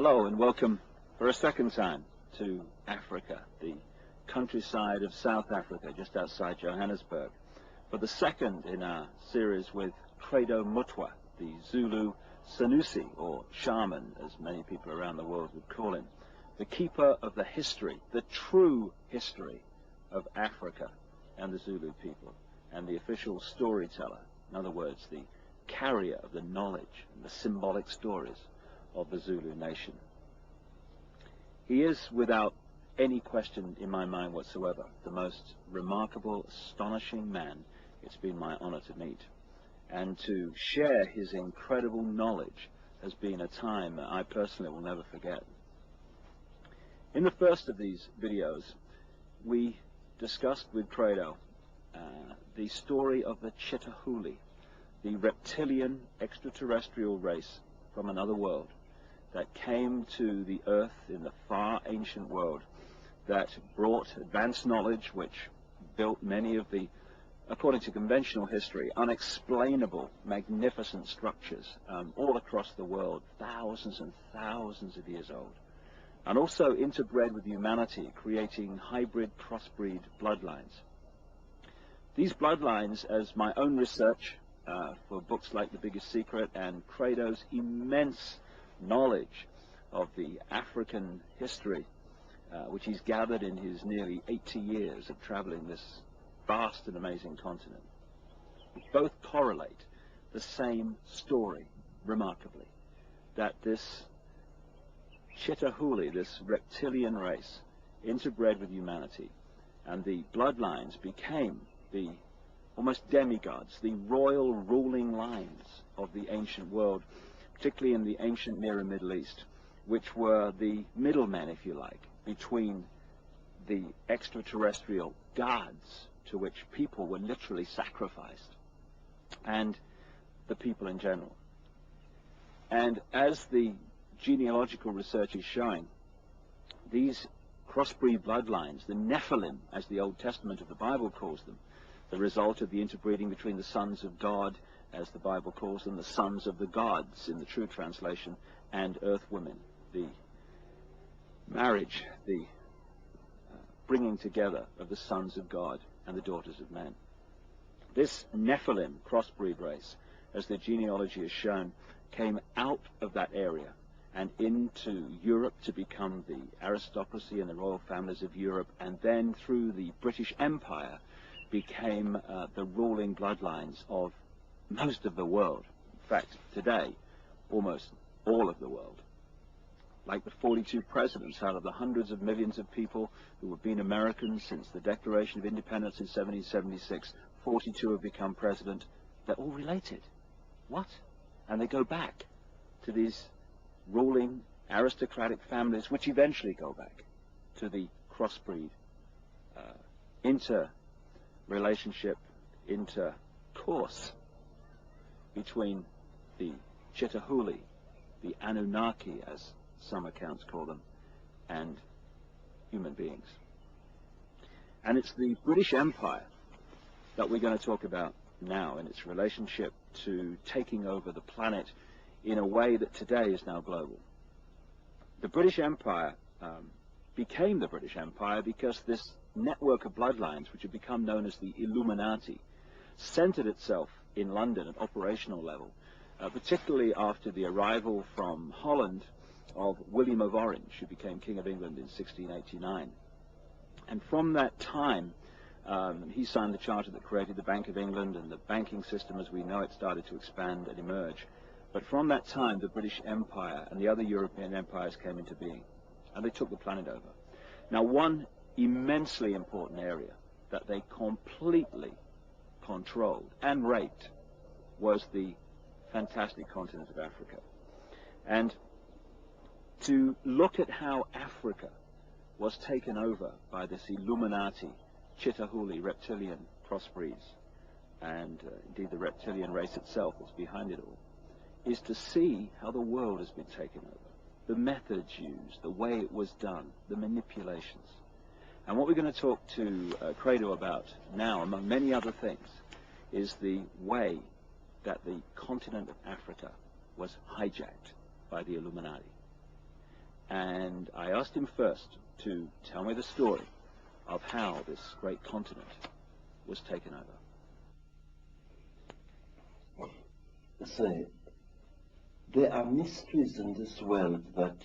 Hello and welcome for a second time to Africa, the countryside of South Africa, just outside Johannesburg, for the second in our series with Credo Mutwa, the Zulu Sanusi, or shaman, as many people around the world would call him, the keeper of the history, the true history of Africa and the Zulu people, and the official storyteller, in other words, the carrier of the knowledge and the symbolic stories of the Zulu nation. He is, without any question in my mind whatsoever, the most remarkable, astonishing man it's been my honor to meet. And to share his incredible knowledge has been a time that I personally will never forget. In the first of these videos, we discussed with Credo the story of the Chitahuli, the reptilian extraterrestrial race from another world that came to the earth in the far ancient world, that brought advanced knowledge which built many of the, according to conventional history, unexplainable, magnificent structures all across the world, thousands and thousands of years old, and also interbred with humanity, creating hybrid crossbreed bloodlines. These bloodlines, as my own research for books like The Biggest Secret and Credo's immense knowledge of the African history, which he's gathered in his nearly 80 years of traveling this vast and amazing continent, both correlate the same story, remarkably, that this Chitahuli, this reptilian race, interbred with humanity, and the bloodlines became the almost demigods, the royal ruling lines of the ancient world, particularly in the ancient Near and Middle East, which were the middlemen, if you like, between the extraterrestrial gods to which people were literally sacrificed and the people in general. And as the genealogical research is showing, these crossbreed bloodlines, the Nephilim, as the Old Testament of the Bible calls them, the result of the interbreeding between the sons of God, as the Bible calls them, the sons of the gods in the true translation, and earth women, the marriage, the bringing together of the sons of God and the daughters of men. This Nephilim crossbreed race, as the genealogy has shown, came out of that area and into Europe to become the aristocracy and the royal families of Europe, and then through the British Empire became the ruling bloodlines of most of the world. In fact, today, almost all of the world. Like the 42 presidents out of the hundreds of millions of people who have been Americans since the Declaration of Independence in 1776, 42 have become president. They're all related. What? And they go back to these ruling aristocratic families, which eventually go back to the crossbreed, interrelationship, intercourse between the Chitahuli, the Anunnaki, as some accounts call them, and human beings. And it's the British Empire that we're going to talk about now, and its relationship to taking over the planet in a way that today is now global. The British Empire became the British Empire because this network of bloodlines, which had become known as the Illuminati, centered itself in London at operational level, particularly after the arrival from Holland of William of Orange, who became King of England in 1689. And from that time, he signed the charter that created the Bank of England, and the banking system as we know it started to expand and emerge. But from that time, the British Empire and the other European empires came into being, and they took the planet over. Now, one immensely important area that they completely controlled and raped was the fantastic continent of Africa. And to look at how Africa was taken over by this Illuminati, Chitahuli, reptilian crossbreeds, and indeed the reptilian race itself that's behind it all, is to see how the world has been taken over, the methods used, the way it was done, the manipulations. And what we're going to talk to Credo about now, among many other things, is the way that the continent of Africa was hijacked by the Illuminati. And I asked him first to tell me the story of how this great continent was taken over. So, there are mysteries in this world that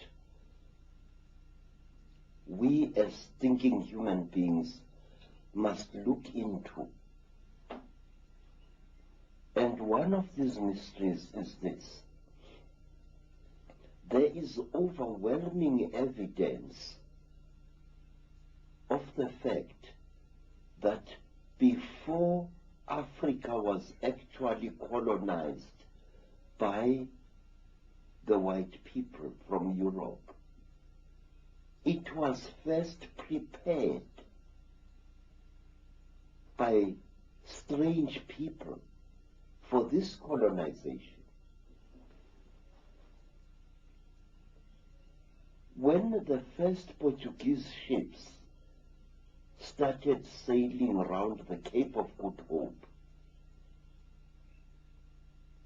we as thinking human beings must look into. And one of these mysteries is this. There is overwhelming evidence of the fact that before Africa was actually colonized by the white people from Europe, it was first prepared by strange people for this colonization. When the first Portuguese ships started sailing around the Cape of Good Hope,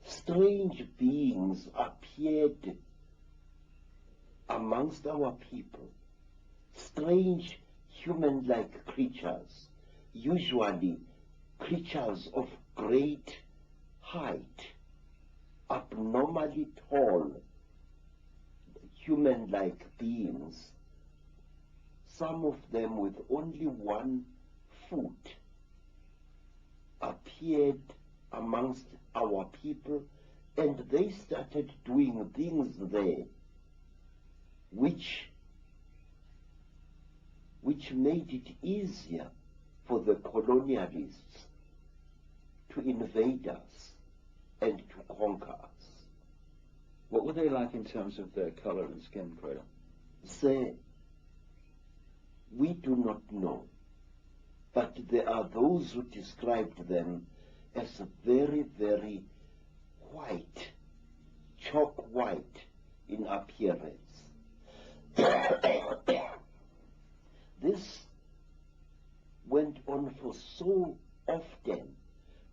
strange beings appeared amongst our people, strange human-like creatures, usually creatures of great height, abnormally tall, human-like beings, some of them with only 1 foot, appeared amongst our people, and they started doing things there which made it easier for the colonialists to invade us and to conquer us. What were they like in terms of their color and skin, Credo? Say, we do not know, but there are those who described them as very, very white, chalk white in appearance. This went on for so often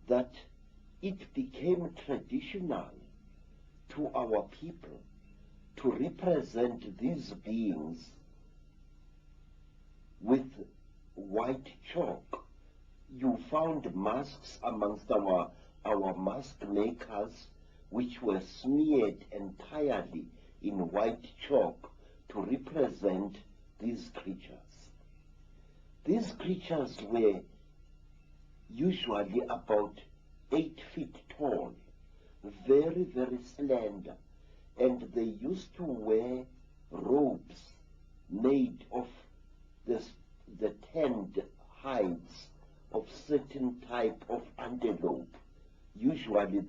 that it became traditional to our people to represent these beings with white chalk. You found masks amongst our mask makers which were smeared entirely in white chalk to represent these creatures. These creatures were usually about 8 feet tall, very, very slender, and they used to wear robes made of the tanned hides of certain type of antelope, usually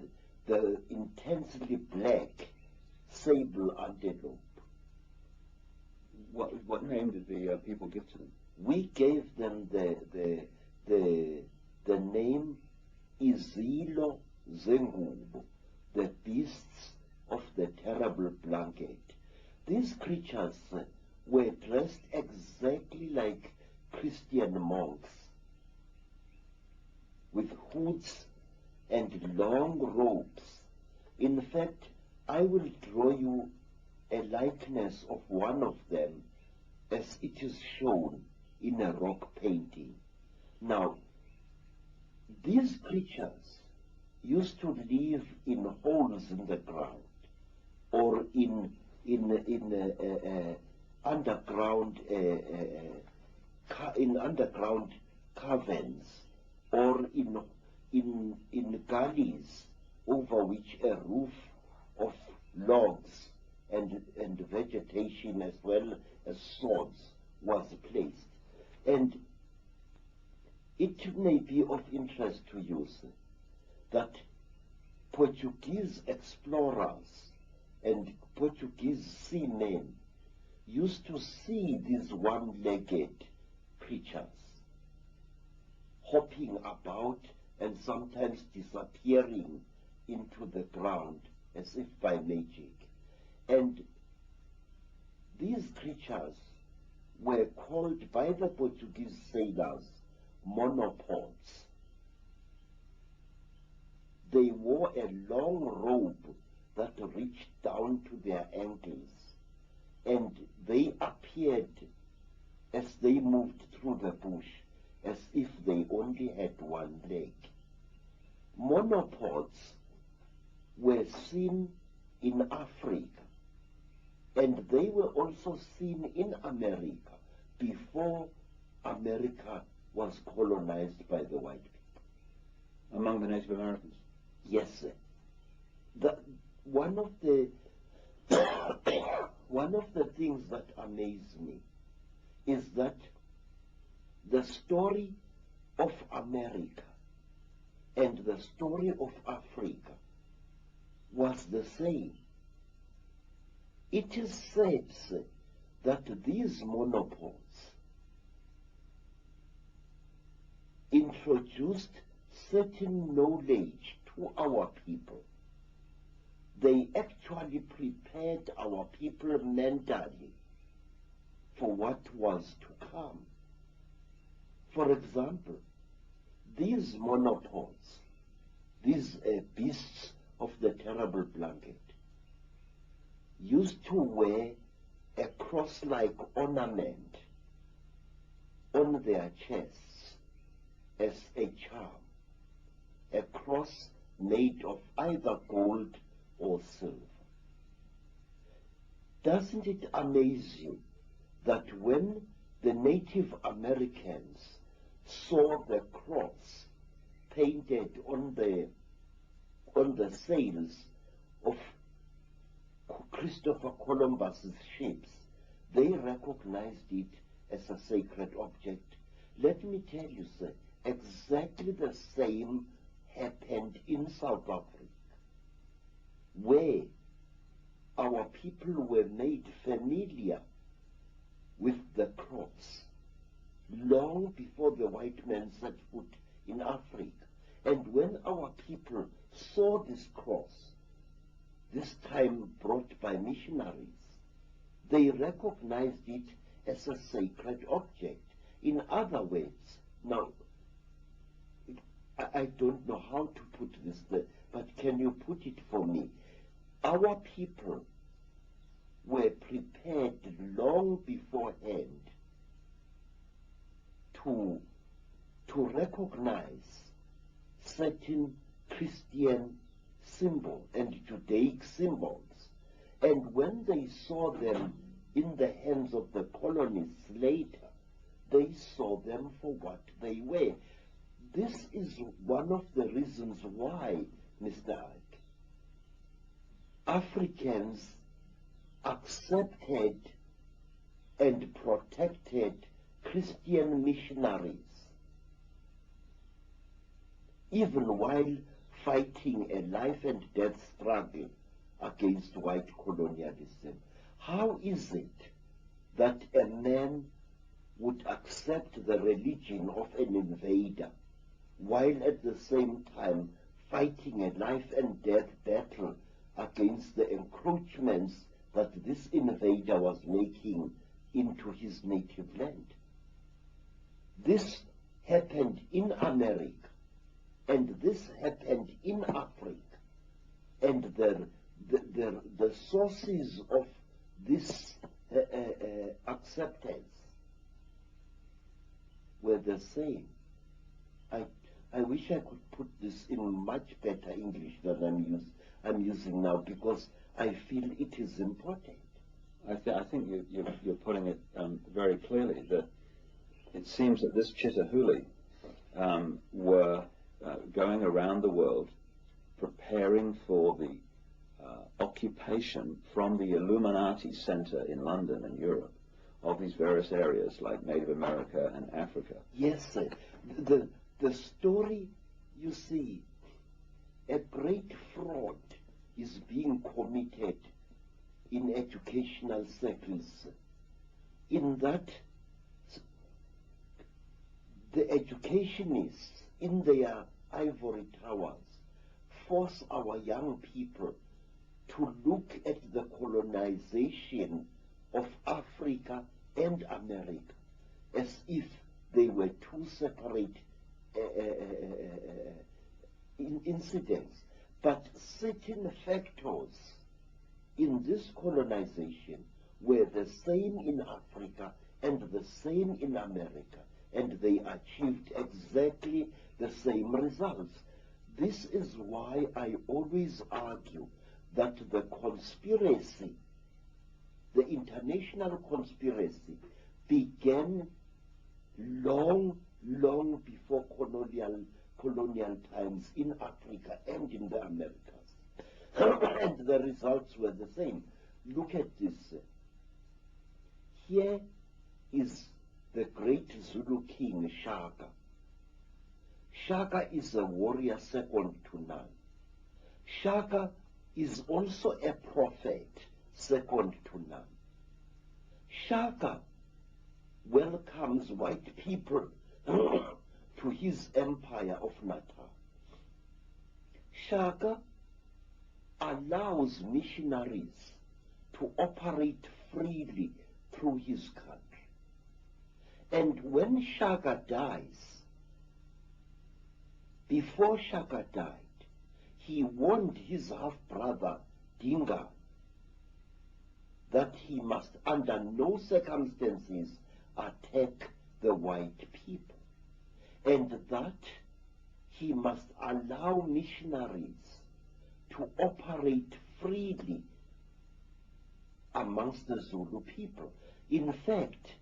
the intensely black sable antelope. What name did the people give to them? We gave them the name Izilo Zengubo, the beasts of the terrible blanket. These creatures were dressed exactly like Christian monks, with hoods and long robes. In fact, I will draw you a likeness of one of them as it is shown in a rock painting. Now, these creatures used to live in holes in the ground, or in underground caverns, or in gullies over which a roof of logs and vegetation as well as sods was placed. And it may be of interest to you, sir, that Portuguese explorers and Portuguese seamen used to see these one-legged creatures hopping about and sometimes disappearing into the ground as if by magic. And these creatures were called by the Portuguese sailors monopods. They wore a long robe that reached down to their ankles, and they appeared as they moved through the bush as if they only had one leg. Monopods were seen in Africa, and they were also seen in America before America was colonized by the white people. Among the Native Americans? Yes, sir. One of the things that amaze me is that the story of America and the story of Africa was the same. It is said, sir, that these monopods introduced certain knowledge to our people. They actually prepared our people mentally for what was to come. For example, these monopods, these beasts of the terrible blanket, used to wear a cross-like ornament on their chests as a charm, a cross made of either gold or silver. Doesn't it amaze you that when the Native Americans saw the cross painted on the sails of Christopher Columbus's ships, they recognized it as a sacred object? Let me tell you, sir, exactly the same happened in South Africa, where our people were made familiar with the cross long before the white man set foot in Africa. And when our people saw this cross, this time brought by missionaries, they recognized it as a sacred object. In other words, now, I don't know how to put this there, but can you put it for me? Our people were prepared long beforehand to recognize certain Christian symbols and Judaic symbols. And when they saw them in the hands of the colonists later, they saw them for what they were. This is one of the reasons why, Mr. Icke, Africans accepted and protected Christian missionaries, even while fighting a life and death struggle against white colonialism. How is it that a man would accept the religion of an invader while at the same time fighting a life and death battle against the encroachments that this invader was making into his native land? This happened in America, and this happened in Africa, and the sources of this acceptance were the same. I wish I could put this in much better English than I'm using now, because I feel it is important. I think you're putting it very clearly, that it seems that this Chitahuli were going around the world preparing for the occupation from the Illuminati center in London and Europe of these various areas like Native America and Africa. Yes, sir. The story, you see, a great fraud is being committed in educational circles, in that the educationists in their ivory towers force our young people to look at the colonization of Africa and America as if they were two separate incidents. But certain factors in this colonization were the same in Africa and the same in America, and they achieved exactly the same results. This is why I always argue that the conspiracy, the international conspiracy, began long before colonial times in Africa and in the Americas. And the results were the same. Look at this. Here is the great Zulu king, Shaka. Shaka is a warrior second to none. Shaka is also a prophet second to none. Shaka welcomes white people to his empire of Natal. Shaka allows missionaries to operate freely through his country. And when Shaka dies, before Shaka died, he warned his half-brother, Dinga, that he must under no circumstances attack the white people, and that he must allow missionaries to operate freely amongst the Zulu people. In fact,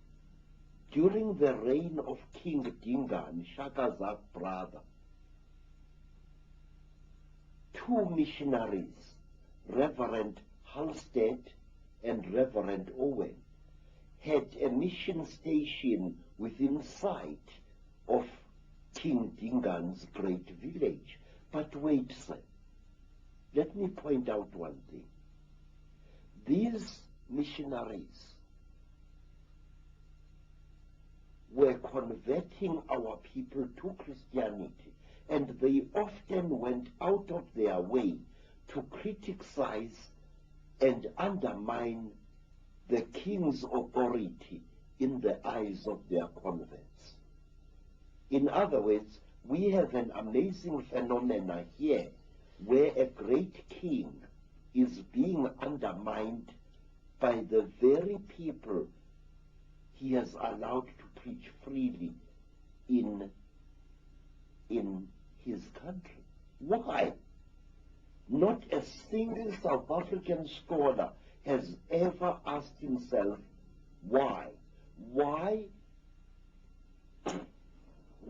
during the reign of King Dinga, Shaka's half-brother, two missionaries, Reverend Halstead and Reverend Owen, had a mission station within sight of King Dinga's great village. But wait, sir, let me point out one thing. These missionaries were converting our people to Christianity, and they often went out of their way to criticize and undermine the king's authority in the eyes of their converts. In other words, we have an amazing phenomena here where a great king is being undermined by the very people he has allowed to preach freely in his country. Why? Not a single South African scholar has ever asked himself why. Why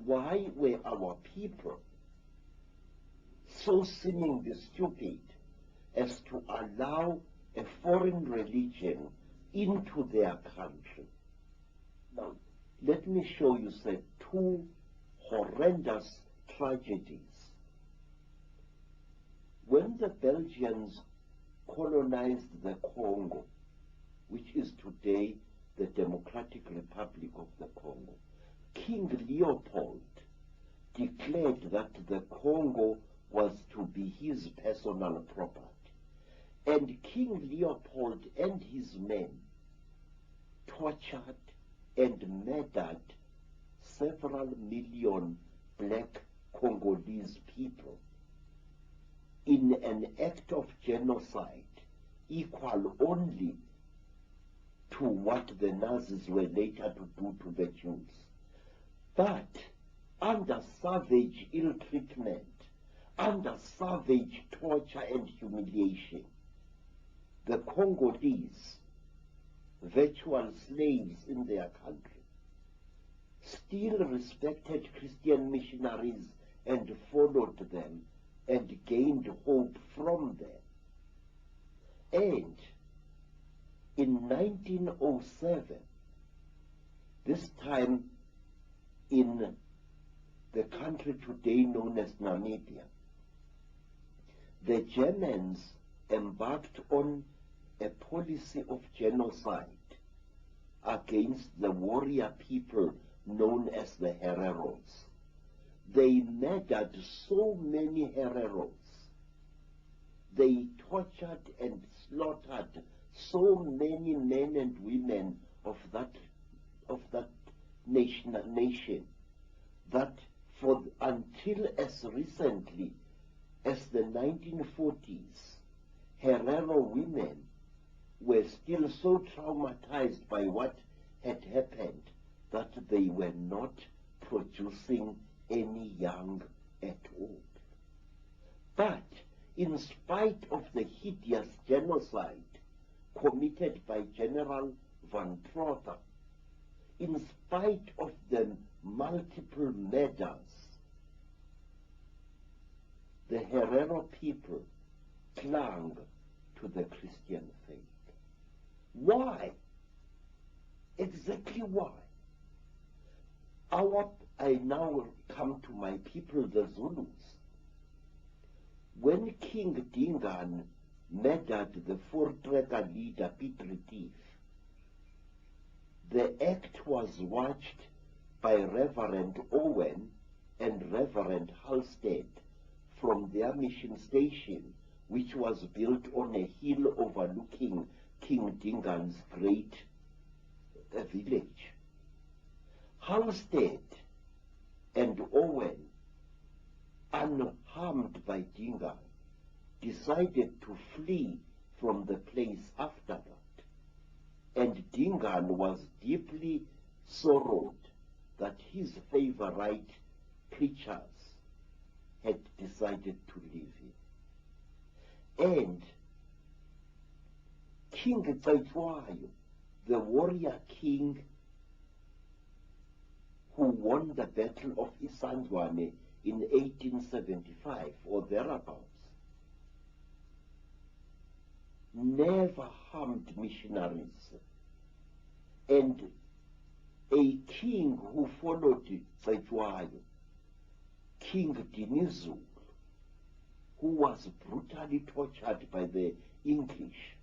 were our people so seemingly stupid as to allow a foreign religion into their country? Now, let me show you, sir, two horrendous tragedies. When the Belgians colonized the Congo, which is today the Democratic Republic of the Congo, King Leopold declared that the Congo was to be his personal property. And King Leopold and his men tortured and murdered several million black Congolese people in an act of genocide equal only to what the Nazis were later to do to the Jews. But under savage ill treatment, under savage torture and humiliation, the Congolese, virtual slaves in their country, still respected Christian missionaries and followed them and gained hope from them. And in 1907, this time in the country today known as Namibia, the Germans embarked on a policy of genocide against the warrior people known as the Hereros. They murdered so many Hereros. They tortured and slaughtered so many men and women of that nation that until as recently as the 1940s, Herero women were still so traumatized by what had happened that they were not producing any young at all. But in spite of the hideous genocide committed by General van Trotha, in spite of the multiple murders, the Herero people clung to the Christian faith. Why? Exactly why? I now come to my people, the Zulus. When King Dingaan murdered the four-tracker leader, Piet Retief, the act was watched by Reverend Owen and Reverend Halstead from their mission station, which was built on a hill overlooking King Dingaan's great village. Halstead and Owen, unharmed by Dingaan, decided to flee from the place after that. And Dingaan was deeply sorrowed that his favorite preachers had decided to leave him. And King Caetwayo, the warrior king who won the Battle of Isandlwane in 1875 or thereabouts, never harmed missionaries. And a king who followed Caetwayo, King Dinizulu, who was brutally tortured by the English,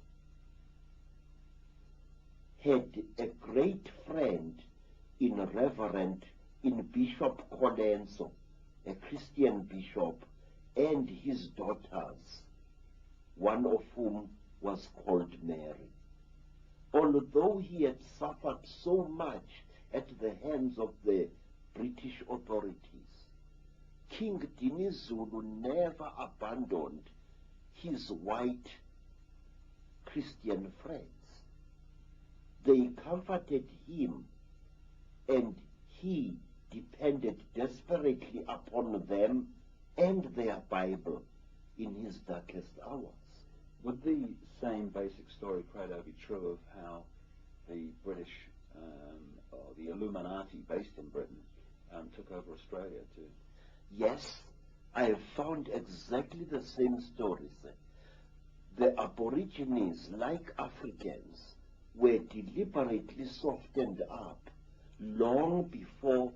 had a great friend in Bishop Colenso, a Christian bishop, and his daughters, one of whom was called Mary. Although he had suffered so much at the hands of the British authorities, King Dinizulu never abandoned his white Christian friends. They comforted him, and he depended desperately upon them and their Bible in his darkest hours. Would the same basic story, Credo, be true of how the British, or the Illuminati based in Britain, took over Australia too? Yes, I have found exactly the same stories. The Aborigines, like Africans, were deliberately softened up long before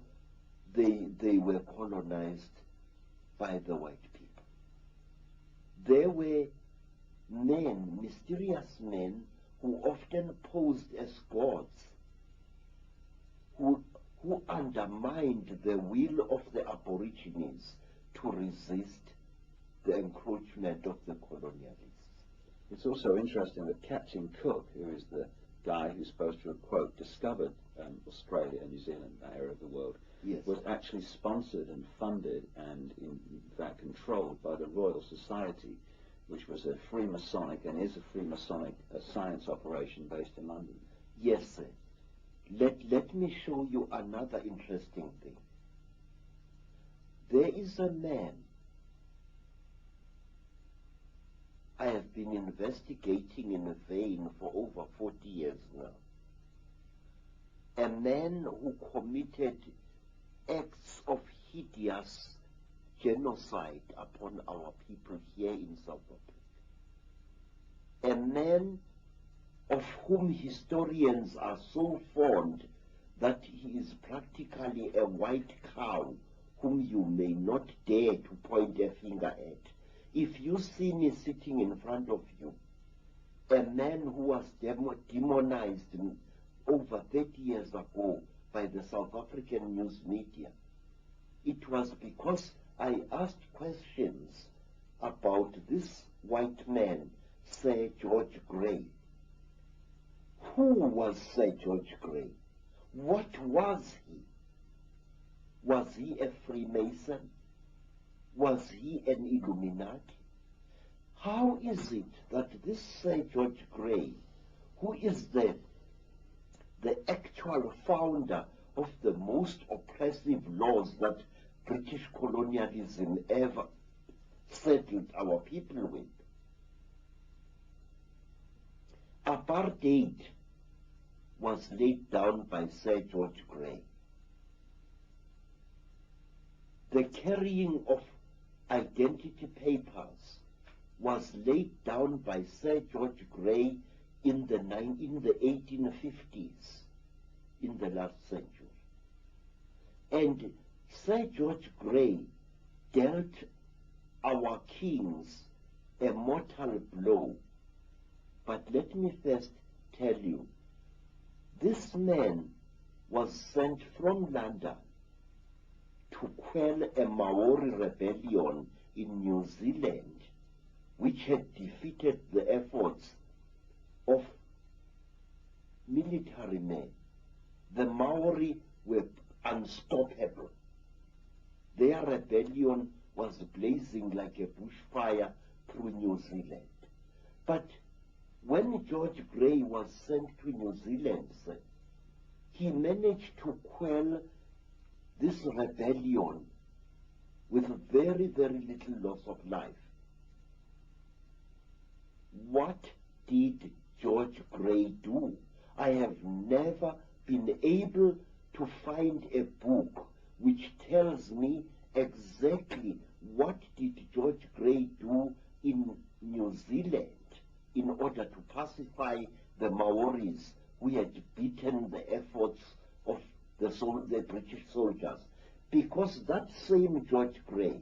they were colonized by the white people. There were men, mysterious men, who often posed as gods, who undermined the will of the Aborigines to resist the encroachment of the colonialists. It's also interesting that Captain Cook, who is the guy who's supposed to have, quote, discovered Australia and New Zealand, that area of the world, yes, was actually sponsored and funded and in fact controlled by the Royal Society, which was a Freemasonic and is a Freemasonic science operation based in London. Yes, sir. Let me show you another interesting thing. There is a man I have been investigating in a vein for over 40 years now. A man who committed acts of hideous genocide upon our people here in South Africa. A man of whom historians are so fond that he is practically a white cow whom you may not dare to point a finger at. If you see me sitting in front of you, a man who was demonized over 30 years ago by the South African news media, it was because I asked questions about this white man, Sir George Grey. Who was Sir George Grey? What was he? Was he a Freemason? Was he an Illuminati? How is it that this Sir George Grey who is the actual founder of the most oppressive laws that British colonialism ever settled our people with. Apartheid was laid down by Sir George Grey. The carrying of identity papers was laid down by Sir George Grey in the 1850s, in the last century. And Sir George Grey dealt our kings a mortal blow. But let me first tell you, this man was sent from London to quell a Maori rebellion in New Zealand, which had defeated the efforts of military men. The Maori were unstoppable. Their rebellion was blazing like a bushfire through New Zealand. But when George Grey was sent to New Zealand, he managed to quell this rebellion with very, very little loss of life. What did George Grey do? I have never been able to find a book which tells me exactly what did George Grey do in New Zealand in order to pacify the Maoris who had beaten the efforts of the British soldiers. Because that same George Grey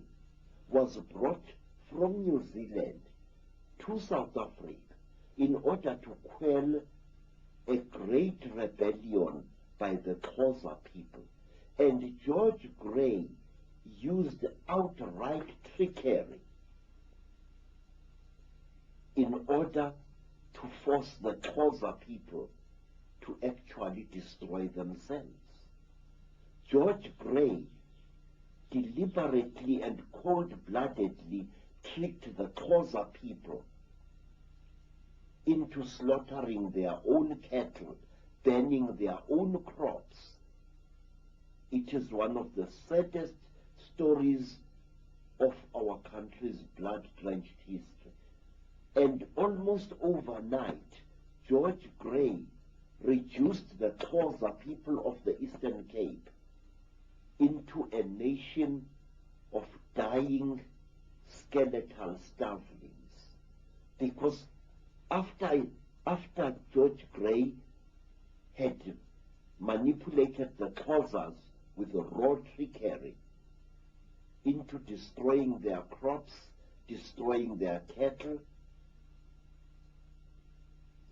was brought from New Zealand to South Africa in order to quell a great rebellion by the Xhosa people. And George Grey used outright trickery in order to force the Xhosa people to actually destroy themselves. George Grey deliberately and cold-bloodedly tricked the Xhosa people into slaughtering their own cattle, burning their own crops. It is one of the saddest stories of our country's blood-drenched history. And almost overnight, George Grey reduced the Xhosa people of the Eastern Cape into a nation of dying skeletal starvelings. Because after George Grey had manipulated the Xhosas with raw trickery into destroying their crops, destroying their cattle,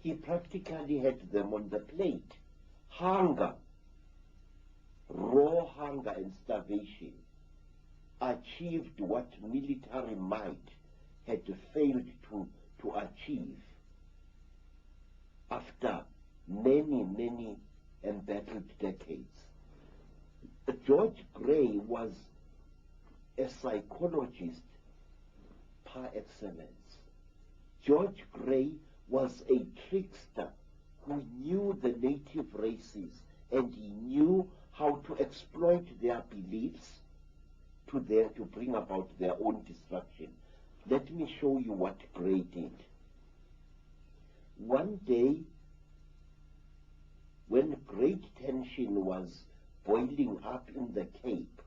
he practically had them on the plate. Hunger, raw hunger and starvation achieved what military might had failed to achieve after many, many embattled decades. George Grey was a psychologist par excellence. George Grey was a trickster who knew the native races, and he knew how to exploit their beliefs to bring about their own destruction. Let me show you what Grey did. One day, when great tension was boiling up in the Cape,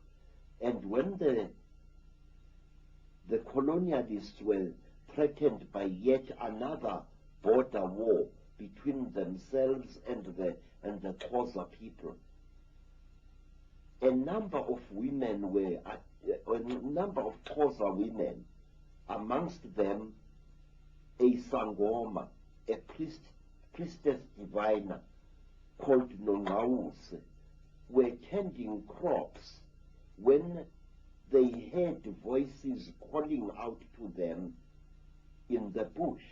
and when the colonialists were threatened by yet another border war between themselves and the Xhosa people, a number of Xhosa women, amongst them a Sangoma, a priestess diviner called Nongawuse, were tending crops when they heard voices calling out to them in the bush.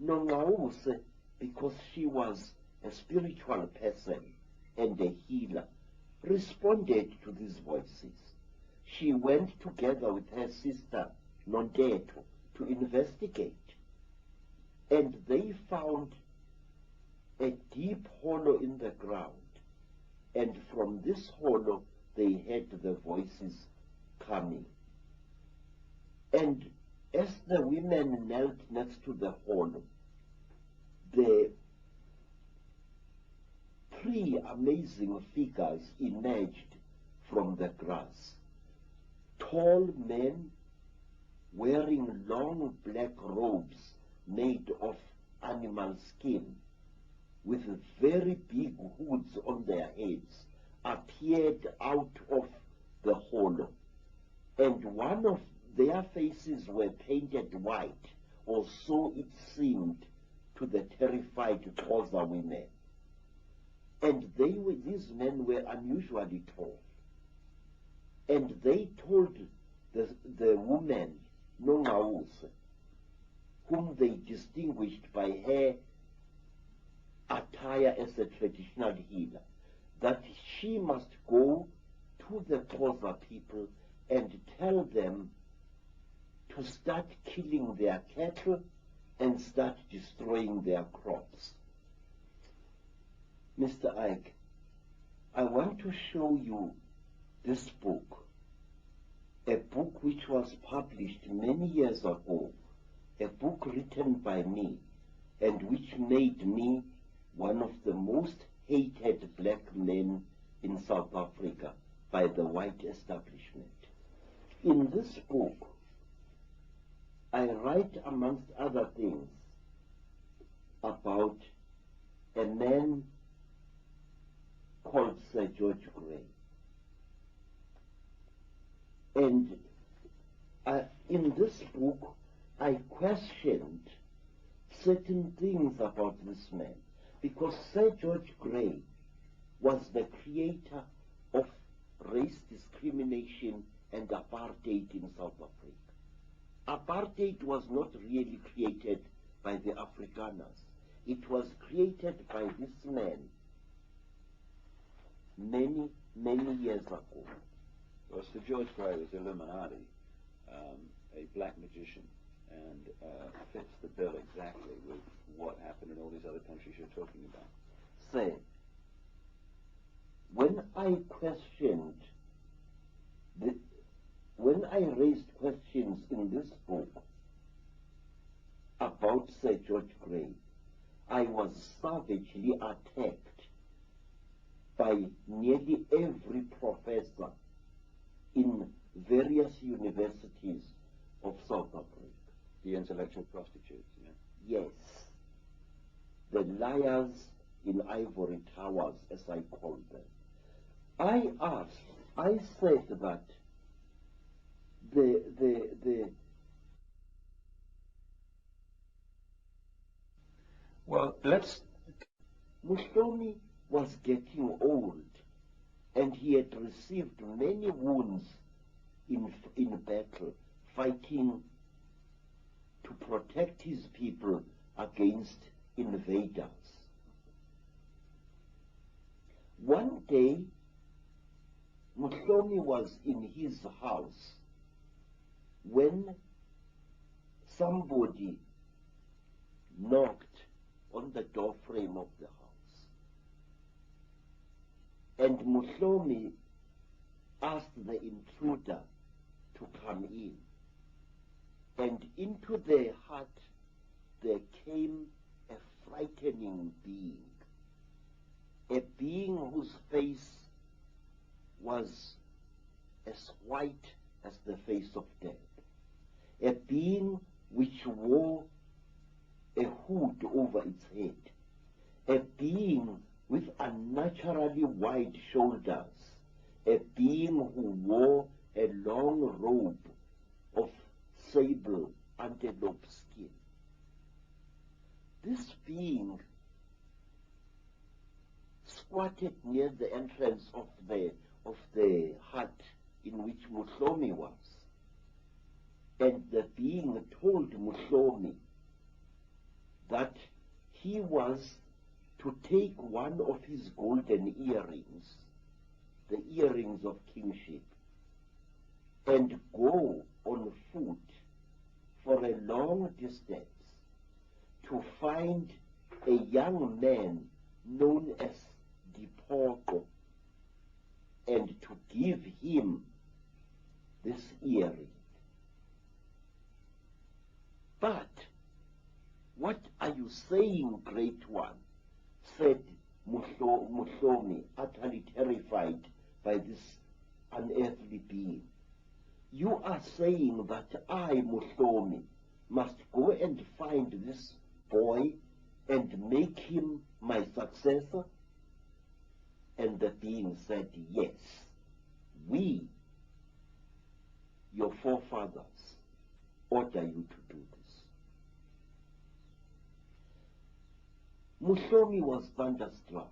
Nongawuse, because she was a spiritual person and a healer, responded to these voices. She went together with her sister Nonteto to investigate, and they found a deep hollow in the ground, and from this hollow they heard the voices coming. And as the women knelt next to the hollow, the three amazing figures emerged from the grass. Tall men wearing long black robes made of animal skin, with very big hoods on their heads, appeared out of the hollow. And one of their faces were painted white, or so it seemed to the terrified Xhosa women. And these men were unusually tall. And they told the woman, Nongawuse, whom they distinguished by her attire as a traditional healer, that she must go to the Xhosa people and tell them to start killing their cattle and start destroying their crops. Mr. Icke, I want to show you this book, a book which was published many years ago, a book written by me, and which made me one of the most hated black men in South Africa by the white establishment. In this book, I write, amongst other things, about a man called Sir George Grey. And in this book, I questioned certain things about this man, because Sir George Grey was the creator of race discrimination and apartheid in South Africa. Apartheid was not really created by the Afrikaners. It was created by this man many, many years ago. Well, Sir George Grey was Illuminati, a black magician, and fits the bill exactly with what happened in all these other countries you're talking about. Say, when I raised questions in this book about Sir George Grey, I was savagely attacked by nearly every professor in various universities of South Africa. The intellectual prostitutes, yeah? Yes. The liars in ivory towers, as I call them. I said that Well, let's... Muhlomi was getting old, and he had received many wounds in battle, fighting to protect his people against invaders. One day, Muhlomi was in his house when somebody knocked on the door frame of the house. And Muhlomi asked the intruder to come in. And into their hut there came a frightening being, a being whose face was as white as the face of death, a being which wore a hood over its head, a being with unnaturally wide shoulders, a being who wore a long robe of sable antelope skin. This being squatted near the entrance of the hut in which Muhlomi was, and the being told Muhlomi that he was to take one of his golden earrings, the earrings of kingship, and go on foot for a long distance to find a young man known as Dipoko and to give him this earring. But what are you saying, great one? Said Muhlomi, utterly terrified by this unearthly being. You are saying that I, Muhlomi, must go and find this boy and make him my successor? And the being said, yes, we, your forefathers, order you to do this. Muhlomi was thunderstruck.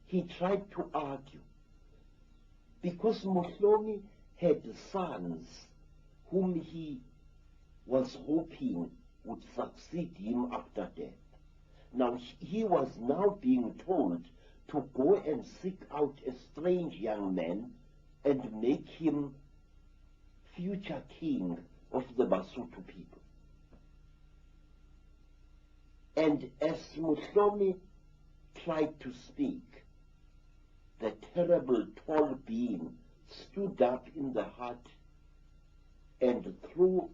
He tried to argue, because Muhlomi had sons whom he was hoping would succeed him after death. Now he was now being told to go and seek out a strange young man and make him future king of the Basotho people. And as Muhlomi tried to speak, the terrible tall being stood up in the hut and threw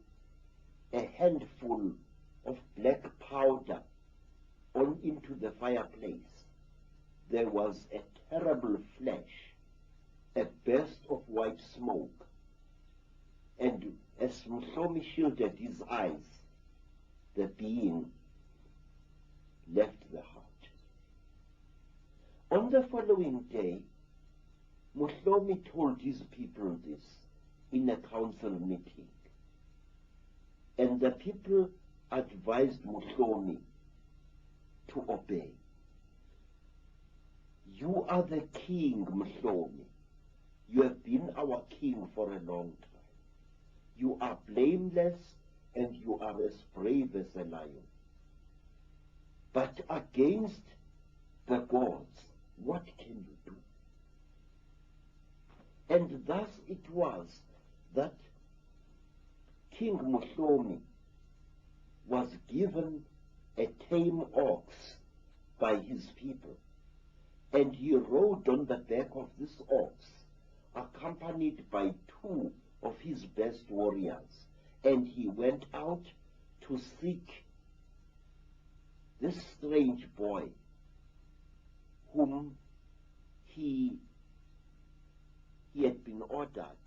a handful of black powder on into the fireplace. There was a terrible flash, a burst of white smoke, and as Muhlomi shielded his eyes, the being left the hut. On the following day, Muhlomi told his people this in a council meeting, and the people advised Muhlomi to obey. You are the king, Muhlomi. You have been our king for a long time. You are blameless and you are as brave as a lion. But against the gods, what can you do? And thus it was that King Muhlomi was given a tame ox by his people, and he rode on the back of this ox, accompanied by 2 of his best warriors, and he went out to seek this strange boy whom he had been ordered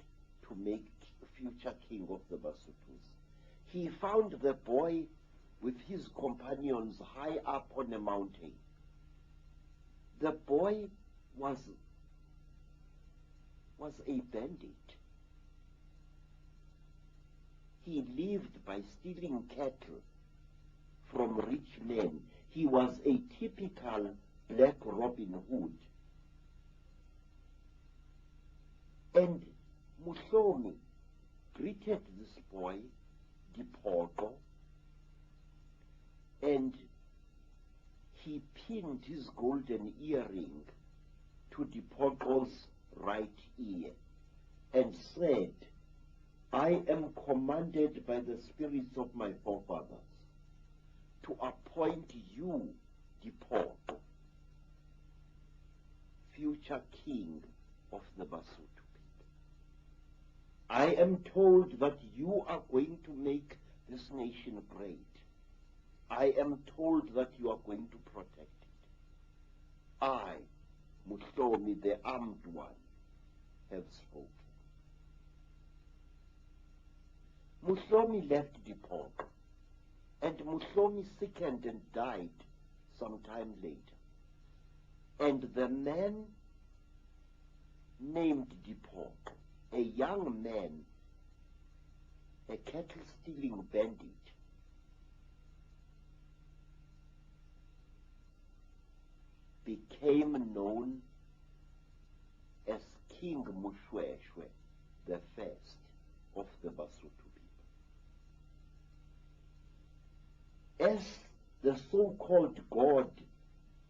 to make future king of the Basutus. He found the boy with his companions high up on a mountain. The boy was a bandit. He lived by stealing cattle from rich men. He was a typical black Robin Hood. And Muhlomi greeted this boy, Dipoko, and he pinned his golden earring to Dipoko's right ear and said, I am commanded by the spirits of my forefathers to appoint you, Dipoko, future king of the Basotho people. I am told that you are going to make this nation great. I am told that you are going to protect it. I, Muhlomi, the armed one, have spoken. Muhlomi left Dipoko, and Muhlomi sickened and died some time later. And the man named Dipoko, a young man, a cattle-stealing bandit, became known as King Mushweshwe, the first of the Basotho people. As the so-called God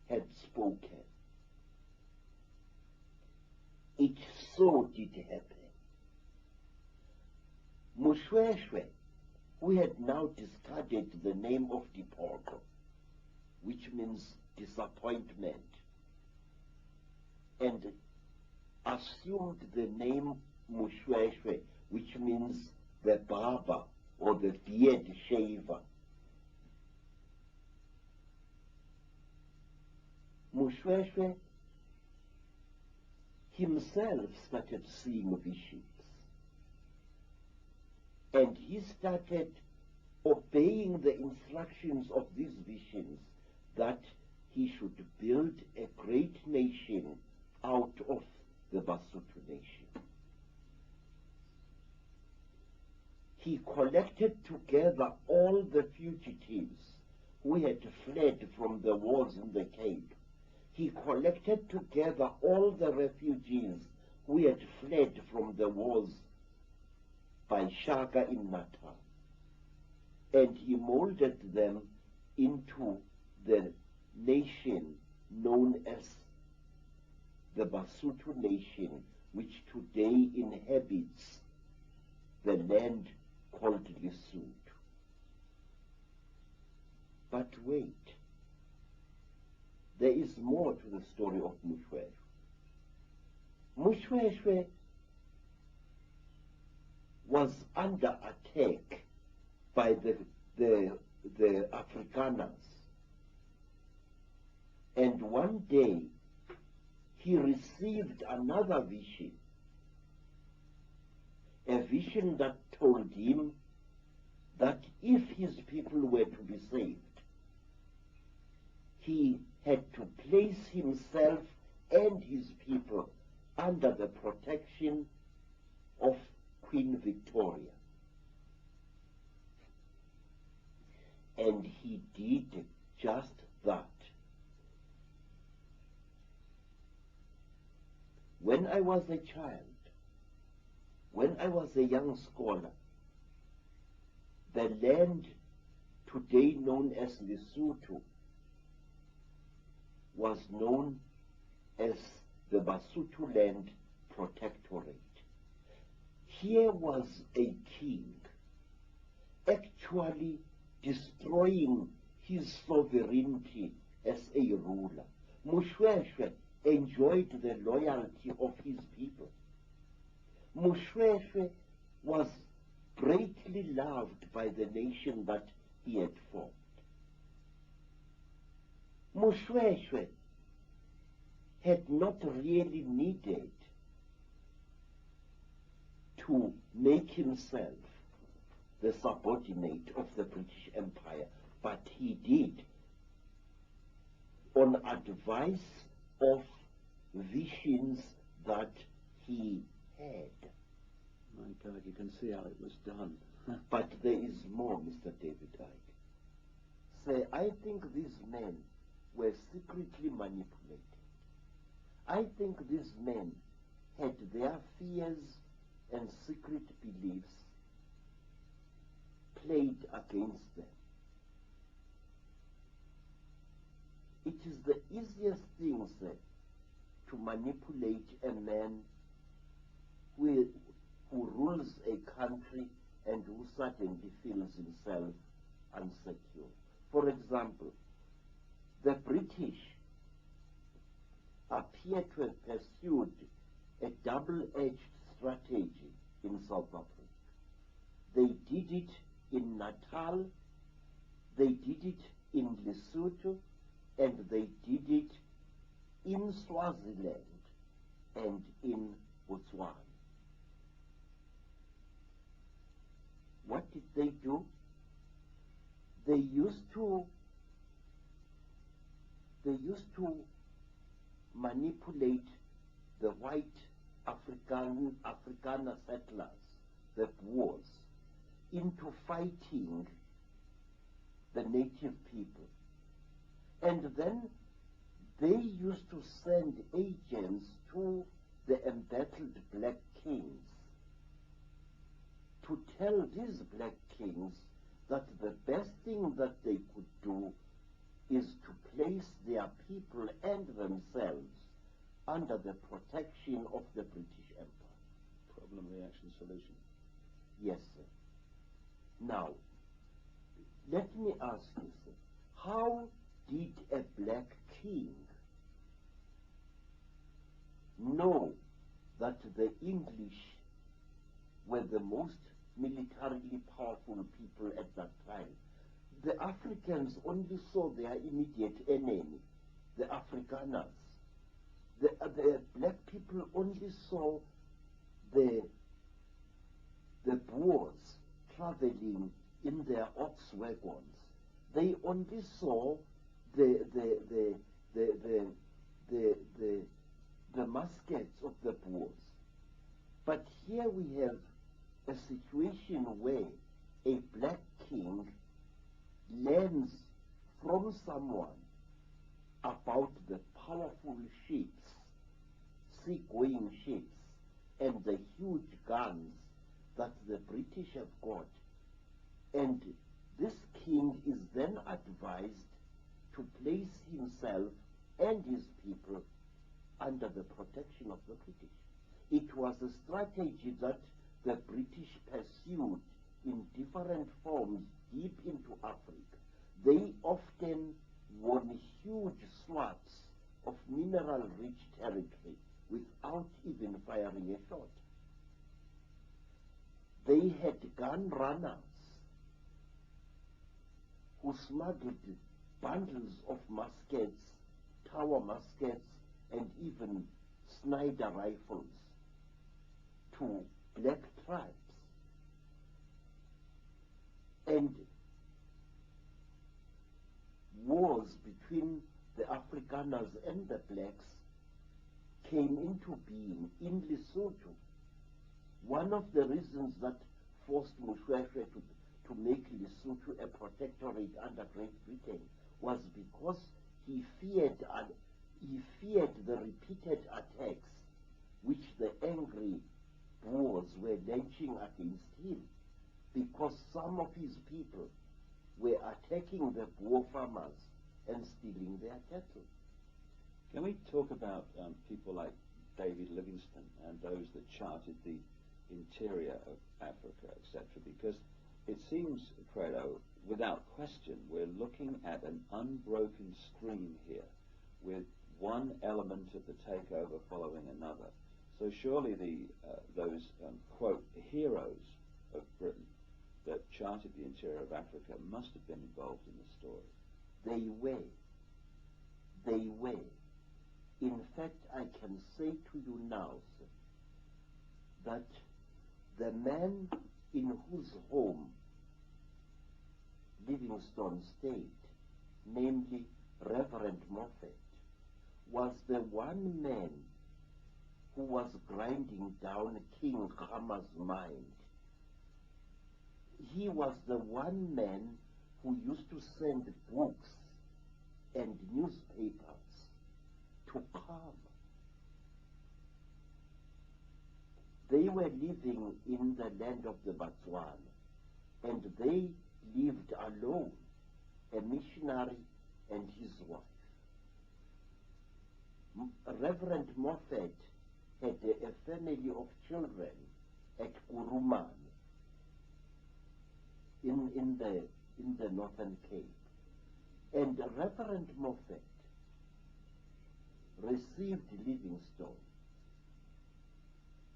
had spoken, it so did happen. Mushweshwe, we had now discarded the name of Dipogo, which means disappointment, and assumed the name Mushweshwe, which means the barber or the beard shaver. Mushweshwe himself started seeing visions, and he started obeying the instructions of these visions that he should build a great nation out of the Basotho nation. He collected together all the fugitives who had fled from the wars in the Cape. He collected together all the refugees who had fled from the wars by Shaka in Natal, and he molded them into the nation known as the Basotho nation, which today inhabits the land called Lesotho. But wait, there is more to the story of Mushweshwe. Mushweshwe was under attack by the Afrikaners, and one day he received another vision, a vision that told him that if his people were to be saved, he had to place himself and his people under the protection of Queen Victoria. And he did just that. When I was a child, when I was a young scholar, the land today known as Lesotho was known as the Basotho Land Protectorate. Here was a king actually destroying his sovereignty as a ruler. Mushweshwe enjoyed the loyalty of his people. Mushweshwe was greatly loved by the nation that he had formed. Mushweshwe had not really needed to make himself the subordinate of the British Empire, but he did on advice of visions that he had. My God, you can see how it was done. But there is more, Mr. David Icke. Say, I think these men were secretly manipulated. I think these men had their fears and secret beliefs played against them. It is the easiest thing, sir, to manipulate a man who rules a country and who suddenly feels himself unsecure. For example, the British appear to have pursued a double-edged strategy in South Africa. They did it in Natal, they did it in Lesotho, and they did it in Swaziland and in Botswana. What did they do? They used to manipulate the white Afrikaner settlers, the Boers, into fighting the native people. And then they used to send agents to the embattled black kings to tell these black kings that the best thing that they could do is to place their people and themselves under the protection of the British Empire. Problem, reaction, solution. Yes, sir. Now, Let me ask you, sir, how did a black king know that the English were the most militarily powerful people at that time? The Africans only saw their immediate enemy, the Afrikaners. The black people only saw the Boers traveling in their ox wagons. They only saw the muskets of the Boers. But here we have a situation where a black king learns from someone about the powerful ships, sea-going ships, and the huge guns that the British have got. And this king is then advised to place himself and his people under the protection of the British. It was a strategy that the British pursued in different forms deep into Africa. They often won huge swaths of mineral-rich territory without even firing a shot. They had gun runners who smuggled bundles of muskets, tower muskets, and even Sniper rifles to black tribes. And wars between the Afrikaners and the blacks came into being in Lesotho. One of the reasons that forced Moshoeshoe to make Lesotho a protectorate under Great Britain was because he feared the repeated attacks which the angry Boers were launching against him, because some of his people were attacking the Boer farmers and stealing their cattle. Can we talk about people like David Livingstone and those that charted the interior of Africa, etc.? Because it seems, Credo, without question, we're looking at an unbroken stream here, with one element of the takeover following another. So surely those, quote, heroes of Britain that charted the interior of Africa must have been involved in the story. They were. They were. In fact, I can say to you now, sir, that the man in whose home Livingstone stayed, namely Reverend Moffat, was the one man who was grinding down King Khama's mind. He was the one man who used to send books and newspapers to Khama. They were living in the land of the Botswana, and they lived alone, a missionary and his wife. Reverend Moffat had a family of children at Kuruman in the Northern Cape. And Reverend Moffat received Livingstone.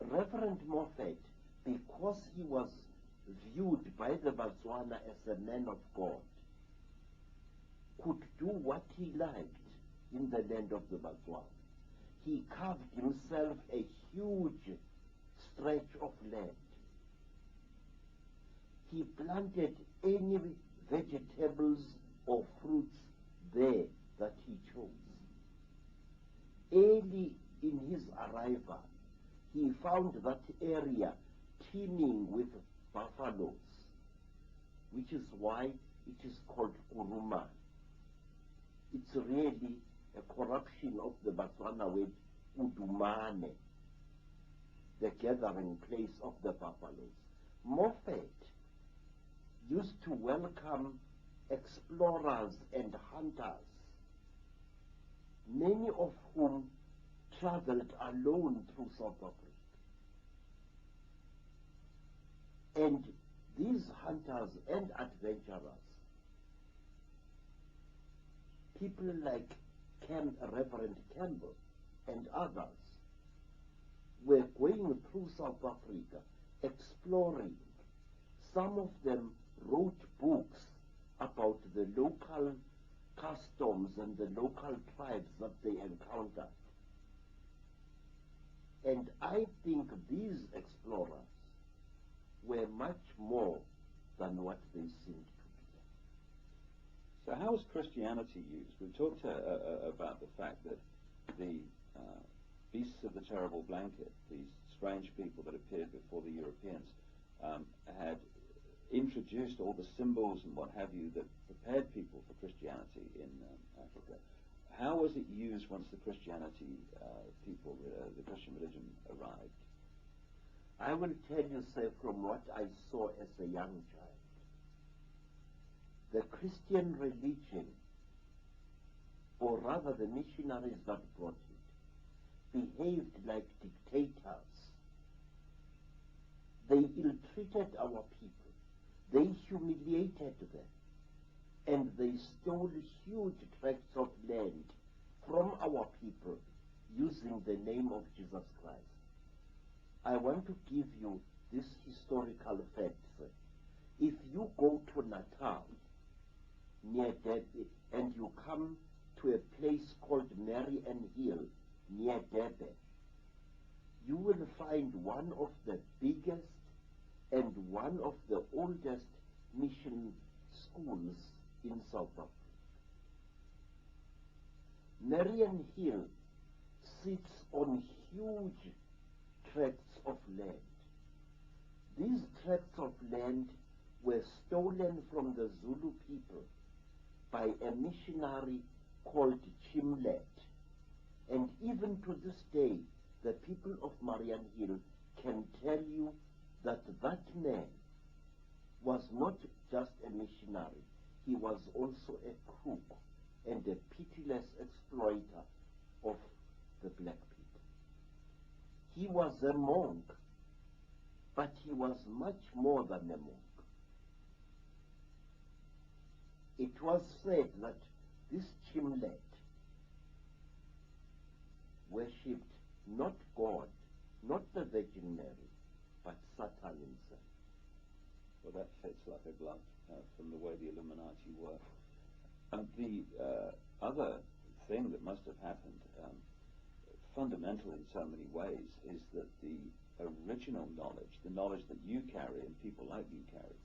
Reverend Moffat, because he was viewed by the Botswana as a man of God, could do what he liked in the land of the Botswana. He carved himself a huge stretch of land. He planted any vegetables or fruits there that he chose. Early in his arrival, he found that area teeming with buffaloes, which is why it is called Kuruman. It's really a corruption of the Botswana word Udumane, the gathering place of the buffaloes. Moffat used to welcome explorers and hunters, many of whom traveled alone through South Africa. And these hunters and adventurers people like Reverend Campbell and others were going through South Africa, exploring. Some of them wrote books about the local customs and the local tribes that they encountered. And I think these explorers were much more than what they seemed to be. So how was Christianity used? We talked about the fact that the beasts of the terrible blanket, these strange people that appeared before the Europeans, had introduced all the symbols and what have you that prepared people for Christianity in Africa. How was it used once the Christianity the Christian religion arrived? I will tell you, sir, from what I saw as a young child, the Christian religion, or rather the missionaries that brought it, behaved like dictators. They ill-treated our people. They humiliated them. And they stole huge tracts of land from our people using the name of Jesus Christ. I want to give you this historical fact, sir. If you go to Natal, near Durban, and you come to a place called Marian Hill, near Durban, you will find one of the biggest and one of the oldest mission schools in South Africa. Marian Hill sits on huge tracts of land. These tracts of land were stolen from the Zulu people by a missionary called Chimlet. And even to this day, the people of Marian Hill can tell you that that man was not just a missionary, he was also a crook and a pitiless exploiter of the black people. He was a monk, but he was much more than a monk. It was said that this Chimlet worshipped not God, not the Virgin Mary, but Satan himself. Well, that fits like a glove from the way the Illuminati work. And the other thing that must have happened, fundamental in so many ways, is that the original knowledge, the knowledge that you carry and people like you carry,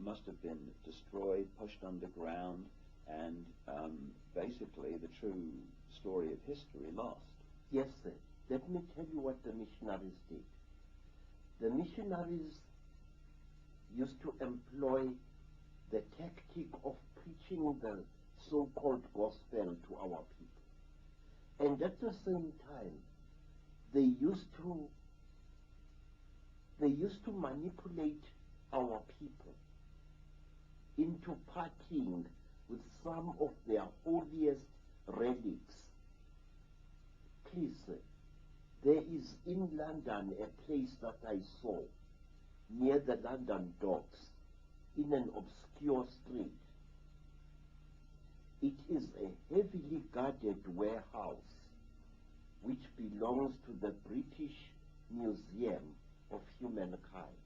must have been destroyed, pushed underground, and basically the true story of history lost. Yes, sir. Let me tell you what the missionaries did. The missionaries used to employ the tactic of preaching the so-called gospel to our people. And at the same time, they used to manipulate our people into partying with some of their holiest relics. Please, sir, there is in London a place that I saw near the London docks in an obscure street. It is a heavily guarded warehouse which belongs to the British Museum of Humankind.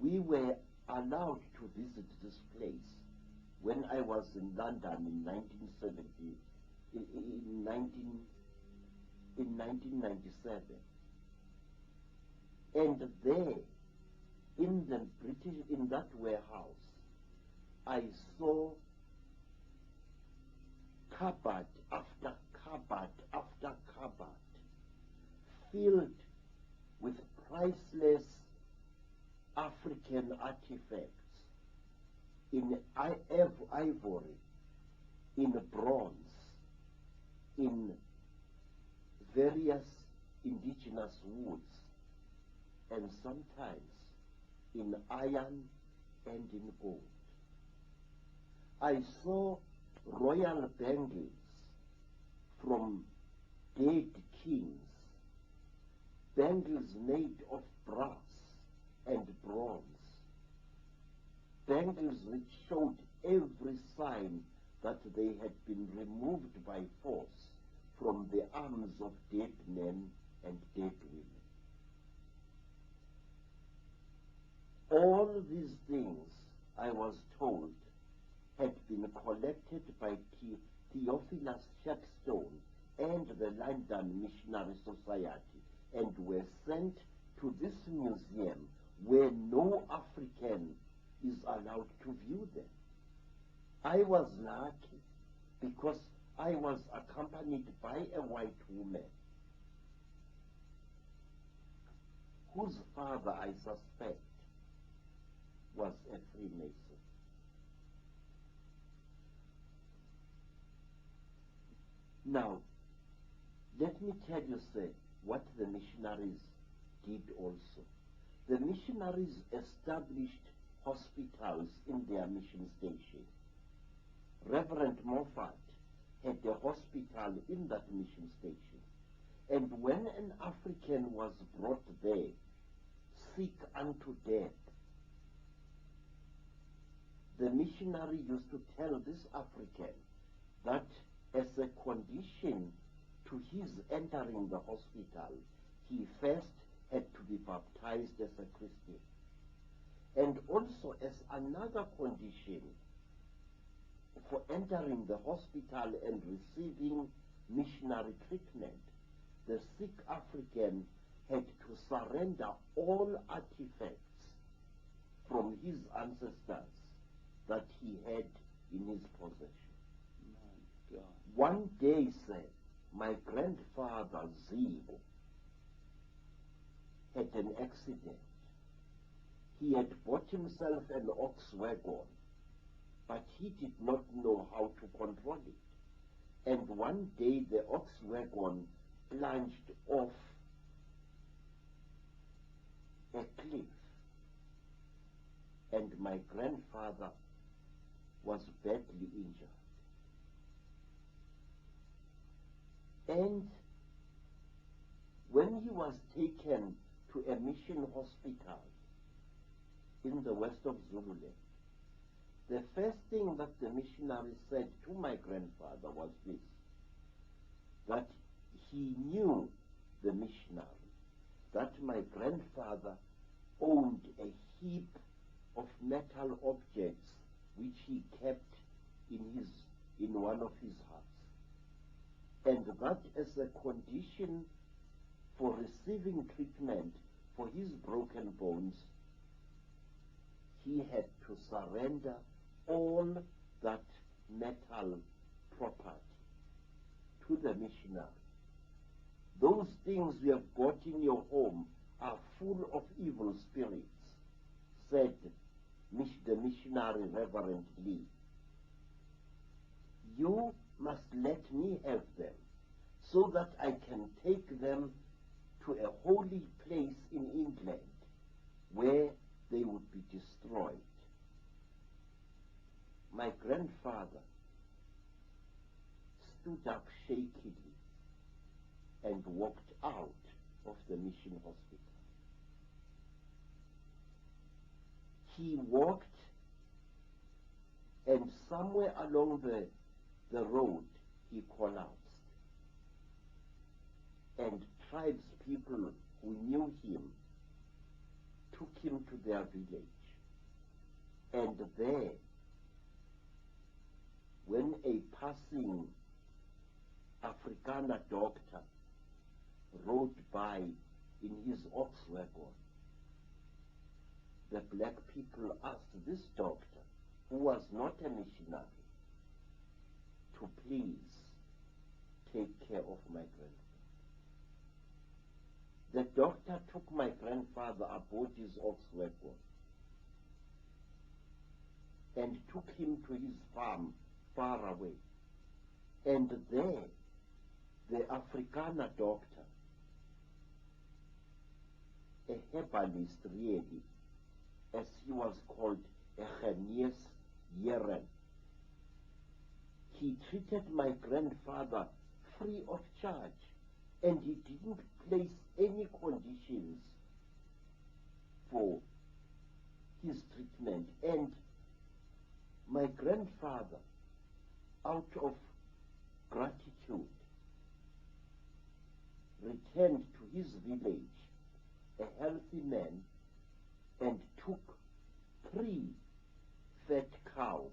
We were allowed to visit this place when I was in London in 1997. And there, in that warehouse, I saw cupboard after cupboard after cupboard filled with priceless African artifacts in ivory, in bronze, in various indigenous woods, and sometimes in iron and in gold. I saw royal bangles from dead kings, bangles made of brass and bronze, bangles which showed every sign that they had been removed by force from the arms of dead men and dead women. All these things, I was told, had been collected by Theophilus Shepstone and the London Missionary Society and were sent to this museum where no African is allowed to view them. I was lucky because I was accompanied by a white woman whose father, I suspect, was a Freemason. Now, let me tell you, sir, what the missionaries did also. The missionaries established hospitals in their mission station. Reverend Moffat had a hospital in that mission station. And when an African was brought there, sick unto death, the missionary used to tell this African that as a condition to his entering the hospital, he first had to be baptized as a Christian. And also as another condition for entering the hospital and receiving missionary treatment, the sick African had to surrender all artifacts from his ancestors that he had in his possession. My God. One day, sir, my grandfather, Zebo, had an accident. He had bought himself an ox wagon, but he did not know how to control it. And one day the ox wagon plunged off a cliff, and my grandfather was badly injured. And when he was taken to a mission hospital in the west of Zululand, the first thing that the missionary said to my grandfather was this, that he knew, the missionary, that my grandfather owned a heap of metal objects which he kept in one of his huts. And that as a condition for receiving treatment for his broken bones, he had to surrender all that metal property to the missionary. Those things you have got in your home are full of evil spirits, said the missionary Reverend Lee. You must let me have them so that I can take them to a holy place in England where they would be destroyed. My grandfather stood up shakily and walked out of the mission hospital. He walked, and somewhere along the road he collapsed. And tribespeople who knew him took him to their village. And there, when a passing Afrikaner doctor rode by in his ox wagon, the black people asked this doctor, who was not a missionary, to please take care of my grandfather. The doctor took my grandfather aboard his ox wagon and took him to his farm far away. And there, the Afrikaner doctor, a herbalist really, as he was called, a Genees Jeren, he treated my grandfather free of charge, and he didn't place any conditions for his treatment. And my grandfather his village a healthy man and took 3 fat cows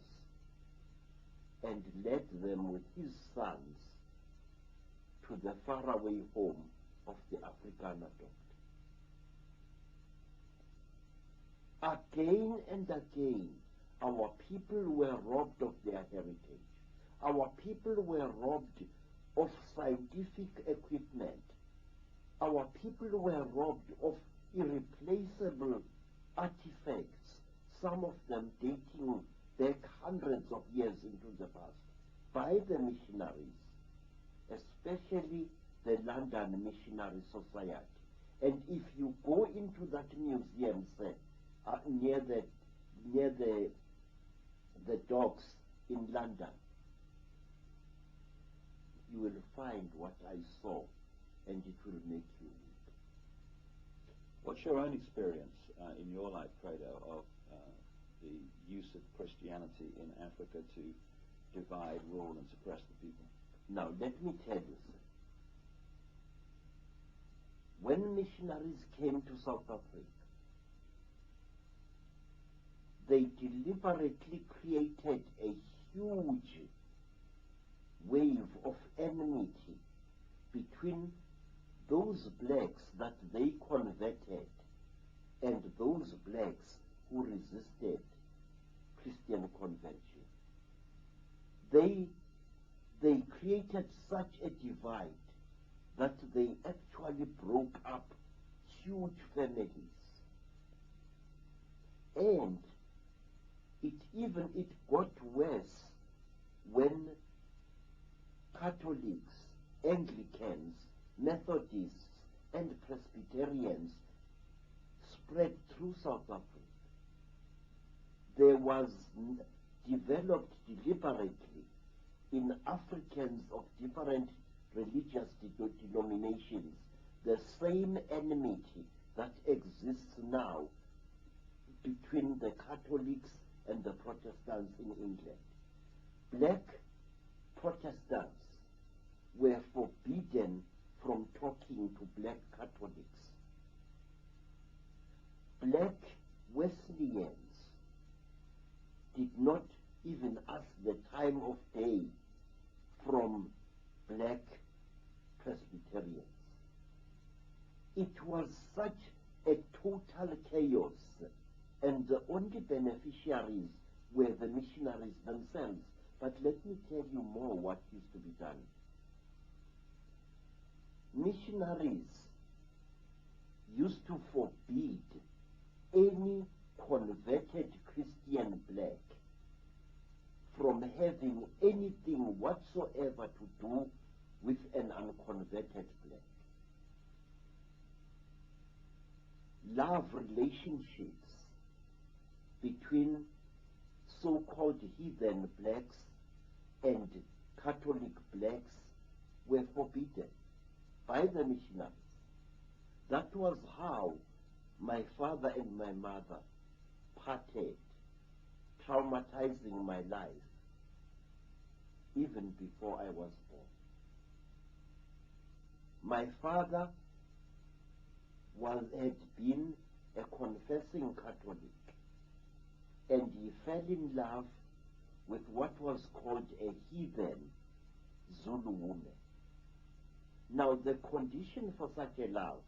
and led them with his sons to the faraway home of the Afrikaner doctor. Again and again, our people were robbed of their heritage. Our people were robbed of scientific equipment. Our people were robbed of irreplaceable artifacts, some of them dating back hundreds of years into the past, by the missionaries, especially the London Missionary Society. And if you go into that museum, say, near the docks in London, you will find what I saw, and it will make you weep. What's your own experience in your life, Credo, of the use of Christianity in Africa to divide, rule, and suppress the people? Now, let me tell you, sir. When missionaries came to South Africa, they deliberately created a huge wave of enmity between those blacks that they converted and those blacks who resisted Christian conversion. They created such a divide that they actually broke up huge families. And it got worse when Catholics, Anglicans, Methodists, and Presbyterians spread through South Africa. There was developed deliberately in Africans of different religious denominations the same enmity that exists now between the Catholics and the Protestants in England. Black Protestants were forbidden from talking to black Catholics. Black Wesleyans did not even ask the time of day from black Presbyterians. It was such a total chaos, and the only beneficiaries were the missionaries themselves. But let me tell you more what used to be done. Missionaries used to forbid any converted Christian black from having anything whatsoever to do with an unconverted black. Love relationships between so-called heathen blacks and Catholic blacks were forbidden by the missionaries. That was how my father and my mother parted, traumatizing my life even before I was born. My father had been a confessing Catholic, and he fell in love with what was called a heathen Zulu woman. Now, the condition for such a love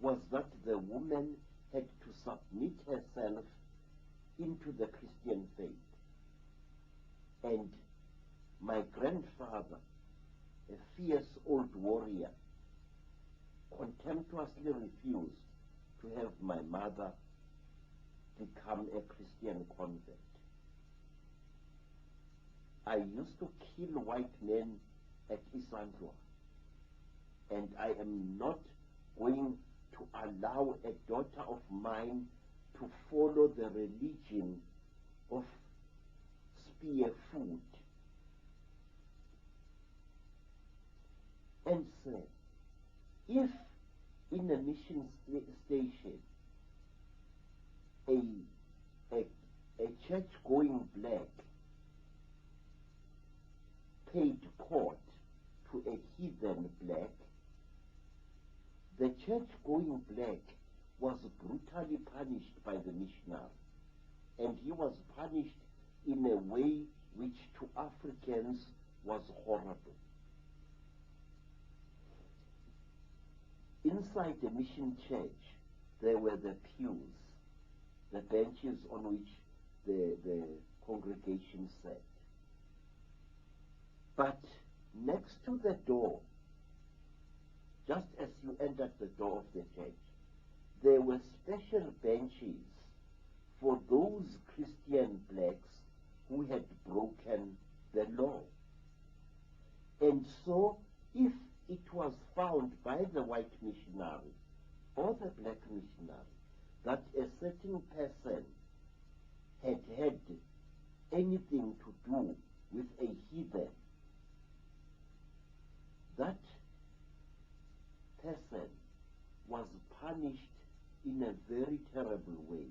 was that the woman had to submit herself into the Christian faith. And my grandfather, a fierce old warrior, contemptuously refused to have my mother become a Christian convert. I used to kill white men at Isandlwa, and I am not going to allow a daughter of mine to follow the religion of spear food. And sir, if in a mission station a church-going black paid court to a heathen black, the church going black was brutally punished by the missionary, and he was punished in a way which to Africans was horrible. Inside the mission church, there were the pews, the benches on which the congregation sat. But next to the door, just as you entered the door of the church, there were special benches for those Christian blacks who had broken the law. And so, if it was found by the white missionary or the black missionary that a certain person had had anything to do with a heathen, that person was punished in a very terrible way.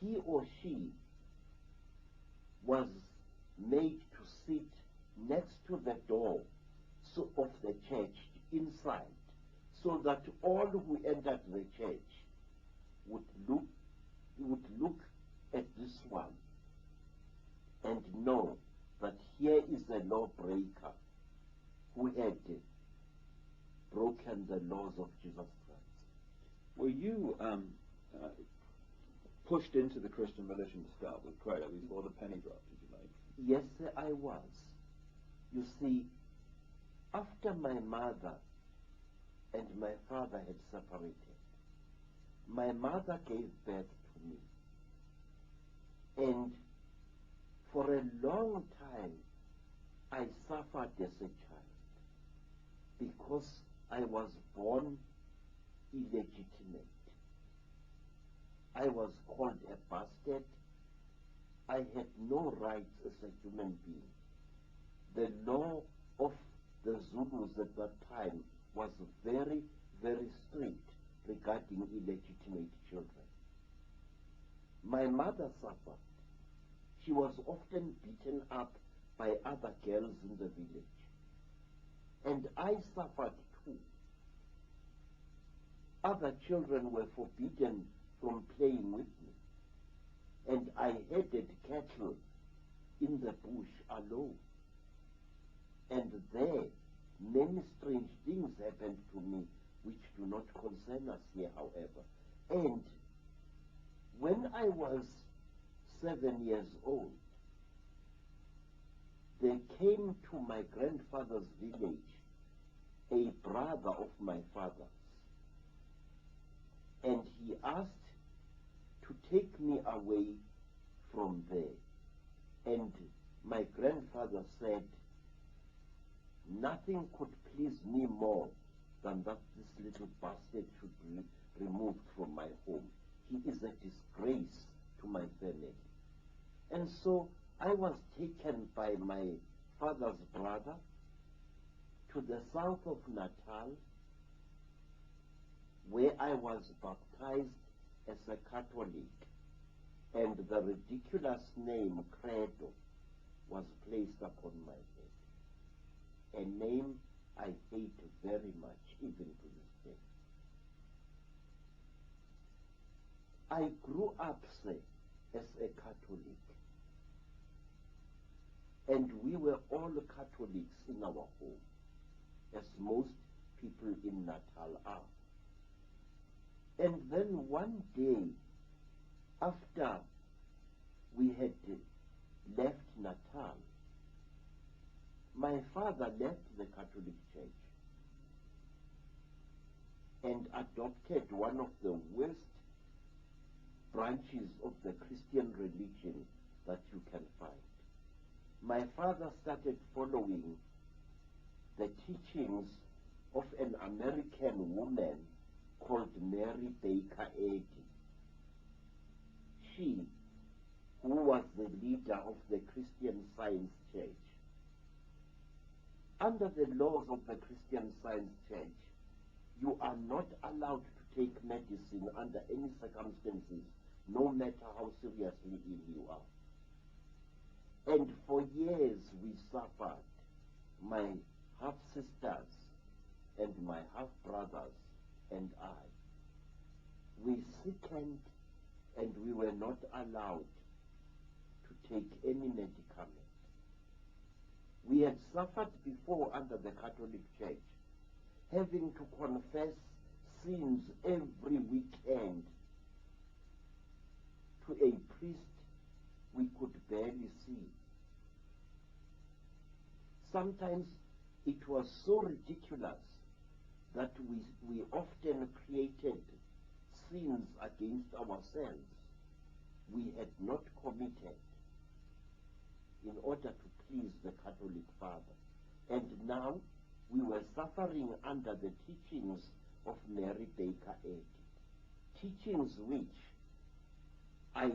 He or she was made to sit next to the door of the church inside, so that all who entered the church would look at this one and know that here is a lawbreaker who had broken the laws of Jesus Christ. Were you pushed into the Christian religion to start with, Credo, before the penny dropped, did you like? Yes, sir, I was. You see, after my mother and my father had separated, my mother gave birth to me. And for a long time, I suffered as a child because I was born illegitimate. I was called a bastard. I had no rights as a human being. The law of the Zulus at that time was very, very strict regarding illegitimate children. My mother suffered. She was often beaten up by other girls in the village. And I suffered too. Other children were forbidden from playing with me. And I herded cattle in the bush alone. And there, many strange things happened to me which do not concern us here, however. And when I was 7 years old, there came to my grandfather's village a brother of my father's, and he asked to take me away from there. And my grandfather said, nothing could please me more than that this little bastard should be removed from my home. He is a disgrace to my family. And so I was taken by my father's brother to the south of Natal, where I was baptized as a Catholic, and the ridiculous name Credo was placed upon my head, a name I hate very much even to this day. I grew up, say, as a Catholic, and we were all Catholics in our home, as most people in Natal are. And then one day, after we had left Natal, my father left the Catholic Church and adopted one of the worst branches of the Christian religion that you can find. My father started following the teachings of an American woman called Mary Baker Eddy. She, who was the leader of the Christian Science Church. Under the laws of the Christian Science Church, you are not allowed to take medicine under any circumstances, no matter how seriously ill you are. And for years we suffered, my half-sisters and my half-brothers, and I. We sickened and we were not allowed to take any medicament. We had suffered before under the Catholic Church, having to confess sins every weekend to a priest we could barely see. Sometimes it was so ridiculous that we often created sins against ourselves we had not committed in order to please the Catholic Father. And now we were suffering under the teachings of Mary Baker Eddy, teachings which I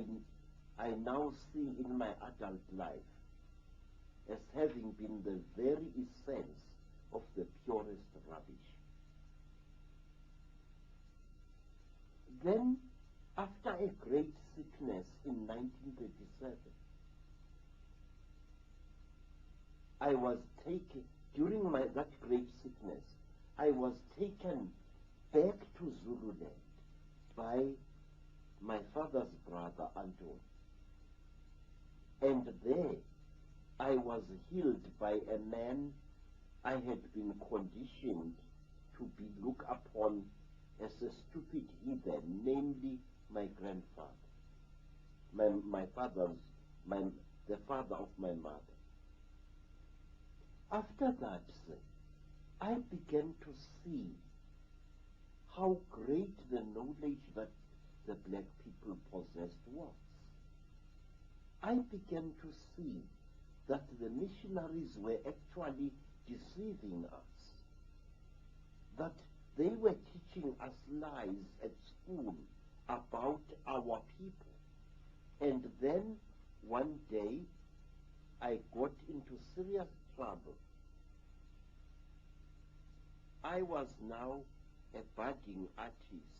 now see in my adult life as having been the very essence of the purest rubbish. Then, after a great sickness in 1937, I was taken, during that great sickness, I was taken back to Zululand by my father's brother, Anton. And there, I was healed by a man I had been conditioned to be looked upon as a stupid heathen, namely my grandfather, the father of my mother. After that, I began to see how great the knowledge that the black people possessed was. I began to see that the missionaries were actually deceiving us, that they were teaching us lies at school about our people. And then one day I got into serious trouble. I was now a budding artist,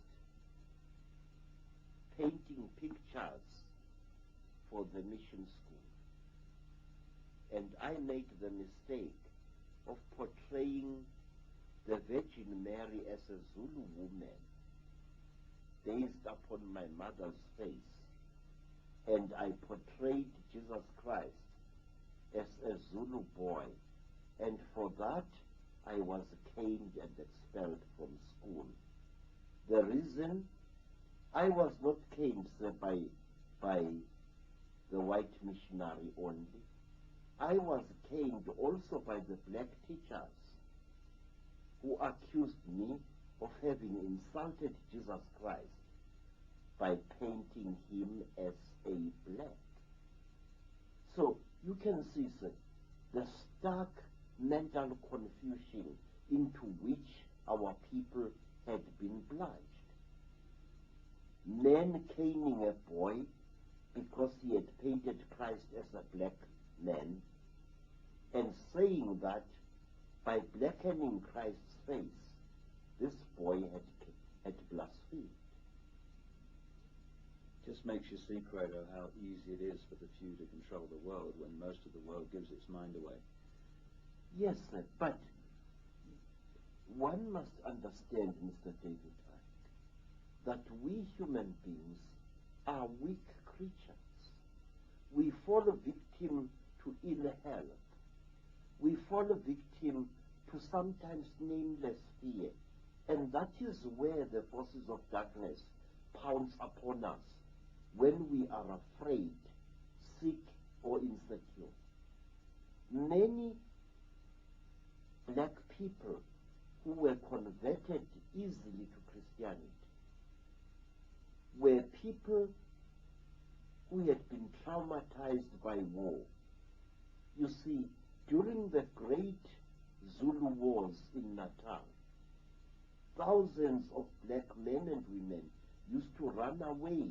painting pictures for the mission school. And I made the mistake of portraying the Virgin Mary as a Zulu woman, based upon my mother's face. And I portrayed Jesus Christ as a Zulu boy. And for that, I was caned and expelled from school. The reason I was not caned by the white missionary only. I was caned also by the black teachers who accused me of having insulted Jesus Christ by painting him as a black. So you can see, sir, the stark mental confusion into which our people had been plunged. Men caning a boy because he had painted Christ as a black man, and saying that by blackening Christ's face, this boy had blasphemed. Just makes you see, Credo, how easy it is for the few to control the world when most of the world gives its mind away. Yes, sir, but one must understand, Mr. David Icke, that we human beings are weak creatures. We fall victim to ill health. We fall victim to sometimes nameless fear. And that is where the forces of darkness pounce upon us when we are afraid, sick, or insecure. Many black people who were converted easily to Christianity were people who had been traumatized by war. You see, during the great Zulu wars in Natal, thousands of black men and women used to run away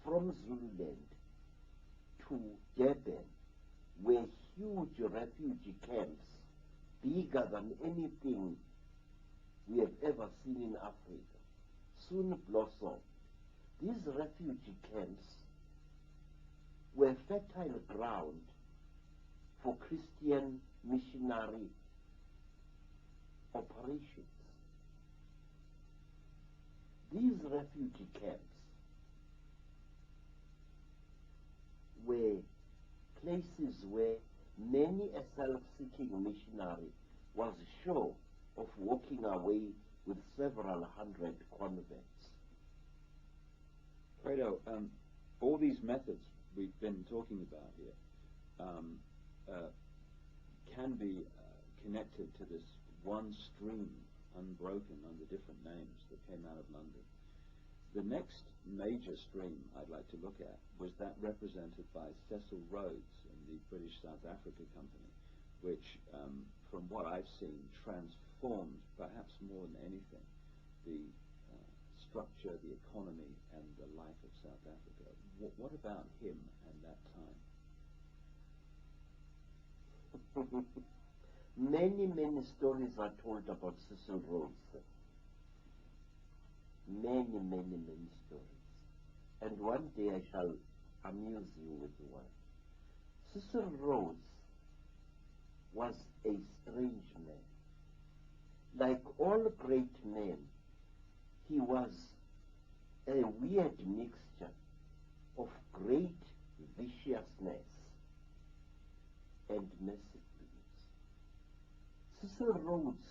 from Zululand to Durban, where huge refugee camps, bigger than anything we have ever seen in Africa, soon blossomed. These refugee camps were fertile ground for Christian missionary operations. these refugee camps were places where many a self-seeking missionary was sure of walking away with several hundred converts. Credo, all these methods we've been talking about here can be connected to this one stream, unbroken under different names, that came out of London. The next major stream I'd like to look at was that represented by Cecil Rhodes and the British South Africa Company, which, from what I've seen, transformed, perhaps more than anything, the structure, the economy, and the life of South Africa. What about him and that time? Many stories are told about Cecil Rhodes. Many stories. And one day I shall amuse you with one. Cecil Rhodes was a strange man. Like all great men, he was a weird mixture of great viciousness and mercifulness. Cecil Rhodes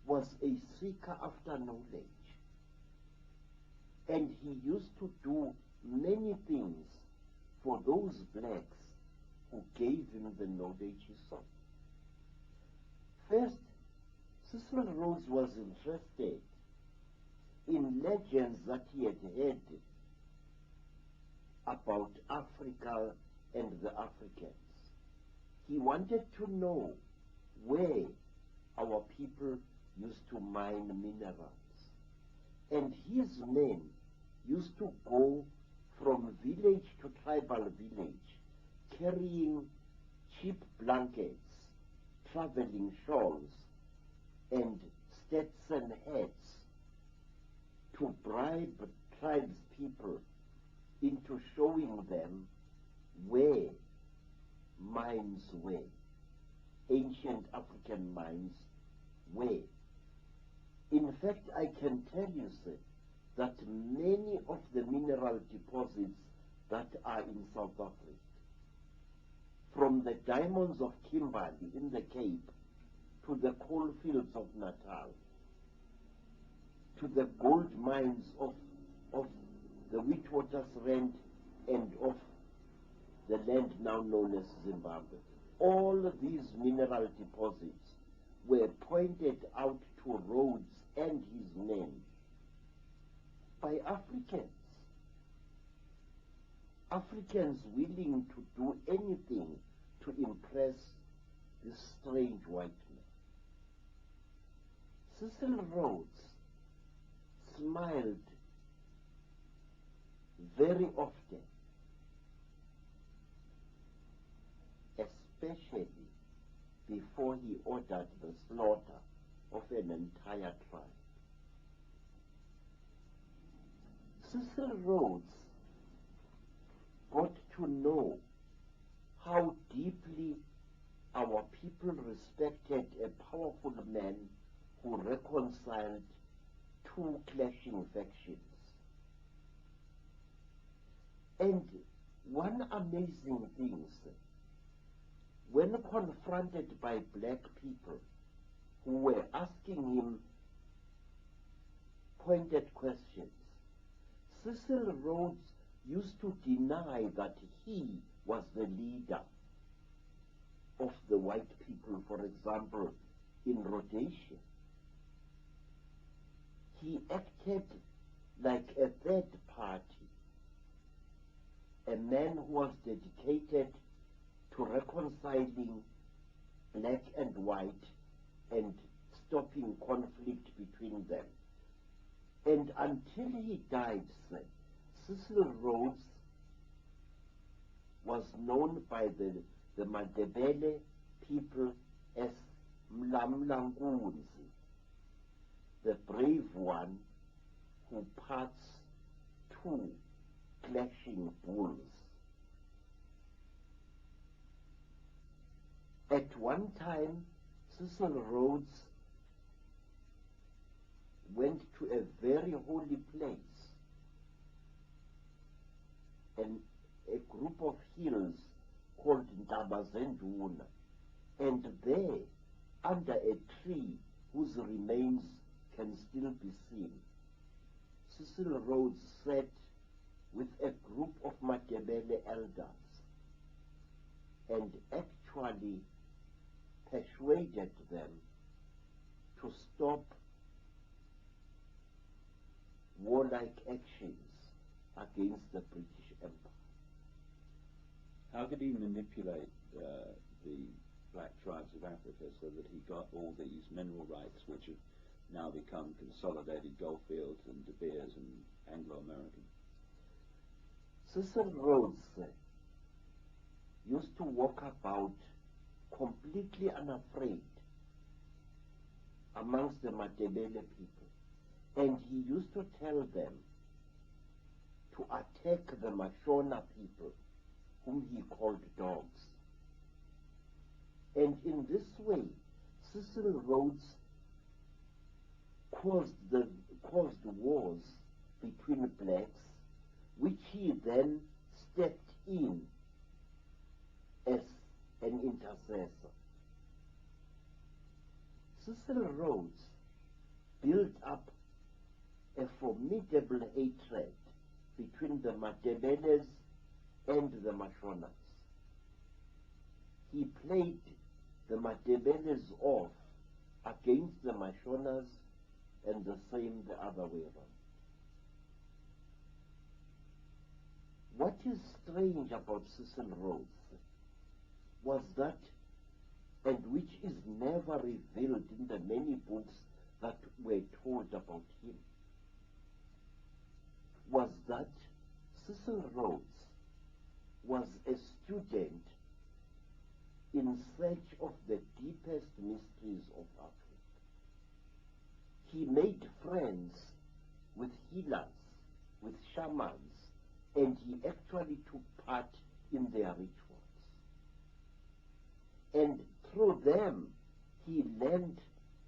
was a seeker after knowledge, and he used to do many things for those blacks who gave him the knowledge he sought. First, Cecil Rhodes was interested in legends that he had heard about Africa and the Africans. He wanted to know where our people used to mine minerals. And his men used to go from village to tribal village, carrying cheap blankets, traveling shawls, and Stetson hats to bribe tribespeople into showing them where mines were, ancient African mines were. In fact, I can tell you, sir, that many of the mineral deposits that are in South Africa, from the diamonds of Kimberley in the Cape to the coal fields of Natal, to the gold mines of the Witwatersrand and of the land now known as Zimbabwe. All of these mineral deposits were pointed out to Rhodes and his men by Africans. Africans willing to do anything to impress this strange white man. Cecil Rhodes smiled very often, especially before he ordered the slaughter of an entire tribe. Cecil Rhodes got to know how deeply our people respected a powerful man who reconciled two clashing factions. And one amazing thing, sir, when confronted by black people who were asking him pointed questions, Cecil Rhodes used to deny that he was the leader of the white people, for example, in Rhodesia. He acted like a third party, a man who was dedicated to reconciling black and white and stopping conflict between them. And until he died, sir, Cecil Rhodes was known by the Mandebele people as Mlamlankunzi, the brave one who parts two clashing bulls. At one time, Cecil Rhodes went to a very holy place Tabazenduna, and there, under a tree whose remains can still be seen, Cecil Rhodes sat with a group of Matebele elders and actually persuaded them to stop warlike actions against the British Empire. How did he manipulate the black tribes of Africa so that he got all these mineral rights, which have now become consolidated goldfields and De Beers and Anglo-American? Cecil Rhodes used to walk about completely unafraid amongst the Matebele people, and he used to tell them to attack the Mashona people, whom he called dogs. And in this way, Cecil Rhodes caused wars between blacks, which he then stepped in as an intercessor. Cecil Rhodes built up a formidable hatred between the Matebeles and the Mashonas. He played the Matebeles off against the Mashonas, and the same the other way around. What is strange about Cecil Rhodes was that, and which is never revealed in the many books that were told about him, was that Cecil Rhodes was a student in search of the deepest mysteries of Africa. He made friends with healers, with shamans, and he actually took part in their rituals. And through them, he learned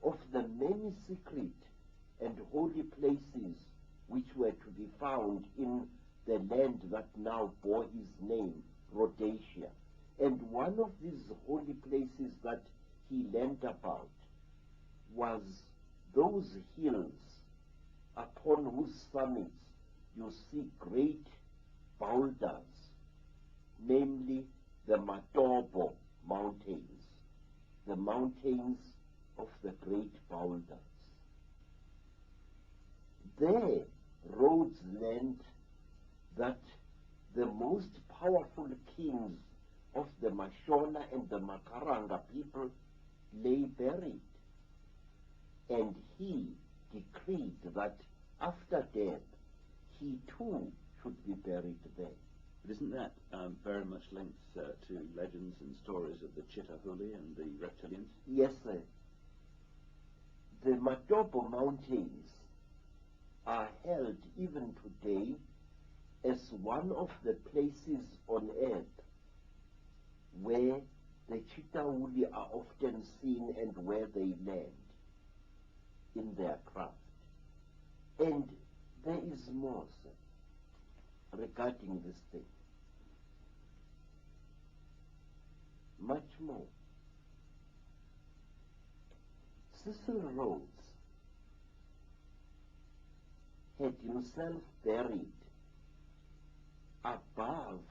of the many secret and holy places which were to be found in the land that now bore his name, Rhodesia. And one of these holy places that he learned about was those hills upon whose summits you see great boulders, namely the Matobo Mountains, the mountains of the great boulders. There, Rhodes learned that the most powerful kings of the Mashona and the Makaranga people lay buried. And he decreed that after death, he too should be buried there. But isn't that very much linked to legends and stories of the Chitahuli and the reptilians? Yes, sir. The Matobo Mountains are held even today as one of the places on earth where the Chitahuli are often seen and where they land in their craft. And there is more, sir, regarding this thing. Much more. Cecil Rhodes had himself buried above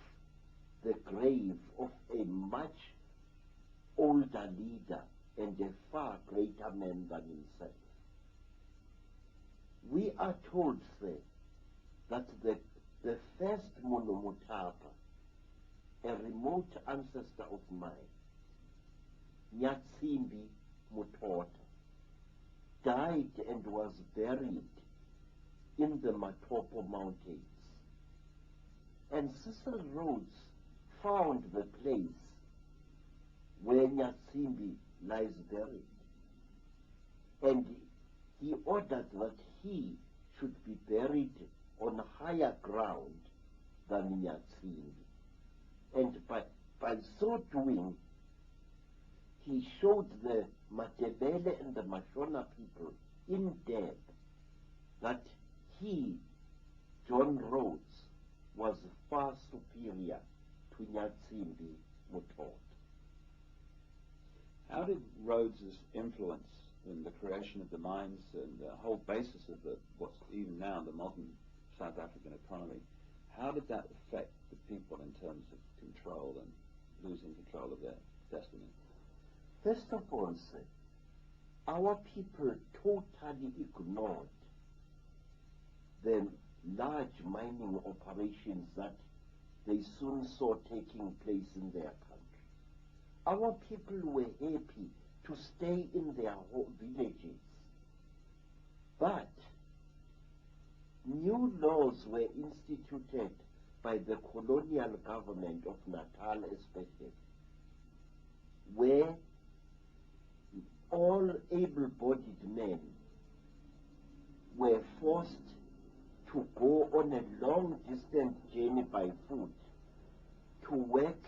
the grave of a much older leader and a far greater man than himself. We are told, sir, that the first Monomotapa, a remote ancestor of mine, Nyatsimbi Mutota, died and was buried in the Matopo Mountains. And Cecil Rhodes found the place where Nyatsimbi lies buried. And he ordered that he should be buried on higher ground than Nyatsimbi. And by so doing, he showed the Matebele and the Mashona people in depth that he, John Rhodes, was far superior to Nyatsimbi were taught. How did Rhodes's influence in the creation of the mines and the whole basis of what's even now the modern South African economy, how did that affect the people in terms of control and losing control of their destiny? First of all, sir, our people totally ignored the large mining operations that they soon saw taking place in their country. Our people were happy to stay in their villages, but new laws were instituted by the colonial government of Natal especially, where all able-bodied men were forced to go on a long-distance journey by foot to work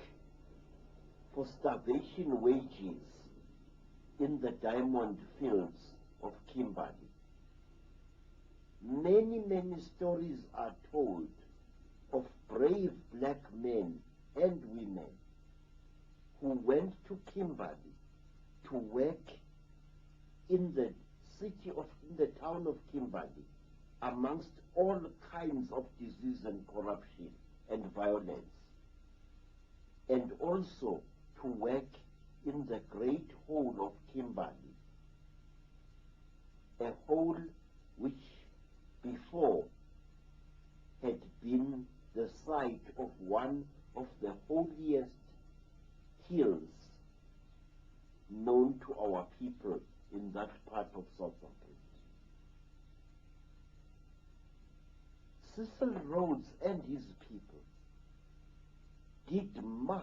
for starvation wages in the diamond fields of Kimberley. Many, many stories are told of brave black men and women who went to Kimberley to work in the town of Kimberley amongst all kinds of disease and corruption and violence, and also to work in the great hole of Kimberley, a hole which before had been the site of one of the holiest hills known to our people in that part of South Africa. Cecil Rhodes and his people did much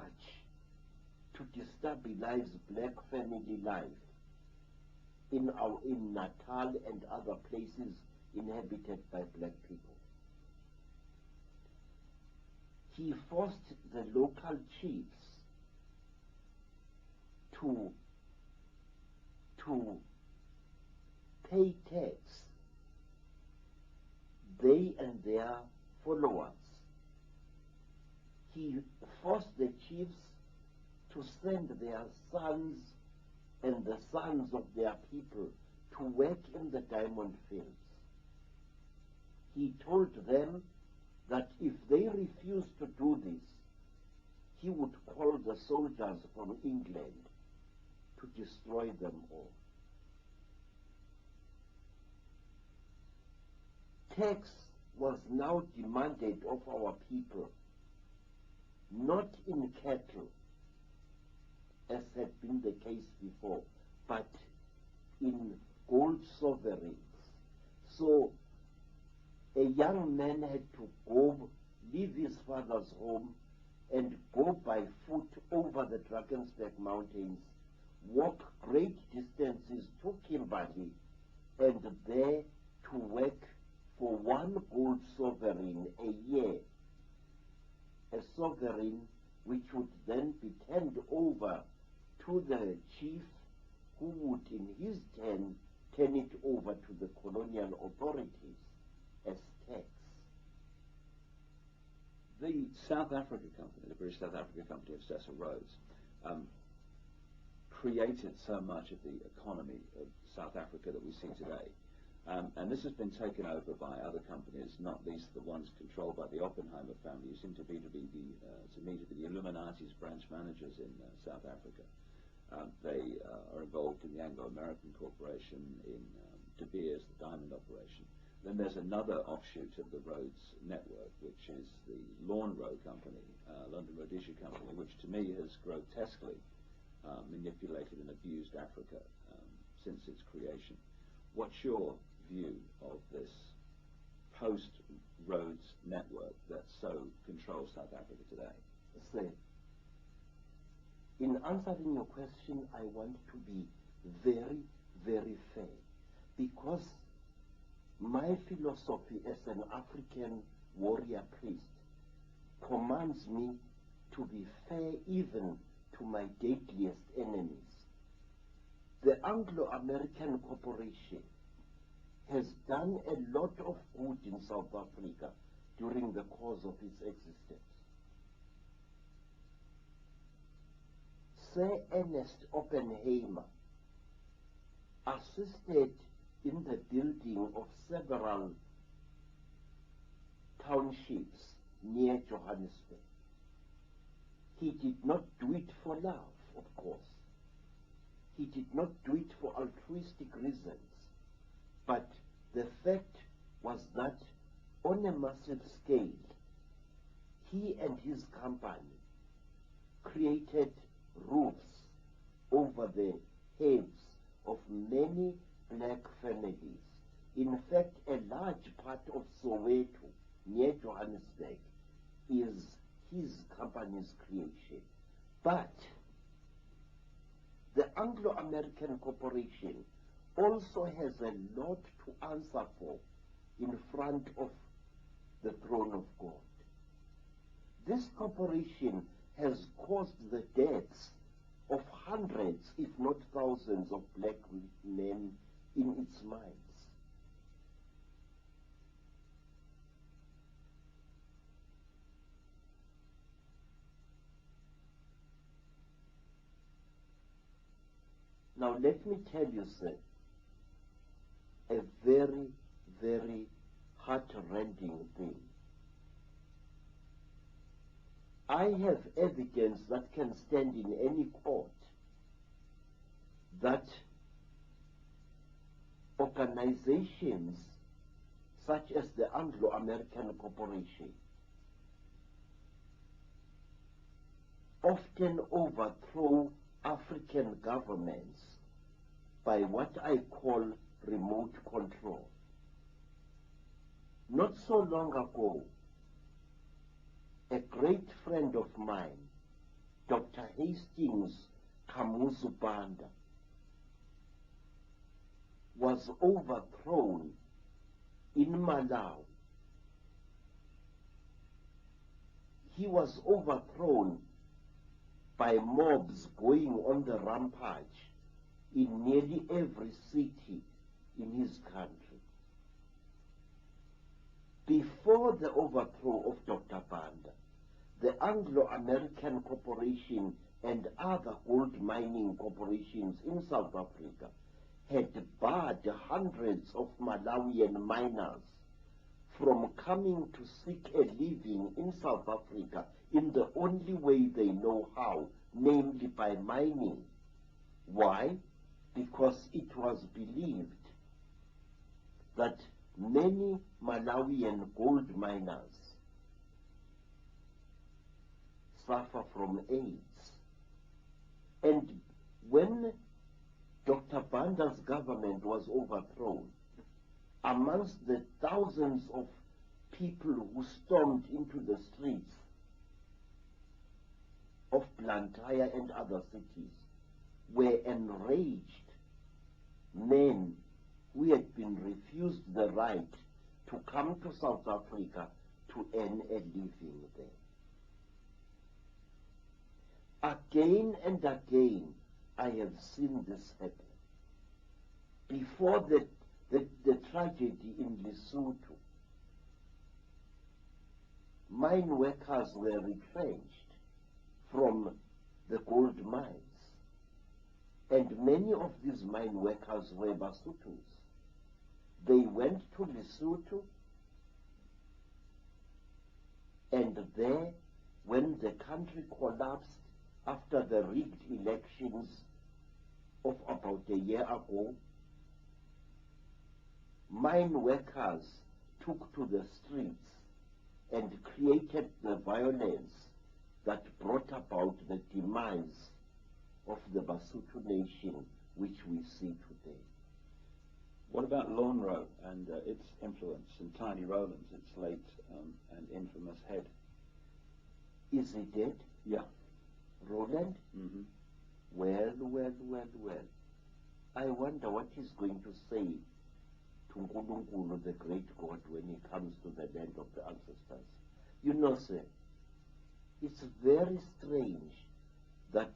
to destabilize black family life in Natal and other places inhabited by black people. He forced the local chiefs to pay tax, they and their followers. He forced the chiefs to send their sons and the sons of their people to work in the diamond fields. He told them that if they refused to do this, he would call the soldiers from England to destroy them all. Tax was now demanded of our people, not in cattle, as had been the case before, but in gold sovereigns. So a young man had to go, leave his father's home, and go by foot over the Drakensberg Mountains, walk great distances to Kimberley, and there to work for one gold sovereign a year, a sovereign which would then be turned over to the chief, who would in his turn turn it over to the colonial authorities as tax. The South Africa Company, the British South Africa Company of Cecil Rhodes, created so much of the economy of South Africa that we see today. And this has been taken over by other companies, not least the ones controlled by the Oppenheimer family, who seem to me to be the Illuminati's branch managers in South Africa. They are involved in the Anglo-American Corporation, in De Beers, the diamond operation. Then there's another offshoot of the Rhodes network, which is the Lawn Row Company, London Rhodesia Company, which to me has grotesquely manipulated and abused Africa since its creation. What's your view of this post-Rhodes network that so controls South Africa today? Sir, in answering your question, I want to be very, very fair, because my philosophy as an African warrior priest commands me to be fair even to my deadliest enemies. The Anglo-American Corporation has done a lot of good in South Africa during the course of its existence. Sir Ernest Oppenheimer assisted in the building of several townships near Johannesburg. He did not do it for love, of course. He did not do it for altruistic reasons. But the fact was that on a massive scale, he and his company created roofs over the heads of many black families. In fact, a large part of Soweto, near Johannesburg, is his company's creation. But the Anglo-American Corporation also has a lot to answer for in front of the throne of God. This corporation has caused the deaths of hundreds, if not thousands, of black men in its mines. Now let me tell you, sir, a very, very heart-rending thing. I have evidence that can stand in any court that organizations such as the Anglo-American Corporation often overthrow African governments by what I call remote control. Not so long ago, a great friend of mine, Dr. Hastings Kamuzu Banda, was overthrown in Malawi. He was overthrown by mobs going on the rampage in nearly every city in his country. Before the overthrow of Dr. Banda, the Anglo-American Corporation and other gold mining corporations in South Africa had barred hundreds of Malawian miners from coming to seek a living in South Africa in the only way they know how, namely by mining. Why? Because it was believed that many Malawian gold miners suffer from AIDS. And when Dr. Banda's government was overthrown, amongst the thousands of people who stormed into the streets of Blantyre and other cities were enraged men who had been refused the right to come to South Africa to earn a living there. Again and again, I have seen this happen. Before the tragedy in Lesotho, mine workers were retrenched from the gold mines. And many of these mine workers were Basutos. They went to Lesotho, and there, when the country collapsed after the rigged elections of about a year ago, mine workers took to the streets and created the violence that brought about the demise of the Basotho nation which we see today. What about Lonro and its influence, and Tiny Rollins, its late and infamous head? Is he dead? Yeah. Roland? Mm-hmm. Well. I wonder what he's going to say to Nkulunkulu, the great God, when he comes to the land of the ancestors. You know, sir, it's very strange that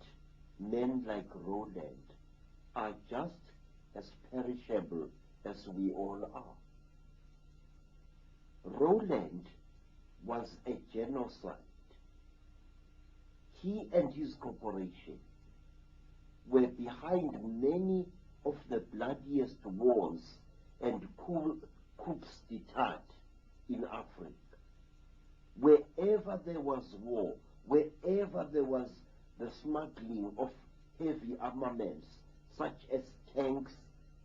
men like Roland are just as perishable as we all are. Roland was a genocide. He and his corporation were behind many of the bloodiest wars and coups d'etat in Africa. Wherever there was war, wherever there was the smuggling of heavy armaments, such as tanks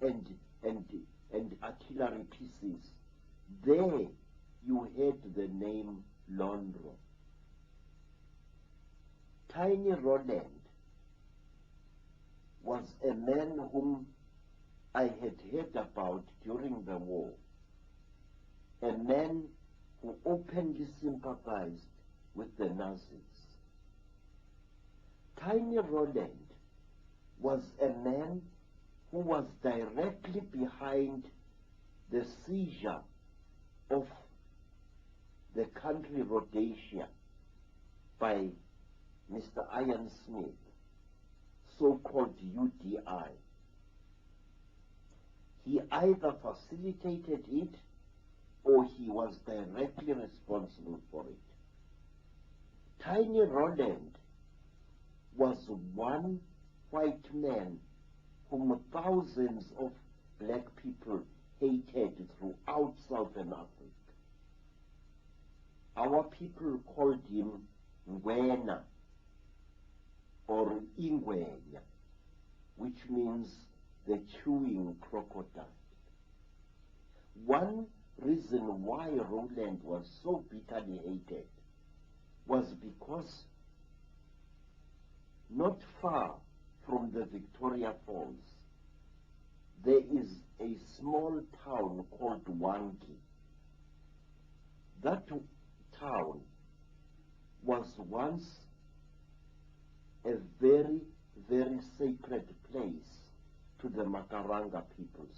and artillery pieces, there you heard the name Londro. Tiny Roland was a man whom I had heard about during the war, a man who openly sympathized with the Nazis. Tiny Roland was a man who was directly behind the seizure of the country Rhodesia by Mr. Ian Smith, so-called UDI. He either facilitated it or he was directly responsible for it. Tiny Roland was one white man whom thousands of black people hated throughout Southern Africa. Our people called him Ngwena or Ingwenya, which means the chewing crocodile. One reason why Roland was so bitterly hated was because not far from the Victoria Falls there is a small town called Wangi. That town was once a very, very sacred place to the Makaranga peoples.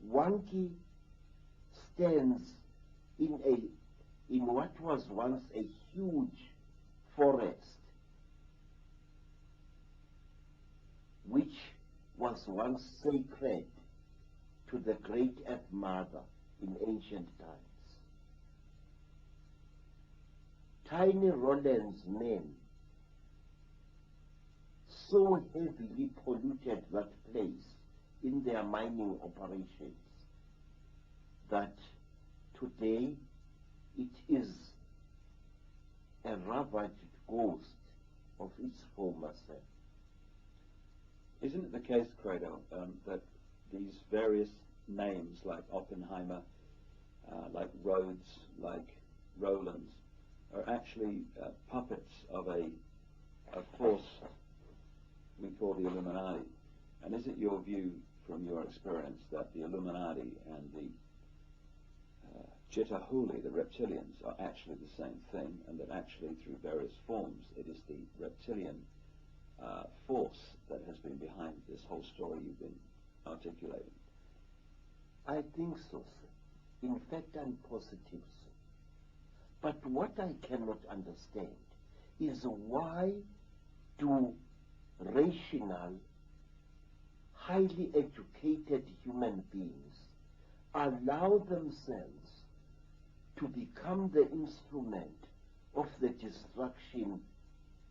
Wangi stands in what was once a huge forest, which was once sacred to the Great Earth Mother in ancient times. Tiny Roland's men so heavily polluted that place in their mining operations that today it is a ravaged ghost of its former self. Isn't it the case, Credo, that these various names like Oppenheimer, like Rhodes, like Roland, are actually puppets of a force we call the Illuminati? And is it your view, from your experience, that the Illuminati and the Chitahuli, the reptilians, are actually the same thing, and that actually through various forms it is the reptilian force that has been behind this whole story you've been articulating? I think so, sir. In fact, I'm positive, sir. But what I cannot understand is why do rational, highly educated human beings allow themselves to become the instrument of the destruction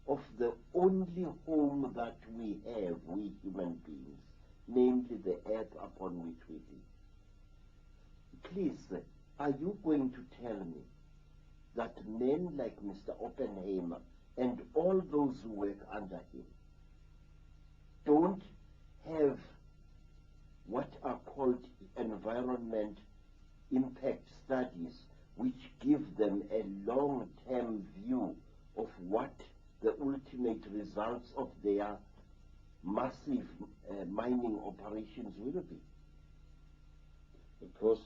of the only home that we have, we human beings, namely the earth upon which we live. Please, sir, are you going to tell me that men like Mr. Oppenheimer and all those who work under him don't have what are called environment impact studies, which give them a long-term view of what the ultimate results of their massive mining operations will be? Of course,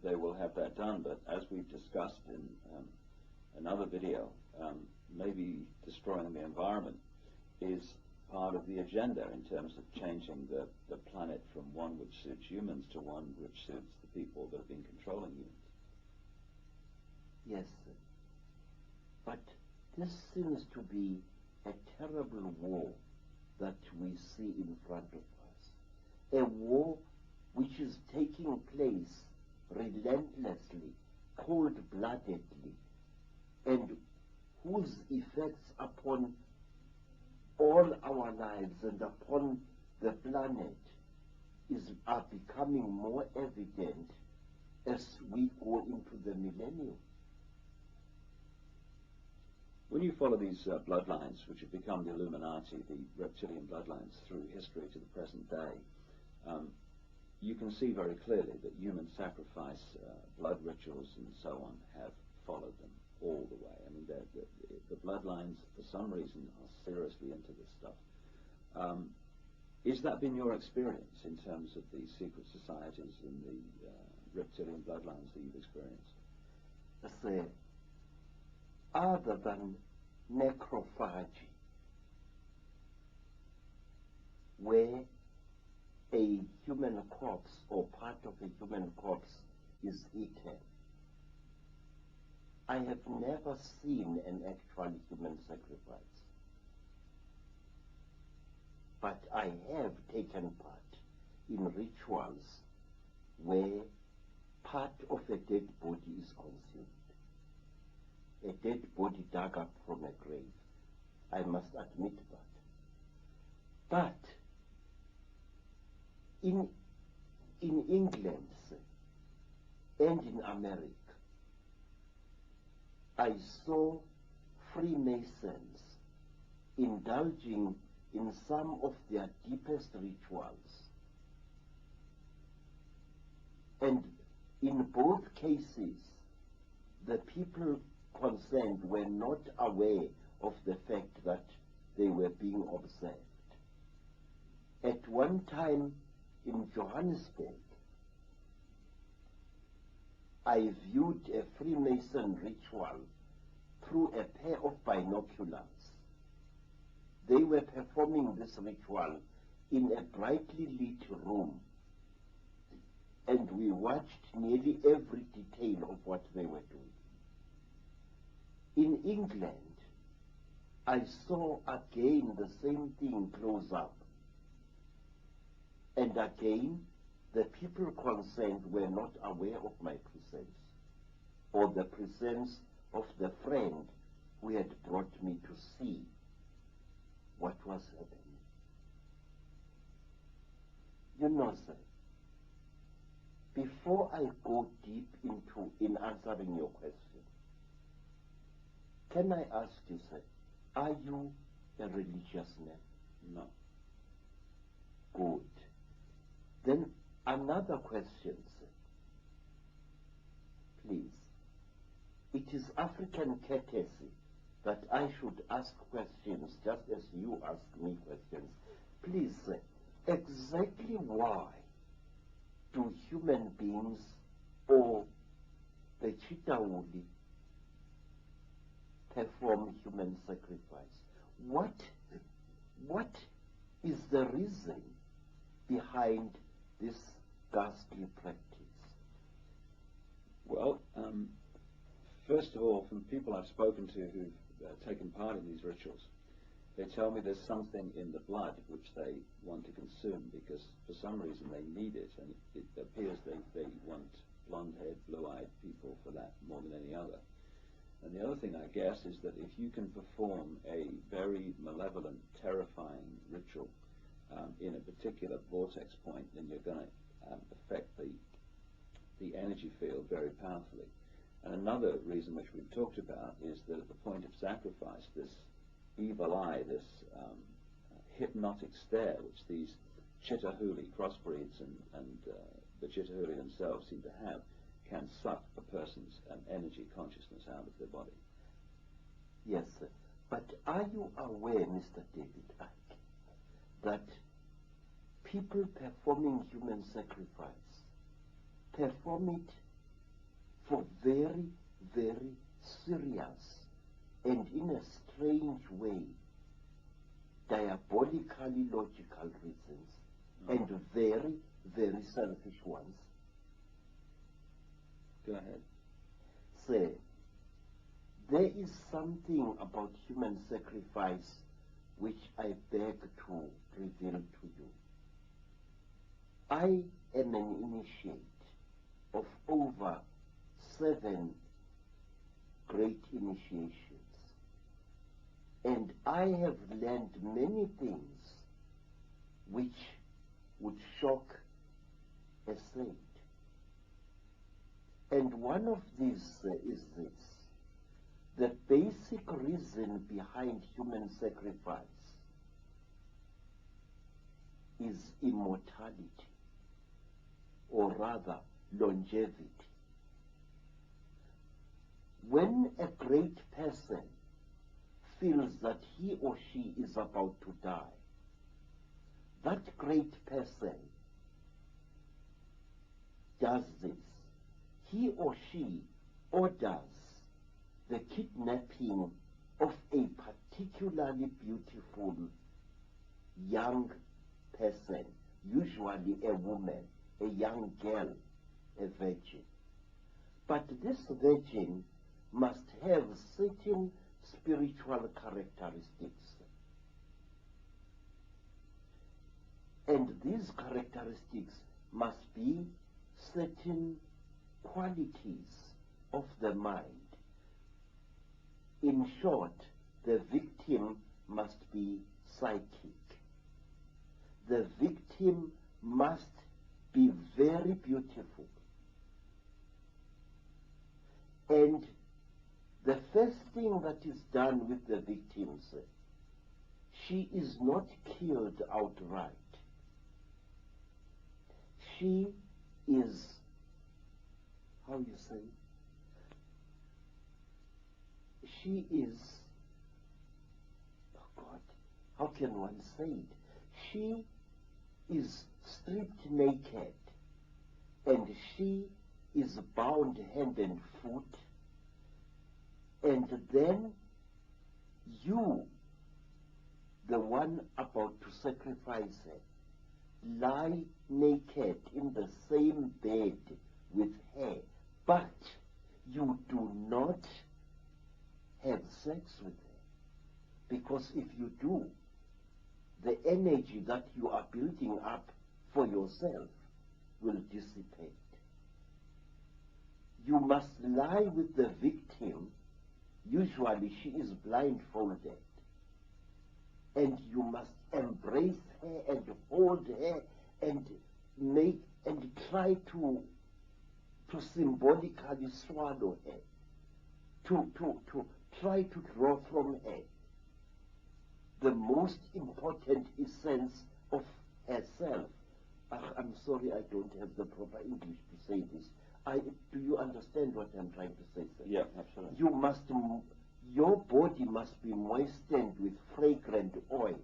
they will have that done, but as we've discussed in another video, maybe destroying the environment is part of the agenda in terms of changing the planet from one which suits humans to one which suits the people that have been controlling humans. Yes, sir. But this seems to be a terrible war that we see in front of us. A war which is taking place relentlessly, cold-bloodedly, and whose effects upon all our lives and upon the planet are becoming more evident as we go into the millennium. When you follow these bloodlines, which have become the Illuminati, the reptilian bloodlines through history to the present day, you can see very clearly that human sacrifice, blood rituals and so on have followed them all the way. I mean, the bloodlines, for some reason, are seriously into this stuff. Is that been your experience in terms of the secret societies and the reptilian bloodlines that you've experienced? Other than necrophagy, where a human corpse or part of a human corpse is eaten, I have never seen an actual human sacrifice. But I have taken part in rituals where part of a dead body is consumed. A dead body dug up from a grave. I must admit that. But in England and in America, I saw Freemasons indulging in some of their deepest rituals. And in both cases, the people concerned were not aware of the fact that they were being observed. At one time in Johannesburg, I viewed a Freemason ritual through a pair of binoculars. They were performing this ritual in a brightly lit room, and we watched nearly every detail of what they were doing. In England, I saw again the same thing close up. And again, the people concerned were not aware of my presence, or the presence of the friend who had brought me to see what was happening. You know, sir, before I go deep in answering your question, can I ask you, sir, are you a religious man? No. Good. Then another question, sir. Please. It is African courtesy that I should ask questions just as you ask me questions. Please, sir, exactly why do human beings or the Chitauli perform human sacrifice? What is the reason behind this ghastly practice? Well, first of all, from people I've spoken to who've taken part in these rituals, they tell me there's something in the blood which they want to consume because for some reason they need it, and it appears they want blonde-haired, blue-eyed people for that more than any other. And the other thing, I guess, is that if you can perform a very malevolent, terrifying ritual in a particular vortex point, then you're going to affect the energy field very powerfully. And another reason which we've talked about is that at the point of sacrifice, this evil eye, this hypnotic stare, which these Chitauli crossbreeds and the Chitauli themselves seem to have, can suck a person's energy consciousness out of their body. Yes, sir. But are you aware, Mr. David Icke, that people performing human sacrifice perform it for very, very serious and in a strange way, diabolically logical reasons, and very, very selfish ones? Go ahead. Sir, there is something about human sacrifice which I beg to reveal to you. I am an initiate of over 7 great initiations. And I have learned many things which would shock a saint. And one of these is this: the basic reason behind human sacrifice is immortality, or rather longevity. When a great person feels that he or she is about to die, that great person does this. He or she orders the kidnapping of a particularly beautiful young person, usually a woman, a young girl, a virgin. But this virgin must have certain spiritual characteristics. And these characteristics must be certain qualities of the mind. In short, the victim must be psychic. The victim must be very beautiful. And the first thing that is done with the victims, she is not killed outright. She is, how you say, she is, oh God, how can one say it? She is stripped naked, and she is bound hand and foot, and then you, the one about to sacrifice her, lie naked in the same bed with her, but you do not have sex with her. Because if you do, the energy that you are building up for yourself will dissipate. You must lie with the victim. Usually she is blindfolded. And you must embrace her and hold her and make and try to symbolically swallow her, to try to draw from her the most important essence of herself. I'm sorry, I don't have the proper English to say this. Do you understand what I'm trying to say, sir? Yeah, absolutely. Your body must be moistened with fragrant oil,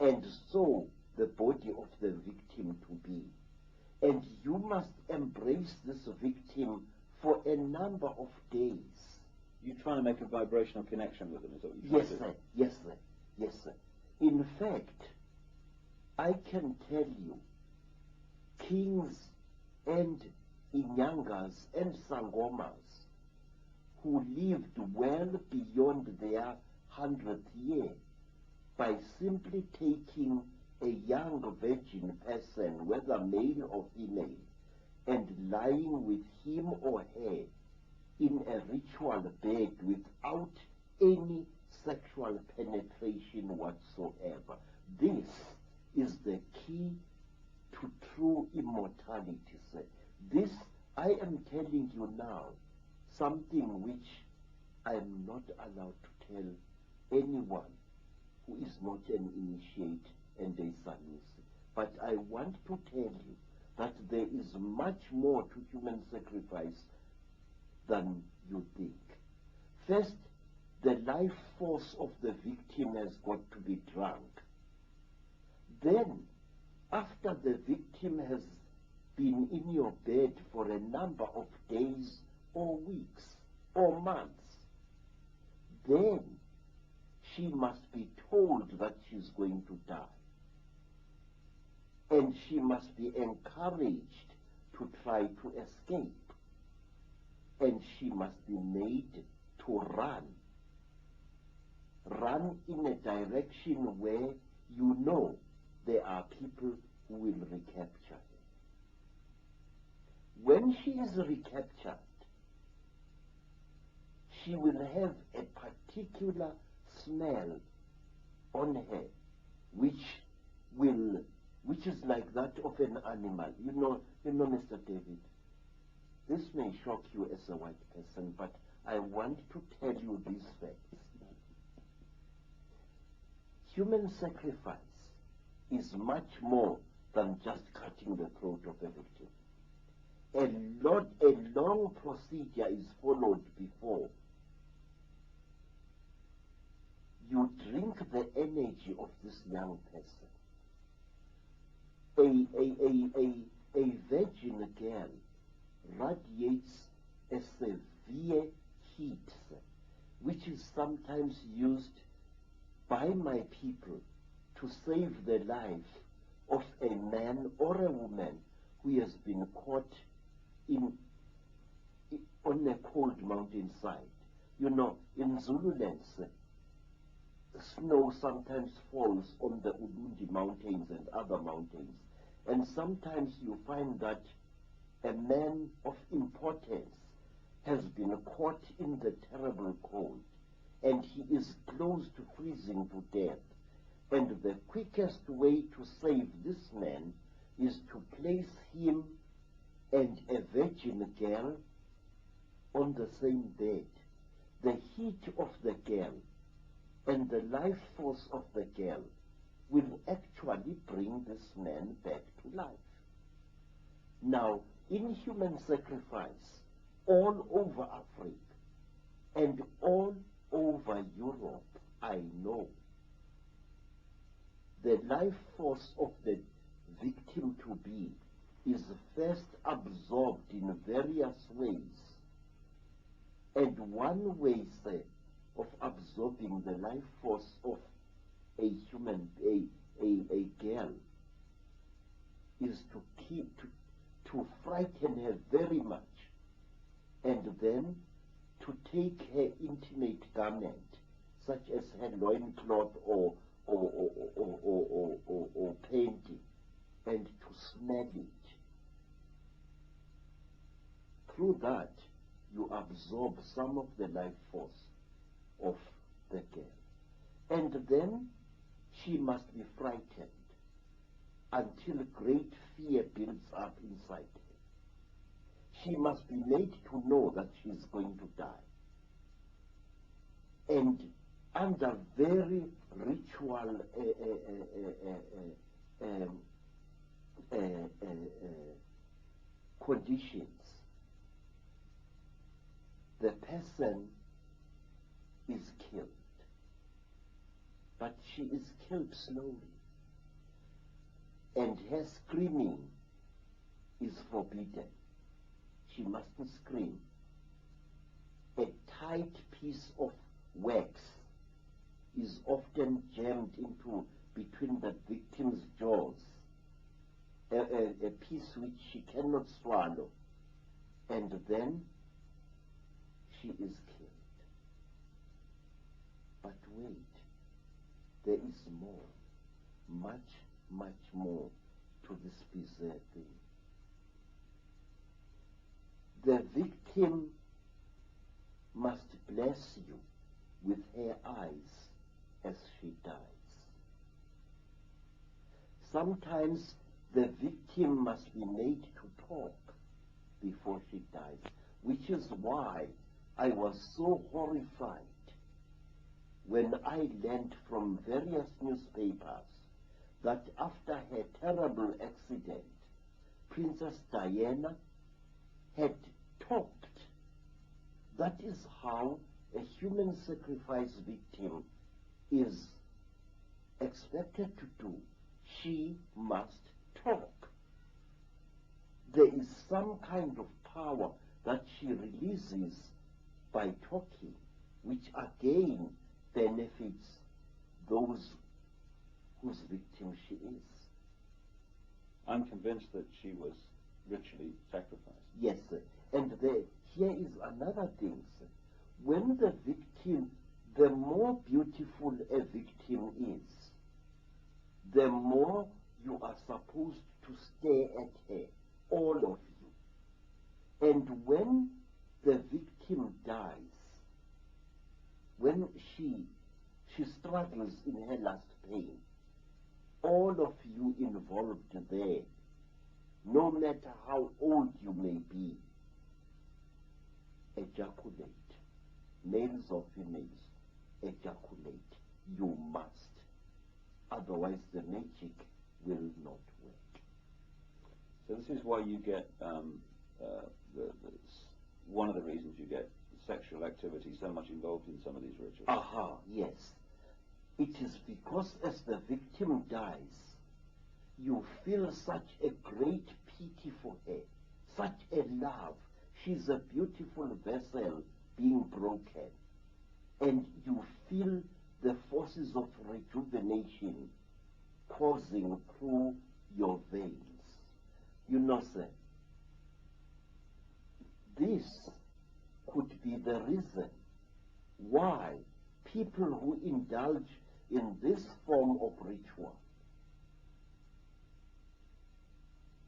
and so the body of the victim to be. And you must embrace this victim for a number of days. You try and make a vibrational connection with them, is what you try Yes, to do? sir. Yes, sir. Yes, sir. In fact, I can tell you, kings and Inyangas and Sangomas who lived well beyond their 100th year by simply taking a young virgin person, whether male or female, and lying with him or her in a ritual bed without any sexual penetration whatsoever. This is the key to true immortality, sir. This, I am telling you now, something which I am not allowed to tell anyone who is not an initiate and a Sanusi. But I want to tell you that there is much more to human sacrifice than you think. First, the life force of the victim has got to be drunk. Then, after the victim has been in your bed for a number of days or weeks or months, then she must be told that she's going to die. And she must be encouraged to try to escape. And she must be made to run. Run in a direction where you know there are people who will recapture her. When she is recaptured, she will have a particular smell on her which is like that of an animal. You know, Mr. David, this may shock you as a white person, but I want to tell you these facts. Human sacrifice is much more than just cutting the throat of a victim. A long procedure is followed before you drink the energy of this young person. A virgin girl radiates a severe heat, which is sometimes used by my people to save the life of a man or a woman who has been caught on a cold mountainside. You know, in Zululand, snow sometimes falls on the Ulundi mountains and other mountains, and sometimes you find that a man of importance has been caught in the terrible cold, and he is close to freezing to death. And the quickest way to save this man is to place him and a virgin girl on the same bed. The heat of the girl and the life force of the girl will actually bring this man back to life. Now, in human sacrifice, all over Africa and all over Europe, I know the life force of the victim-to-be is first absorbed in various ways. And one way, say, of absorbing the life force of a human, a girl, is to frighten her very much, and then to take her intimate garment, such as her loincloth or painting, and to smell it. Through that, you absorb some of the life force of the girl. And then she must be frightened until great fear builds up inside her. She must be made to know that she is going to die. And under very ritual conditions, the person is killed. But she is killed slowly. And her screaming is forbidden. She mustn't scream. A tight piece of wax is often jammed into between the victim's jaws, a piece which she cannot swallow, and then she is killed. But wait, there is more, much, much more to this bizarre thing. The victim must bless you with her eyes as she dies. Sometimes the victim must be made to talk before she dies, which is why I was so horrified when I learned from various newspapers that after her terrible accident, Princess Diana had talked. That is how a human sacrifice victim is expected to do. She must talk. There is some kind of power that she releases by talking, which again benefits those whose victim she is. I'm convinced that she was ritually sacrificed. Yes, sir. And here is another thing, sir. When the victim, the more beautiful a victim is, the more you are supposed to stare at her, all of you. And when the victim dies, when she she struggles in her last pain. All of you involved there, no matter how old you may be, ejaculate. Males or females, ejaculate. You must. Otherwise the magic will not work. So this is why you get, one of the reasons you get sexual activity so much involved in some of these rituals. Aha, yes. It is because as the victim dies, you feel such a great pity for her, such a love. She's a beautiful vessel being broken. And you feel the forces of rejuvenation coursing through your veins. You know, sir, this could be the reason why people who indulge in this form of ritual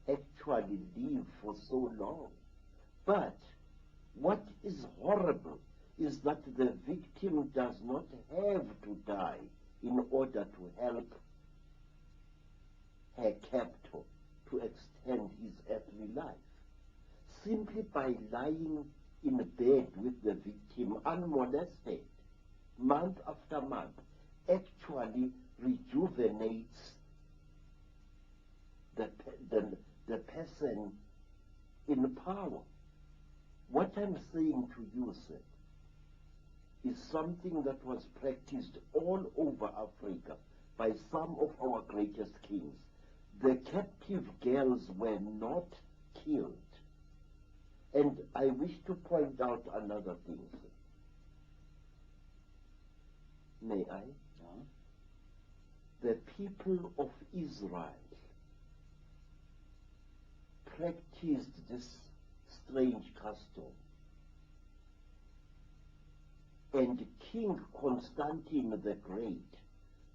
actually live for so long. But what is horrible is that the victim does not have to die in order to help her captor to extend his earthly life. Simply by lying in bed with the victim unmolested, month after month, actually rejuvenates the person in power. What I'm saying to you, sir, is something that was practiced all over Africa by some of our greatest kings. The captive girls were not killed. And I wish to point out another thing, sir. May I? The people of Israel practiced this strange custom. And King Constantine the Great,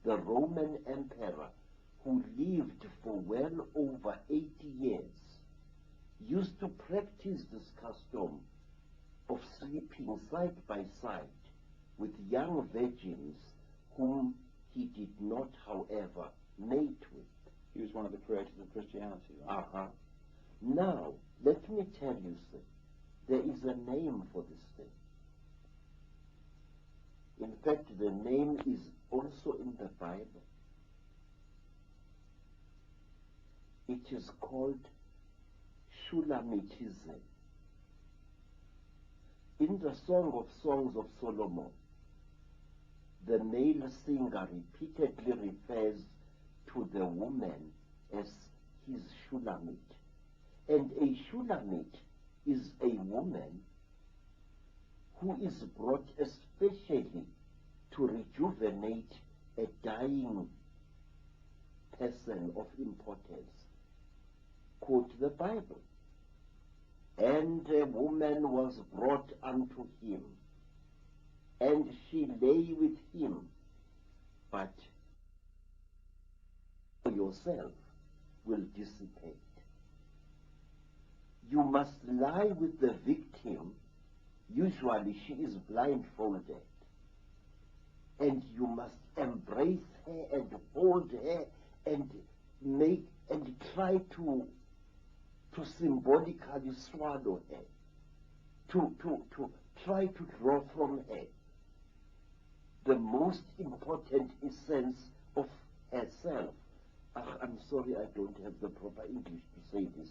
the Roman emperor, who lived for well over 80 years, used to practice this custom of sleeping side by side with young virgins whom he did not, however, mate with. He was one of the creators of Christianity, right? Now, let me tell you, sir, there is a name for this thing. In fact, the name is also in the Bible. It is called Shulamitism. In the Song of Songs of Solomon, the male singer repeatedly refers to the woman as his Shulamit. And a Shulamit is a woman who is brought especially to rejuvenate a dying person of importance. Quote the Bible. And a woman was brought unto him, and she lay with him, but yourself will dissipate. You must lie with the victim. Usually she is blindfolded, and you must embrace her and hold her and try to symbolically swallow her, to try to draw from her the most important essence of herself. I'm sorry, I don't have the proper English to say this.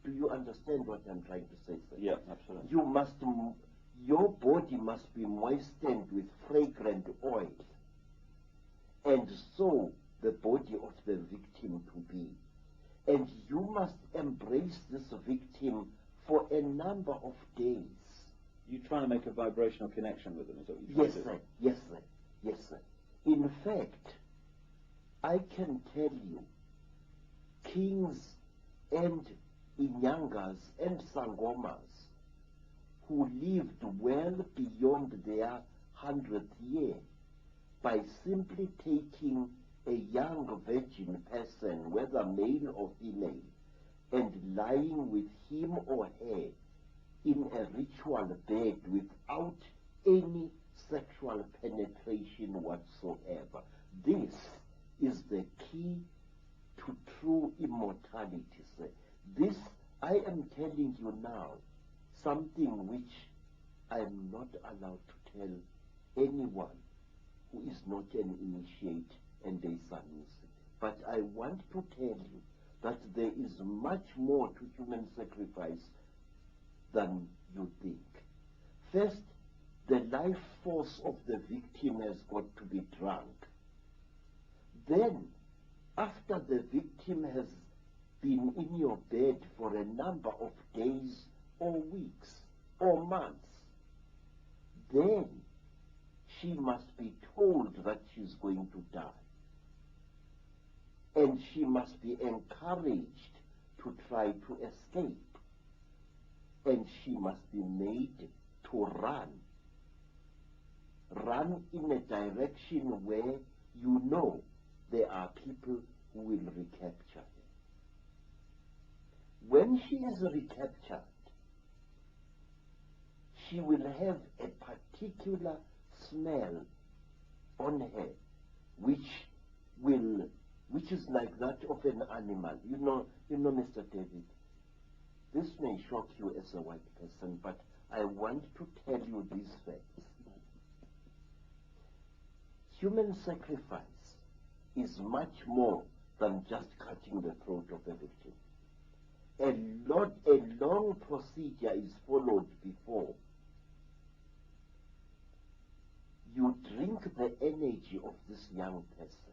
Do you understand what I'm trying to say, sir? Yeah, absolutely. Your body must be moistened with fragrant oil, and so the body of the victim to be. And you must embrace this victim for a number of days. You're trying to make a vibrational connection with them, is that what you're trying to do? Yes, sir. Yes, sir. In fact, I can tell you, kings and Inyangas and Sangomas who lived well beyond their 100th year by simply taking a young virgin person, whether male or female, and lying with him or her in a ritual bed without any sexual penetration whatsoever. This is the key to true immortality, sir. This, I am telling you now, something which I am not allowed to tell anyone who is not an initiate and a Sanusi. But I want to tell you that there is much more to human sacrifice than you think. First, the life force of the victim has got to be drunk. Then, after the victim has been in your bed for a number of days or weeks or months, then she must be told that she's going to die. And she must be encouraged to try to escape. And she must be made to run. Run in a direction where you know there are people who will recapture her. When she is recaptured, she will have a particular smell on her, which is like that of an animal. You know, Mr. David, this may shock you as a white person, but I want to tell you these facts. Human sacrifice is much more than just cutting the throat of a victim. A long procedure is followed before you drink the energy of this young person.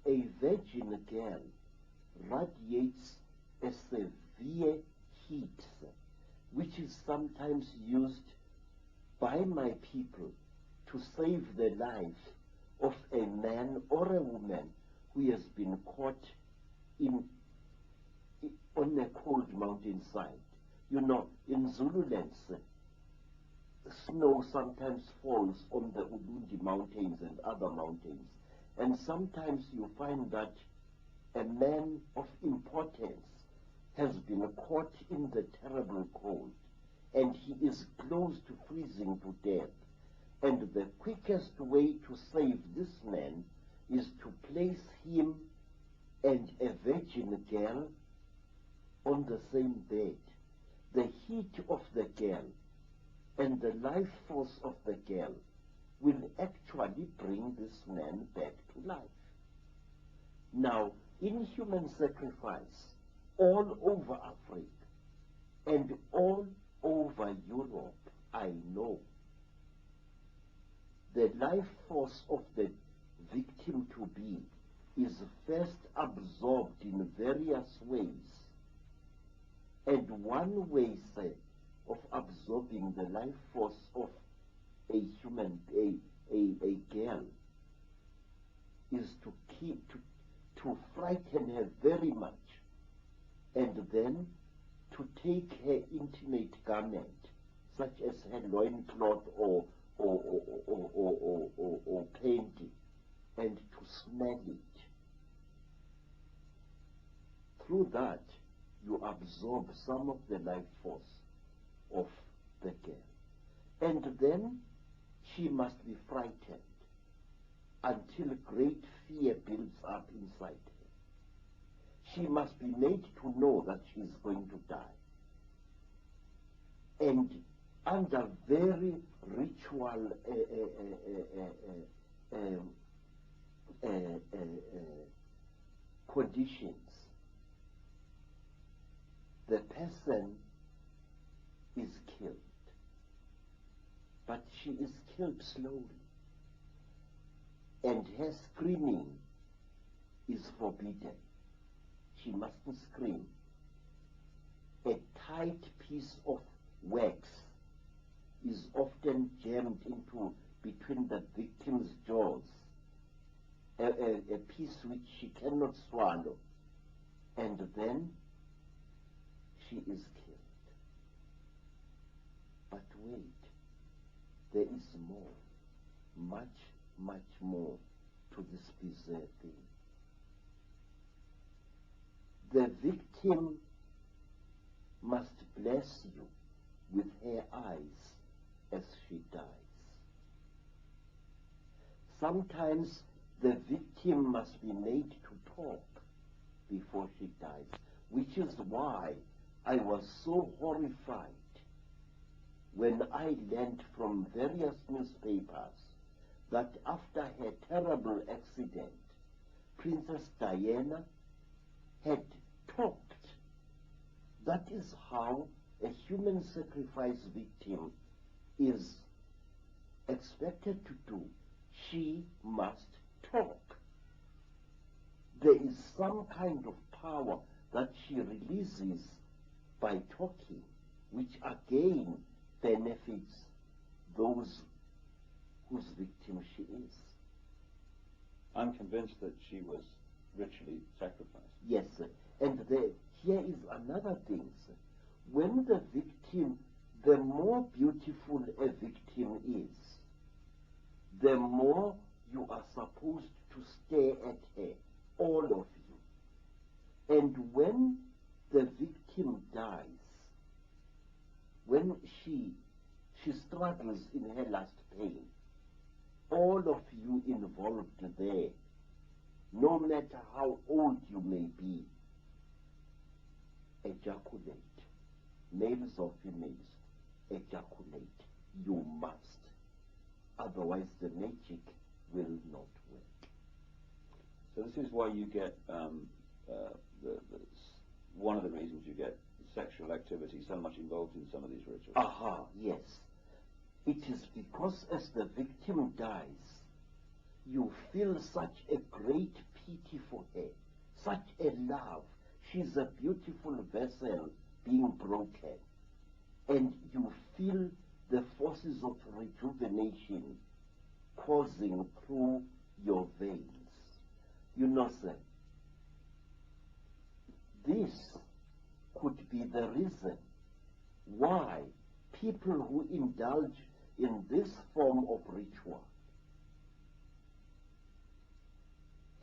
A virgin girl radiates a severe heat, which is sometimes used by my people to save the life of a man or a woman who has been caught on a cold mountainside. You know, in Zululand, snow sometimes falls on the Ulundi mountains and other mountains. And sometimes you find that a man of importance has been caught in the terrible cold, and he is close to freezing to death. And the quickest way to save this man is to place him and a virgin girl on the same bed. The heat of the girl and the life force of the girl will actually bring this man back to life. Now, in human sacrifice, all over Africa and all over Europe, I know the life force of the victim-to-be is first absorbed in various ways. And one way, say, of absorbing the life force of a human, a girl, is to frighten her very much, and then to take her intimate garment, such as her loincloth or painting, and to smell it. Through that, you absorb some of the life force of the girl. And then she must be frightened until great fear builds up inside her. She must be made to know that she is going to die. And under very ritual conditions, the person is killed. But she is killed slowly. And her screaming is forbidden. She mustn't scream. A tight piece of wax is often jammed into between the victim's jaws, a piece which she cannot swallow, and then she is killed. But wait, there is more, much, much more to this bizarre thing. The victim must bless you with her eyes as she dies. Sometimes the victim must be made to talk before she dies, which is why I was so horrified when I learned from various newspapers that after her terrible accident, Princess Diana had talked. That is how a human sacrifice victim is expected to do. She must talk. There is some kind of power that she releases by talking, which again benefits those whose victim she is. I'm convinced that she was ritually sacrificed. Yes, sir. And here is another thing, sir. When the victim, the more beautiful a victim is, the more you are supposed to stare at her, all of you. And when the victim dies, when she struggles in her last pain, all of you involved there, no matter how old you may be, ejaculate. Males or females, ejaculate. You must. Otherwise the magic will not work. So this is why you get, one of the reasons you get sexual activity so much involved in some of these rituals. Aha, yes. It is because as the victim dies, you feel such a great pity for her, such a love. She's a beautiful vessel being broken. And you feel the forces of rejuvenation coursing through your veins. You know, sir, this could be the reason why people who indulge in this form of ritual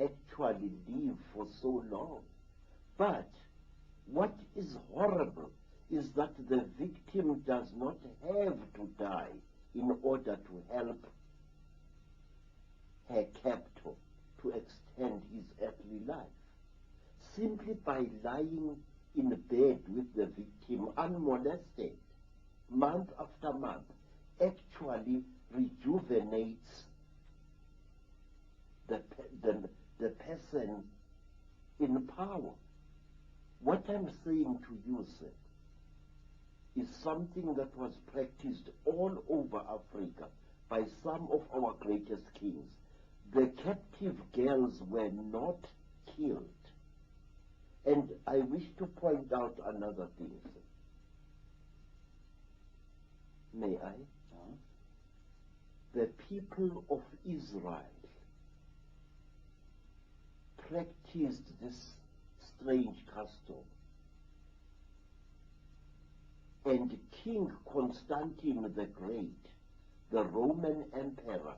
actually live for so long. But what is horrible is that the victim does not have to die in order to help her captor to extend his earthly life. Simply by lying in bed with the victim unmolested, month after month, actually rejuvenates the person in power. What I'm saying to you, sir, is something that was practiced all over Africa by some of our greatest kings. The captive girls were not killed. And I wish to point out another thing, sir. May I? The people of Israel practiced this strange custom. And King Constantine the Great, the Roman emperor,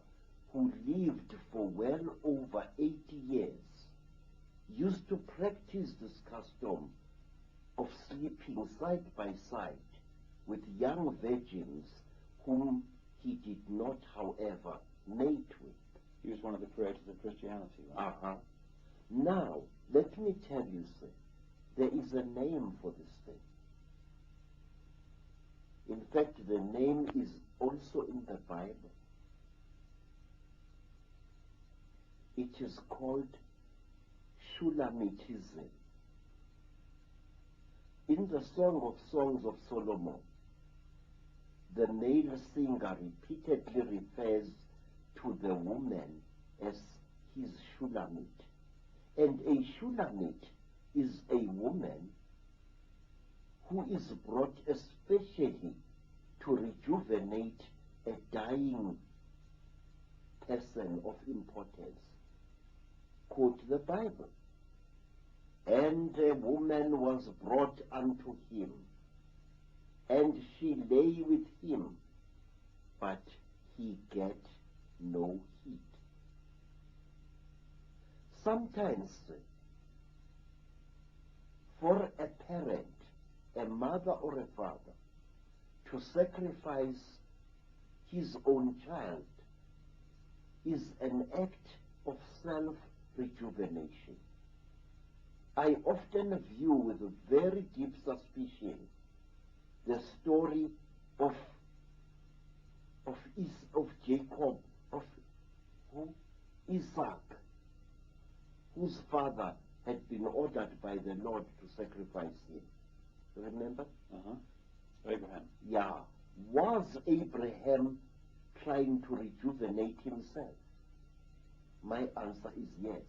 who lived for well over 80 years, used to practice this custom of sleeping side by side with young virgins whom he did not, however, mate with. He was one of the creators of Christianity, right? Now, let me tell you, sir, there is a name for this thing. In fact, the name is also in the Bible. It is called Shulamitism. In the Song of Songs of Solomon, the male singer repeatedly refers to the woman as his Shulamit. And a Shulamit is a woman who is brought especially to rejuvenate a dying person of importance. Quote the Bible. And a woman was brought unto him, and she lay with him, but he get no heat. Sometimes, for a parent, a mother or a father, to sacrifice his own child is an act of self-rejuvenation. I often view with a very deep suspicion the story of Jacob, of Isaac, whose father had been ordered by the Lord to sacrifice him. Remember? Abraham. Yeah. Was Abraham trying to rejuvenate himself? My answer is yes.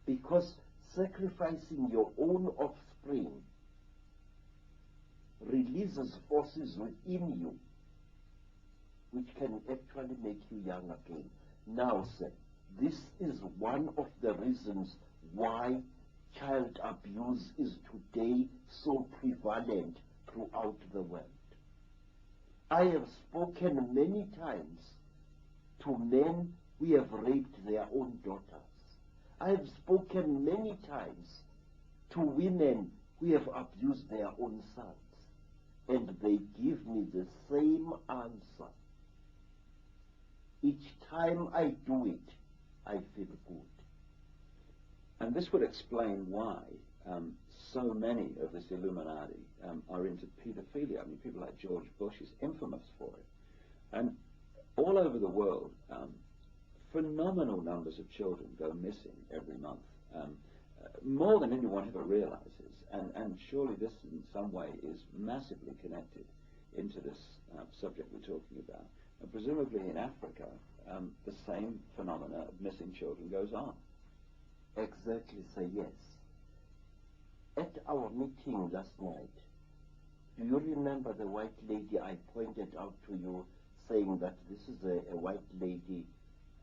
Because sacrificing your own offspring releases forces within you which can actually make you young again. Now, sir, this is one of the reasons why child abuse is today so prevalent throughout the world. I have spoken many times to men who have raped their own daughters. I have spoken many times to women who have abused their own sons. And they give me the same answer. Each time I do it, I feel good. And this would explain why so many of this Illuminati are into pedophilia. I mean, people like George Bush is infamous for it. And all over the world, phenomenal numbers of children go missing every month, more than anyone ever realizes. And surely this in some way is massively connected into this subject we're talking about. And presumably in Africa, the same phenomena of missing children goes on. Exactly, sir, yes. At our meeting last night, do you remember the white lady I pointed out to you, saying that this is a white lady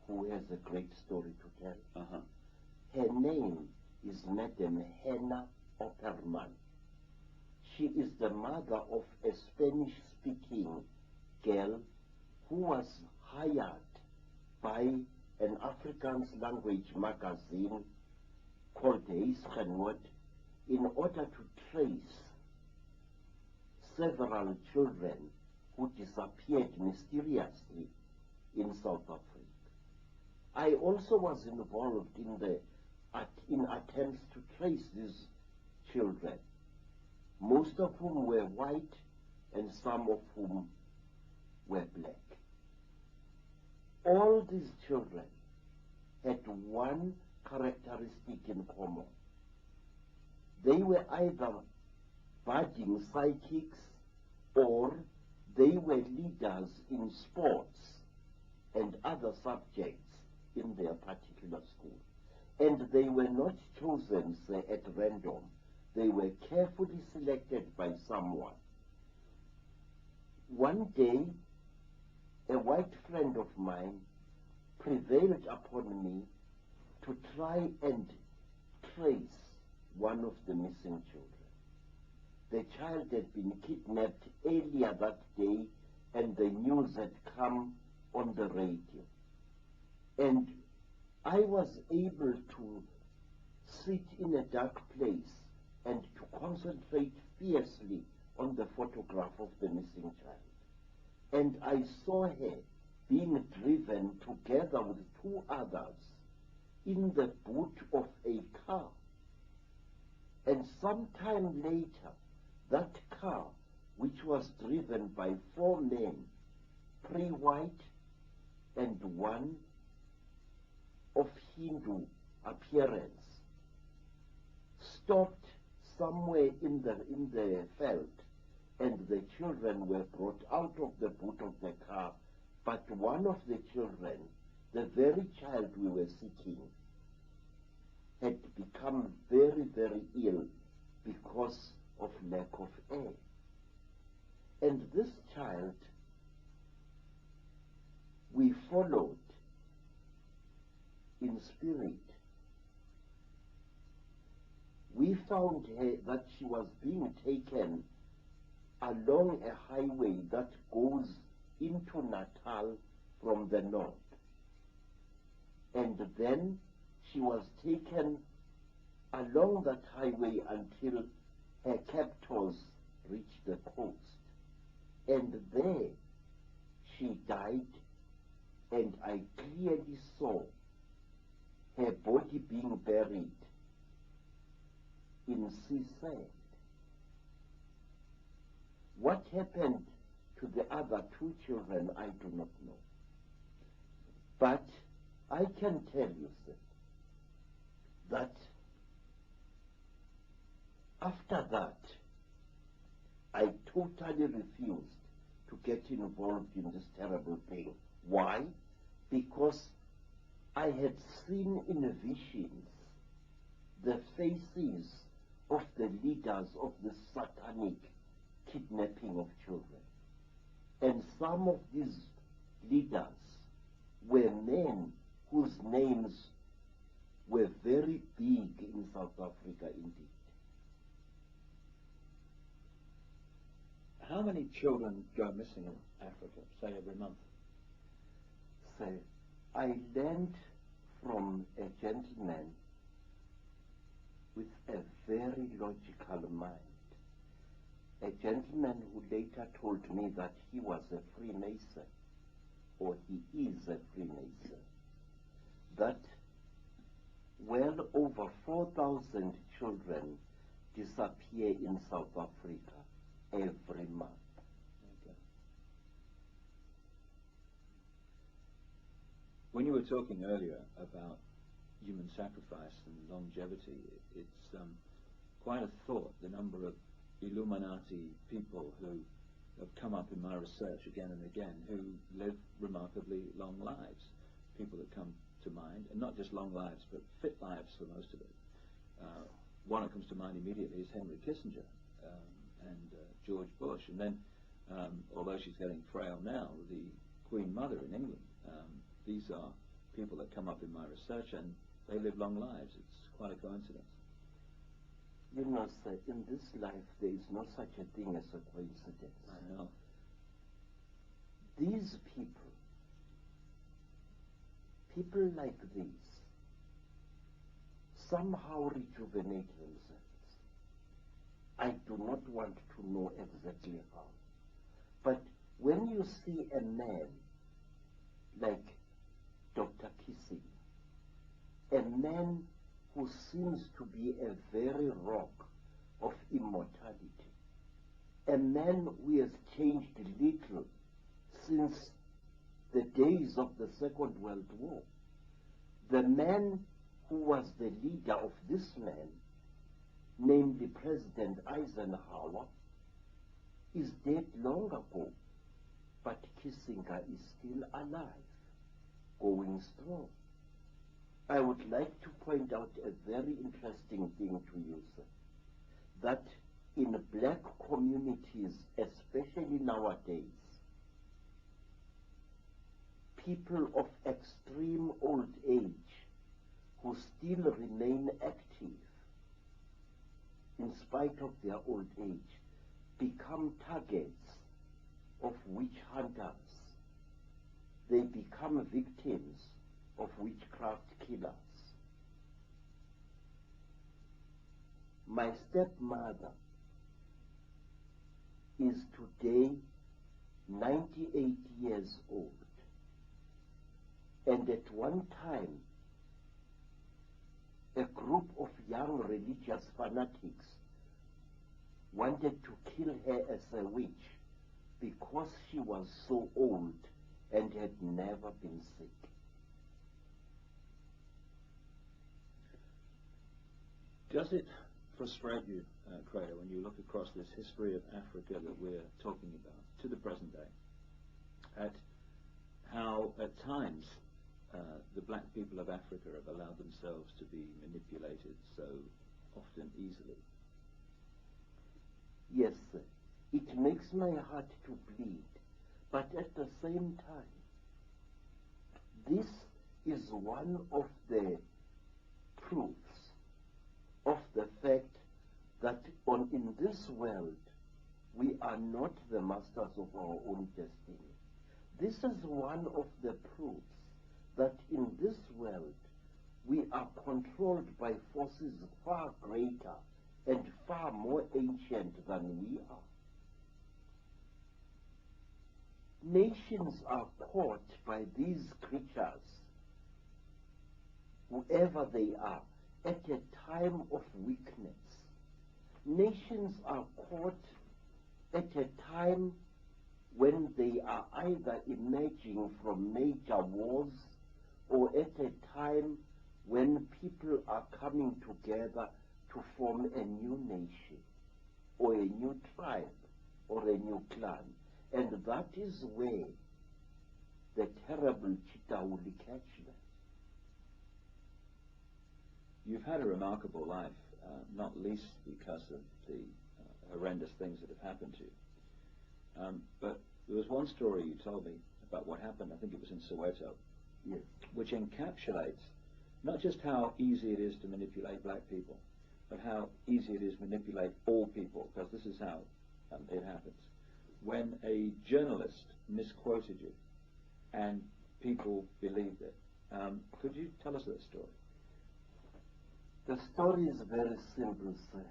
who has a great story to tell? Her name is Madam Hannah Opperman. She is the mother of a Spanish-speaking girl who was hired by an Afrikaans language magazine called Huisgenoot in order to trace several children who disappeared mysteriously in South Africa. I also was involved in attempts to trace these children, most of whom were white and some of whom were black. All these children had one characteristic in common. They were either budding psychics or they were leaders in sports and other subjects in their particular school. And they were not chosen, say, at random. They were carefully selected by someone. One day, a white friend of mine prevailed upon me to try and trace one of the missing children. The child had been kidnapped earlier that day, and the news had come on the radio. And I was able to sit in a dark place and to concentrate fiercely on the photograph of the missing child. And I saw her being driven together with two others in the boot of a car. And sometime later, that car, which was driven by 4 men, 3 white and 1 of Hindu appearance, stopped somewhere in the veld, and the children were brought out of the boot of the car. But one of the children, the very child we were seeking, had become very, very ill because of lack of air. And this child we followed in spirit. We found her that she was being taken along a highway that goes into Natal from the north. And then she was taken along that highway until her captors reached the coast, and there she died, and I clearly saw her body being buried in sea sand. What happened to the other two children, I do not know. But I can tell you, sir, that after that, I totally refused to get involved in this terrible thing. Why? Because I had seen in visions the faces of the leaders of this satanic kidnapping of children. And some of these leaders were men whose names were very big in South Africa indeed. How many children go missing in Africa, say every month? So I learned from a gentleman with a very logical mind, a gentleman who later told me that he was a Freemason, or he is a Freemason, that well over 4,000 children disappear in South Africa every month. Okay. When you were talking earlier about human sacrifice and longevity, it's quite a thought, the number of Illuminati people who have come up in my research again and again, who live remarkably long lives. People that come to mind, and not just long lives, but fit lives for most of it. One that comes to mind immediately is Henry Kissinger and George Bush. And then, although she's getting frail now, the Queen Mother in England. These are people that come up in my research, and they live long lives. It's quite a coincidence. You know, sir, in this life there is no such a thing as a coincidence. I know. These people like these, somehow rejuvenate themselves. I do not want to know exactly how. But when you see a man like Dr. Kissinger, a man who seems to be a very rock of immortality, a man who has changed little since the days of the Second World War, the man who was the leader of this man, namely President Eisenhower, is dead long ago, but Kissinger is still alive, going strong. I would like to point out a very interesting thing to you, sir, that in black communities, especially nowadays, people of extreme old age who still remain active in spite of their old age become targets of witch hunters. They become victims of witchcraft killers. My stepmother is today 98 years old, and at one time a group of young religious fanatics wanted to kill her as a witch because she was so old and had never been sick. Does it frustrate you, Credo, when you look across this history of Africa that we're talking about to the present day, at how at times the black people of Africa have allowed themselves to be manipulated so often easily? Yes, sir. It makes my heart to bleed, but at the same time, this is one of the proofs of the fact that in this world we are not the masters of our own destiny. This is one of the proofs that in this world we are controlled by forces far greater and far more ancient than we are. nations are caught by these creatures, whoever they are, at a time of weakness. Nations are caught at a time when they are either emerging from major wars or at a time when people are coming together to form a new nation or a new tribe or a new clan. And that is where the terrible cheetah will catch them. You've had a remarkable life, not least because of the horrendous things that have happened to you. But there was one story you told me about what happened, I think it was in Soweto, Yes. which encapsulates not just how easy it is to manipulate black people, but how easy it is to manipulate all people, because this is how it happens. When a journalist misquoted you and people believed it. Could you tell us that story? The story is very simple, sir,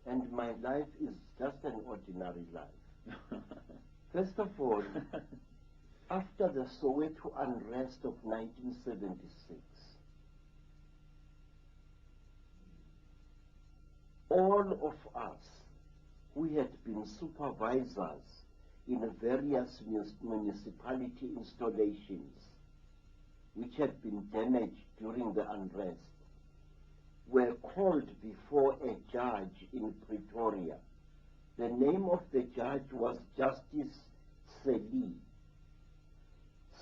and my life is just an ordinary life. First of all, after the Soweto unrest of 1976, all of us who had been supervisors in various municipality installations which had been damaged during the unrest were called before a judge in Pretoria. The name of the judge was Justice Seli.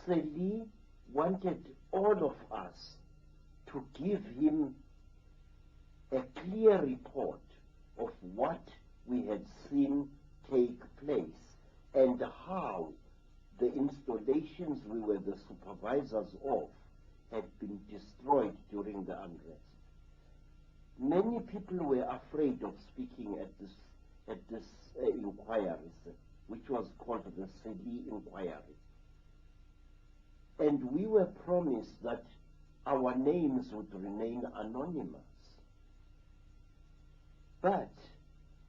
Seli wanted all of us to give him a clear report of what we had seen take place and how the installations we were the supervisors of had been destroyed during the unrest. Many people were afraid of speaking at this inquiry, which was called the Seli inquiry. And we were promised that our names would remain anonymous. But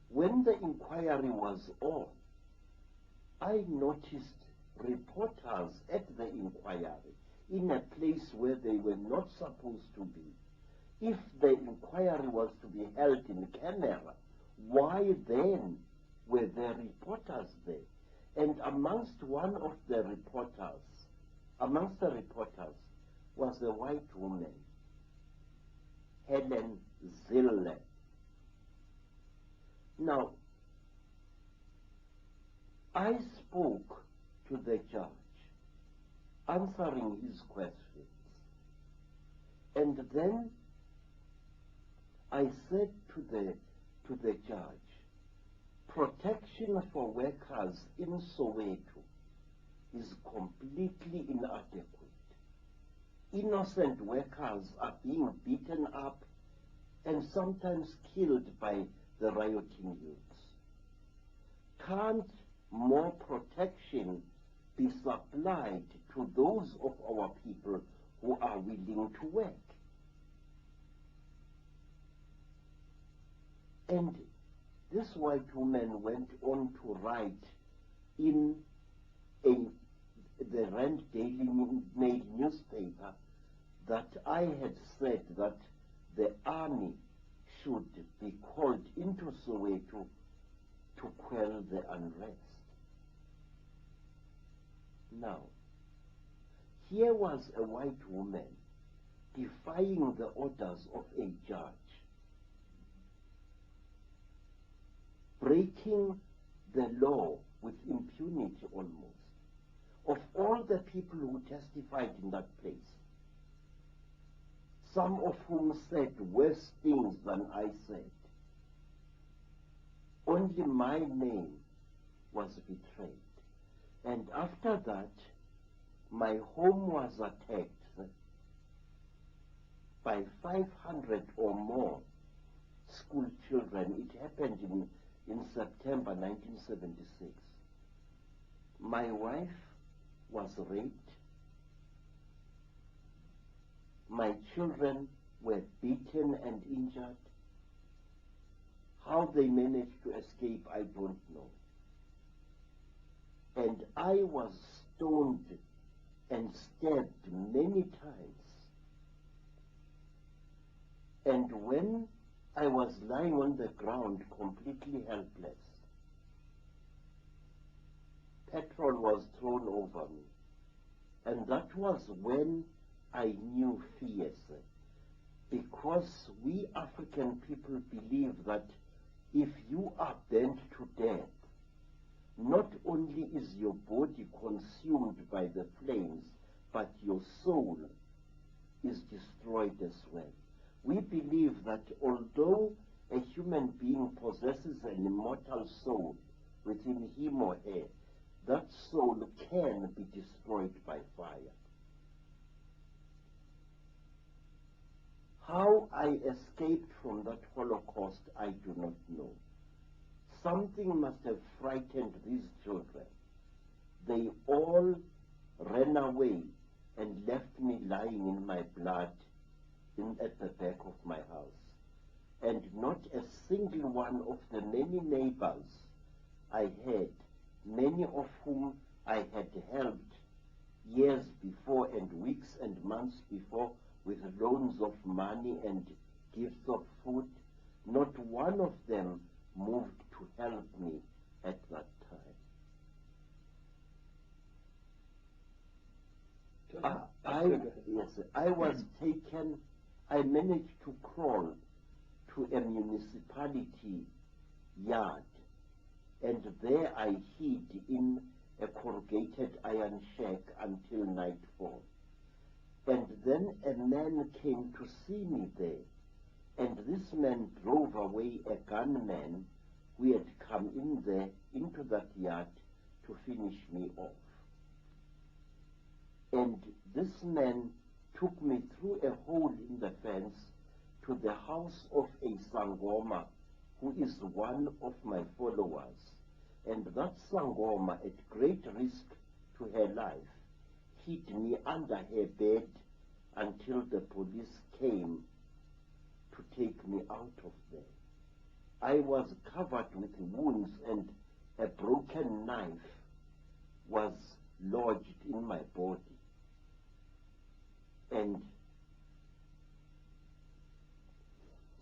when the inquiry was on, I noticed reporters at the inquiry in a place where they were not supposed to be. If the inquiry was to be held in camera, why then were there reporters there? And amongst the reporters was a white woman, Helen Zille. Now, I spoke to the judge, answering his questions, and then I said to the judge, protection for workers in Soweto is completely inadequate. Innocent workers are being beaten up and sometimes killed by the rioting youths. Can't more protection be supplied to those of our people who are willing to work? And this white woman went on to write in the Rand Daily Mail newspaper that I had said that the army should be called into Soweto to quell the unrest. Now, here was a white woman defying the orders of a judge, breaking the law with impunity almost. Of all the people who testified in that place, some of whom said worse things than I said, only my name was betrayed. And after that, my home was attacked by 500 or more school children. It happened in September 1976. My wife was raped. My children were beaten and injured. How they managed to escape, I don't know. And I was stoned and stabbed many times. And when I was lying on the ground completely helpless, petrol was thrown over me. And that was when I knew fear, sir. Because we African people believe that if you are burnt to death, not only is your body consumed by the flames, but your soul is destroyed as well. We believe that although a human being possesses an immortal soul within him or her, that soul can be destroyed by fire. How I escaped from that Holocaust, I do not know. Something must have frightened these children. They all ran away and left me lying in my blood at the back of my house. And not a single one of the many neighbors I had, many of whom I had helped years before and weeks and months before with loans of money and gifts of food, not one of them moved to help me at that time. I was taken, I managed to crawl to a municipality yard, and there I hid in a corrugated iron shack until nightfall. And then a man came to see me there, and this man drove away a gunman who had come in there into that yard to finish me off. And this man took me through a hole in the fence to the house of a Sangoma, who is one of my followers. And that Sangoma, at great risk to her life, hid me under her bed until the police came to take me out of there. I was covered with wounds, and a broken knife was lodged in my body. And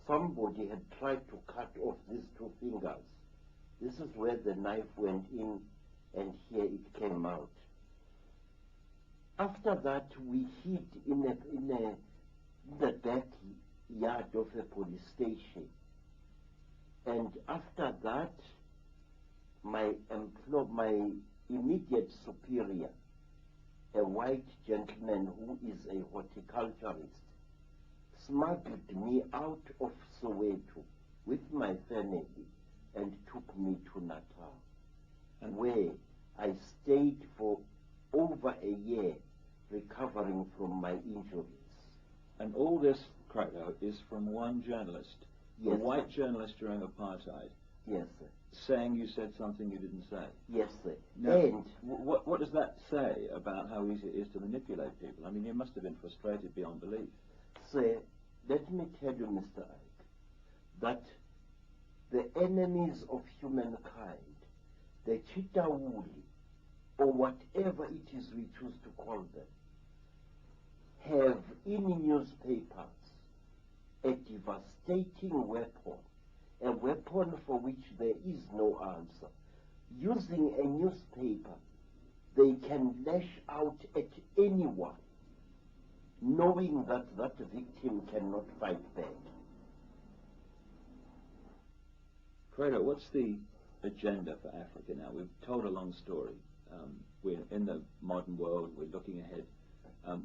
somebody had tried to cut off these two fingers. This is where the knife went in, and here it came out. After that, we hid in the backyard of a police station. And after that, my immediate superior, a white gentleman who is a horticulturist, smuggled me out of Soweto with my family and took me to Natal, and where I stayed for over a year recovering from my injuries. And all this, Credo, is from one journalist, yes, a white journalist during apartheid. Yes, sir. Saying you said something you didn't say. Yes, sir. Now, and what does that say about how easy it is to manipulate people? I mean, you must have been frustrated beyond belief. Sir, let me tell you, Mr. Icke, that the enemies of humankind, the Chitawuli, or whatever it is we choose to call them, have in newspapers a devastating weapon, a weapon for which there is no answer. Using a newspaper, they can lash out at anyone, knowing that that victim cannot fight back. Credo, what's the agenda for Africa now? We've told a long story. We're in the modern world, we're looking ahead.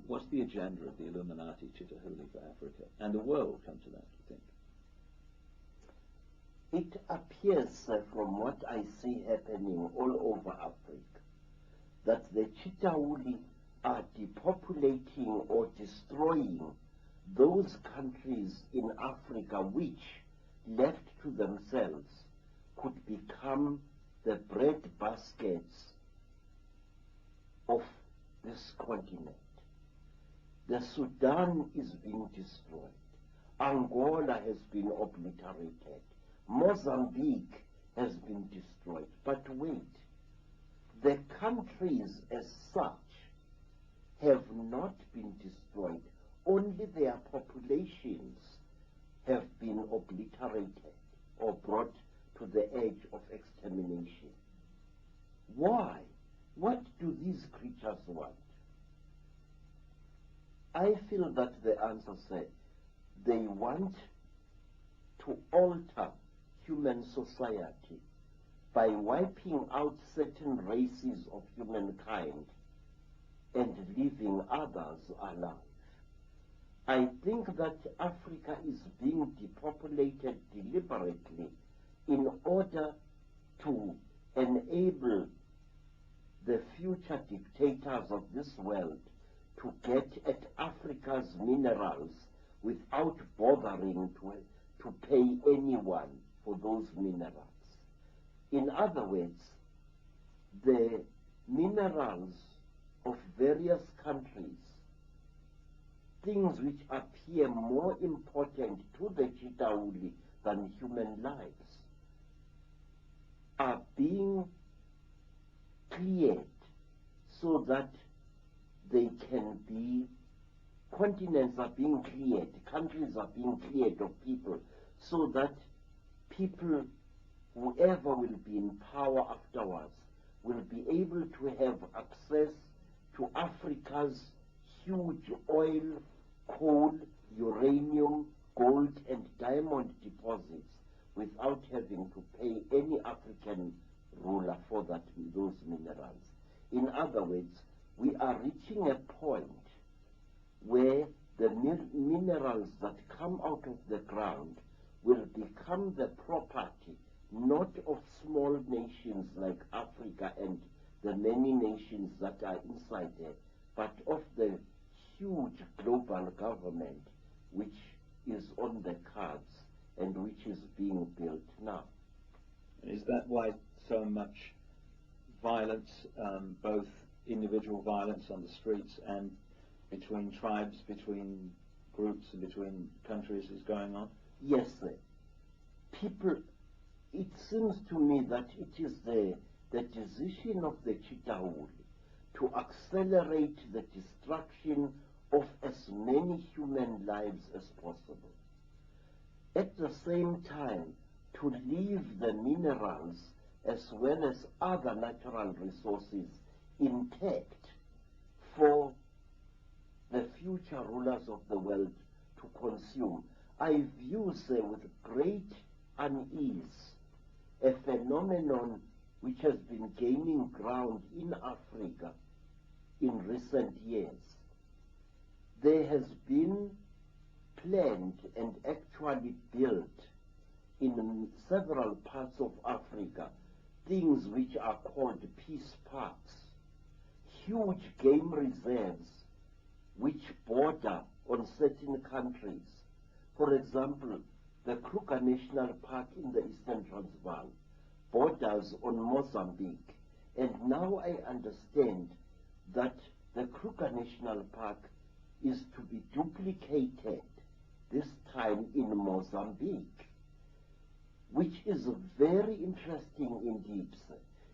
What's the agenda of the Illuminati Chitahuli for Africa? And the world, come to that, you think? It appears from what I see happening all over Africa that the Chitahuli are depopulating or destroying those countries in Africa which, left to themselves, could become the bread baskets of this continent. The Sudan is being destroyed. Angola has been obliterated. Mozambique has been destroyed. But wait, the countries as such have not been destroyed. Only their populations have been obliterated or brought to the edge of extermination. Why? What do these creatures want? I feel that the answer said they want to alter human society by wiping out certain races of humankind and leaving others alive. I think that Africa is being depopulated deliberately in order to enable the future dictators of this world to get at Africa's minerals without bothering to pay anyone for those minerals. In other words, the minerals of various countries, things which appear more important to the Chitauli than human lives, are being cleared so that they can be, continents are being cleared, countries are being cleared of people, so that people, whoever will be in power afterwards, will be able to have access to Africa's huge oil, coal, uranium, gold, and diamond deposits without having to pay any African ruler for those minerals. In other words, we are reaching a point where the minerals that come out of the ground will become the property not of small nations like Africa and the many nations that are inside there, but of the huge global government which is on the cards and which is being built now. Is that why so much violence, both individual violence on the streets and between tribes, between groups and between countries is going on? Yes, sir. People, it seems to me that it is the decision of the Chitauli to accelerate the destruction of as many human lives as possible. At the same time, to leave the minerals as well as other natural resources intact for the future rulers of the world to consume. I view, say, with great unease a phenomenon which has been gaining ground in Africa in recent years. There has been planned and actually built in several parts of Africa things which are called peace parks, huge game reserves which border on certain countries. For example, the Kruger National Park in the Eastern Transvaal borders on Mozambique, and now I understand that the Kruger National Park is to be duplicated, this time in Mozambique, which is very interesting indeed,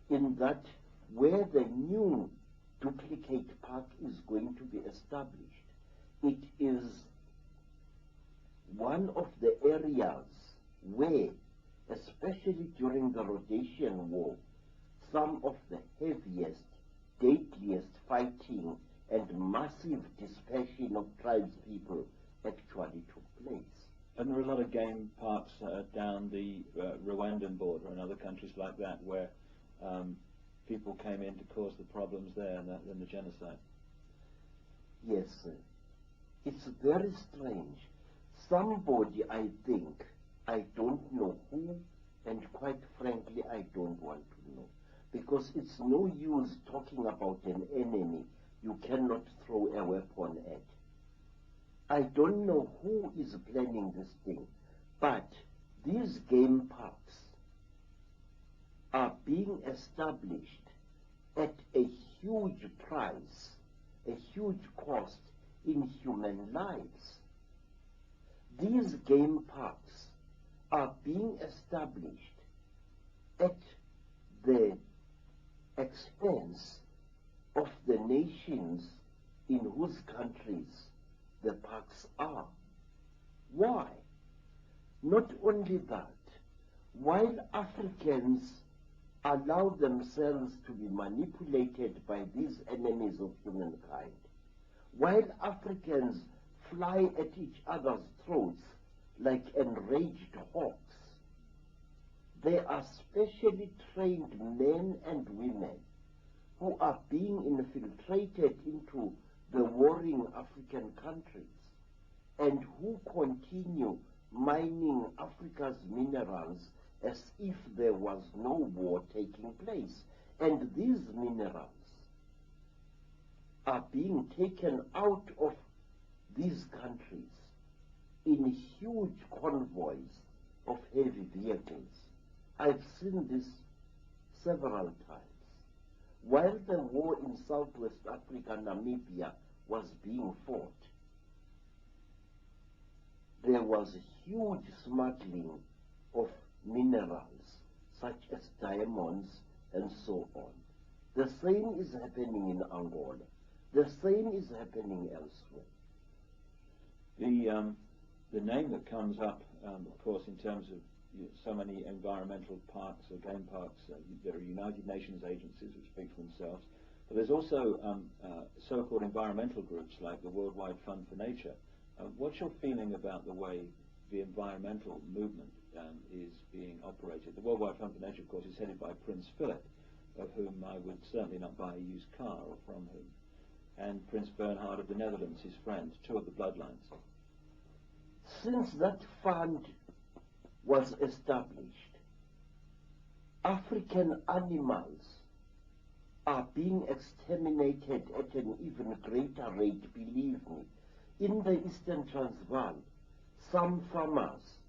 in that where the new duplicate park is going to be established, it is one of the areas where, especially during the Rhodesian War, some of the heaviest, deadliest fighting and massive dispersion of tribespeople actually took place. And there are a lot of game parks down the Rwandan border and other countries like that where people came in to cause the problems there and the genocide. Yes, sir. It's very strange. Somebody, I think, I don't know who, and quite frankly, I don't want to know. Because it's no use talking about an enemy you cannot throw a weapon at. I don't know who is planning this thing, but these game parks are being established at a huge price, a huge cost in human lives. These game parks are being established at the expense of the nations in whose countries the parks are. Why? Not only that, while Africans allow themselves to be manipulated by these enemies of humankind, while Africans fly at each other's throats like enraged hawks, there are specially trained men and women who are being infiltrated into the warring African countries and who continue mining Africa's minerals as if there was no war taking place. And these minerals are being taken out of these countries in huge convoys of heavy vehicles. I've seen this several times. While the war in Southwest Africa, Namibia, was being fought, there was huge smuggling of minerals such as diamonds and so on. The same is happening in Angola. The same is happening elsewhere. The name that comes up, of course, in terms of so many environmental parks or game parks, there are United Nations agencies which speak for themselves, but there's also so-called environmental groups like the Worldwide Fund for Nature. What's your feeling about the way the environmental movement is being operated? The Worldwide Fund for Nature, of course, is headed by Prince Philip, of whom I would certainly not buy a used car, or from whom, and Prince Bernhard of the Netherlands, his friend, two of the bloodlines. Since that fund was established, African animals are being exterminated at an even greater rate, believe me. In the Eastern Transvaal, some farmers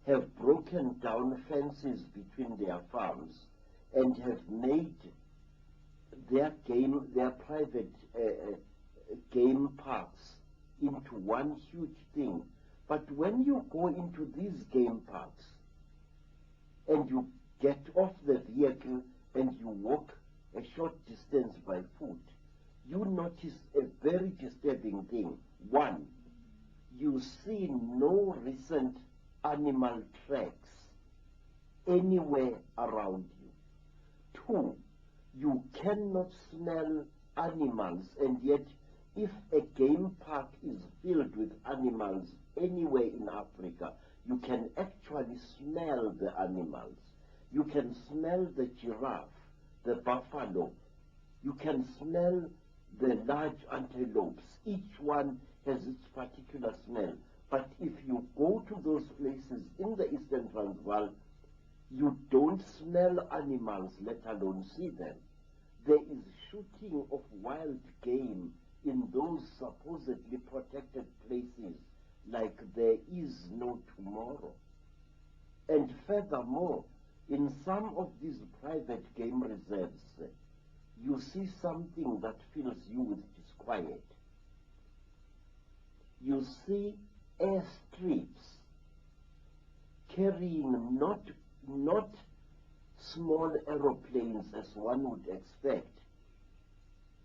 have broken down fences between their farms and have made their private game parks into one huge thing. But when you go into these game parks and you get off the vehicle and you walk a short distance by foot, you notice a very disturbing thing. One, you see no recent animal tracks anywhere around you. Two, you cannot smell animals, and yet if a game park is filled with animals anywhere in Africa, you can actually smell the animals. You can smell the giraffe, the buffalo. You can smell the large antelopes. Each one has its particular smell. But if you go to those places in the Eastern Transvaal, you don't smell animals, let alone see them. There is shooting of wild game in those supposedly protected places like there is no tomorrow. And furthermore, in some of these private game reserves, you see something that fills you with disquiet. You see airstrips carrying not small aeroplanes as one would expect,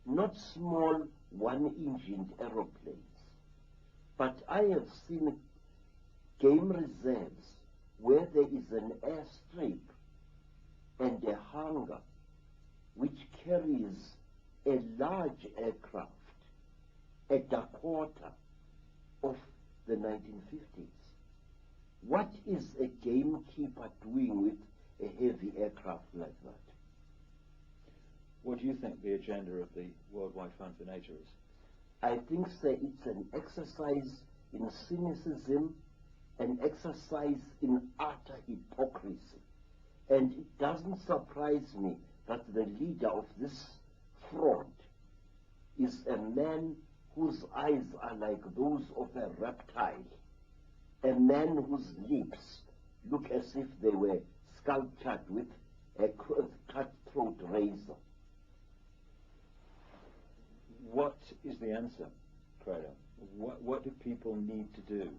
not small one-engined aeroplanes, but I have seen game reserves where there is an airstrip and a hangar which carries a large aircraft, a Dakota of the 1950s. What is a gamekeeper doing with a heavy aircraft like that? What do you think the agenda of the Worldwide Fund for Nature is? I think, sir, it's an exercise in cynicism, an exercise in utter hypocrisy. And it doesn't surprise me that the leader of this fraud is a man whose eyes are like those of a reptile, a man whose lips look as if they were sculptured with a cutthroat razor. What is the answer, Credo? What do people need to do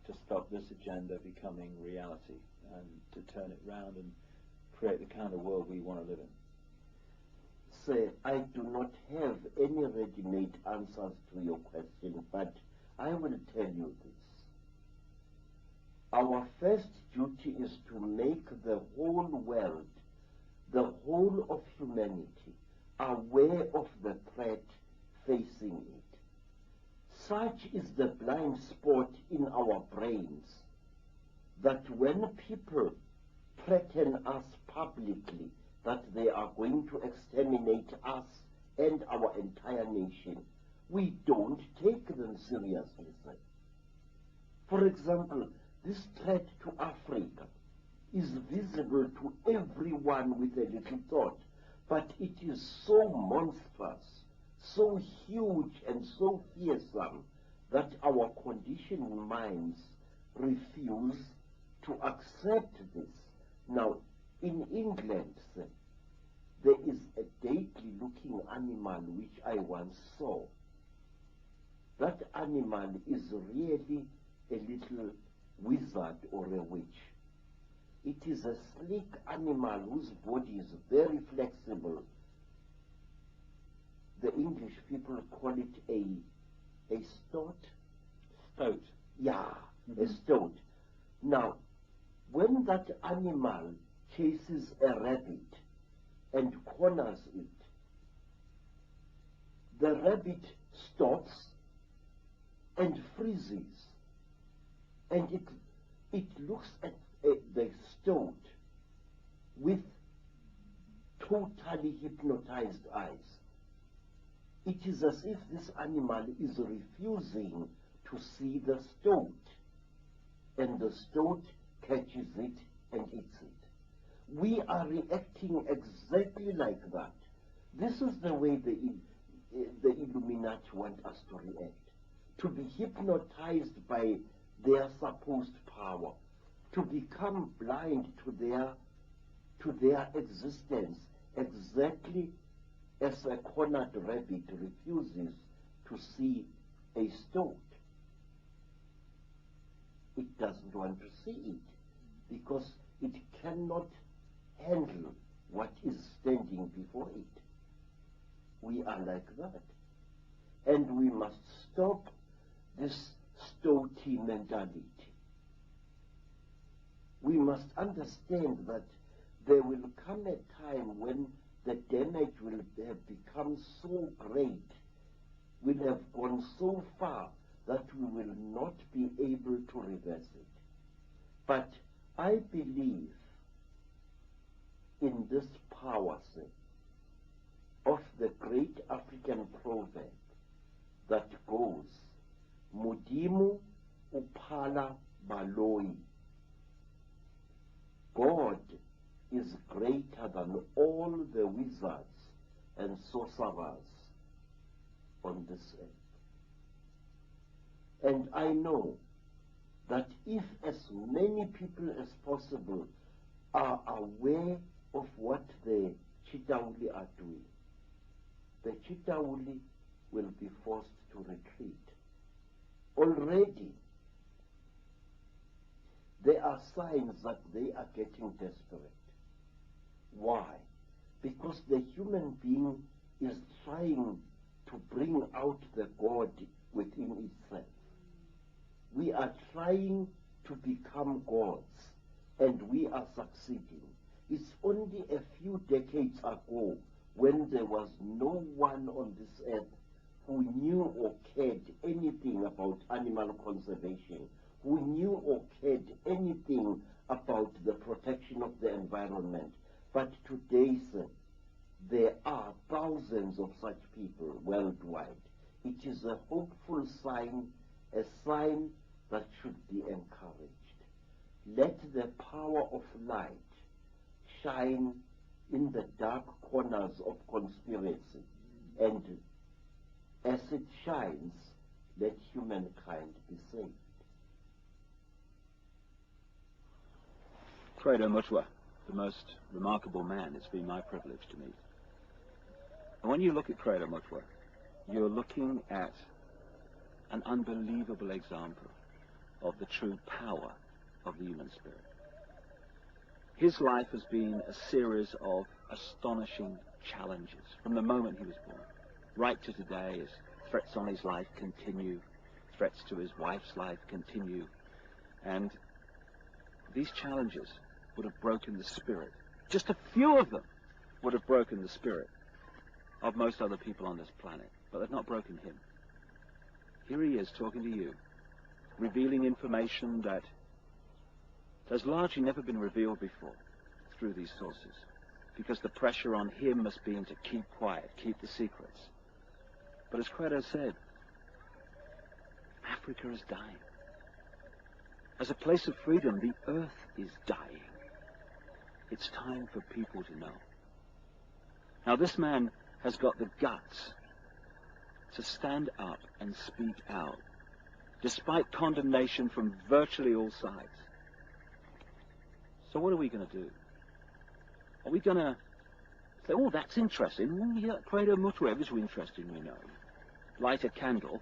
to stop this agenda becoming reality and to turn it round and create the kind of world we want to live in? Sir, I do not have any ready-made answers to your question, but I will tell you this. Our first duty is to make the whole world, the whole of humanity, aware of the threat facing it. Such is the blind spot in our brains that when people threaten us publicly that they are going to exterminate us and our entire nation, we don't take them seriously. For example, this threat to Africa is visible to everyone with a little thought, but it is so monstrous, so huge and so fearsome that our conditioned minds refuse to accept this. Now, in England, sir, there is a deadly-looking animal which I once saw. That animal is really a little wizard or a witch. It is a sleek animal whose body is very flexible. The English people call it a stoat. Stoat. Yeah, a stoat. Now, when that animal chases a rabbit and corners it, the rabbit stops and freezes, and it looks at the stoat with totally hypnotized eyes. It is as if this animal is refusing to see the stoat, and the stoat catches it and eats it. We are reacting exactly like that. This is the way the Illuminati want us to react, to be hypnotized by their supposed power, to become blind to their existence, exactly as a cornered rabbit refuses to see a stoat. It doesn't want to see it because it cannot handle what is standing before it. We are like that. And we must stop this stoaty mentality. We must understand that there will come a time when the damage will have become so great, will have gone so far that we will not be able to reverse it. But I believe in this power of the great African proverb that goes, Mudimu uphala baloi. God is greater than all the wizards and sorcerers on this earth. And I know that if as many people as possible are aware of what the Chitauli are doing, the Chitauli will be forced to retreat. Already, there are signs that they are getting desperate. Why? Because the human being is trying to bring out the God within itself. We are trying to become gods, and we are succeeding. It's only a few decades ago when there was no one on this earth who knew or cared anything about animal conservation, who knew or cared anything about the protection of the environment. But today, sir, there are thousands of such people worldwide. It is a hopeful sign, a sign that should be encouraged. Let the power of light shine in the dark corners of conspiracy, and as it shines, let humankind be saved. Credo Mutwa, the most remarkable man it's been my privilege to meet. And when you look at Credo Mutwa, you're looking at an unbelievable example of the true power of the human spirit. His life has been a series of astonishing challenges from the moment he was born, right to today, as threats on his life continue, threats to his wife's life continue, and these challenges would have broken the spirit. Just a few of them would have broken the spirit of most other people on this planet, but they've not broken him. Here he is talking to you, revealing information that has largely never been revealed before through these sources, because the pressure on him must be to keep quiet, keep the secrets. But as Credo said, Africa is dying. As a place of freedom, the earth is dying. It's time for people to know. Now, this man has got the guts to stand up and speak out, despite condemnation from virtually all sides. So what are we going to do? Are we going to say, oh, that's interesting. Oh, yeah, Credo Mutwa is interesting, you know. Light a candle.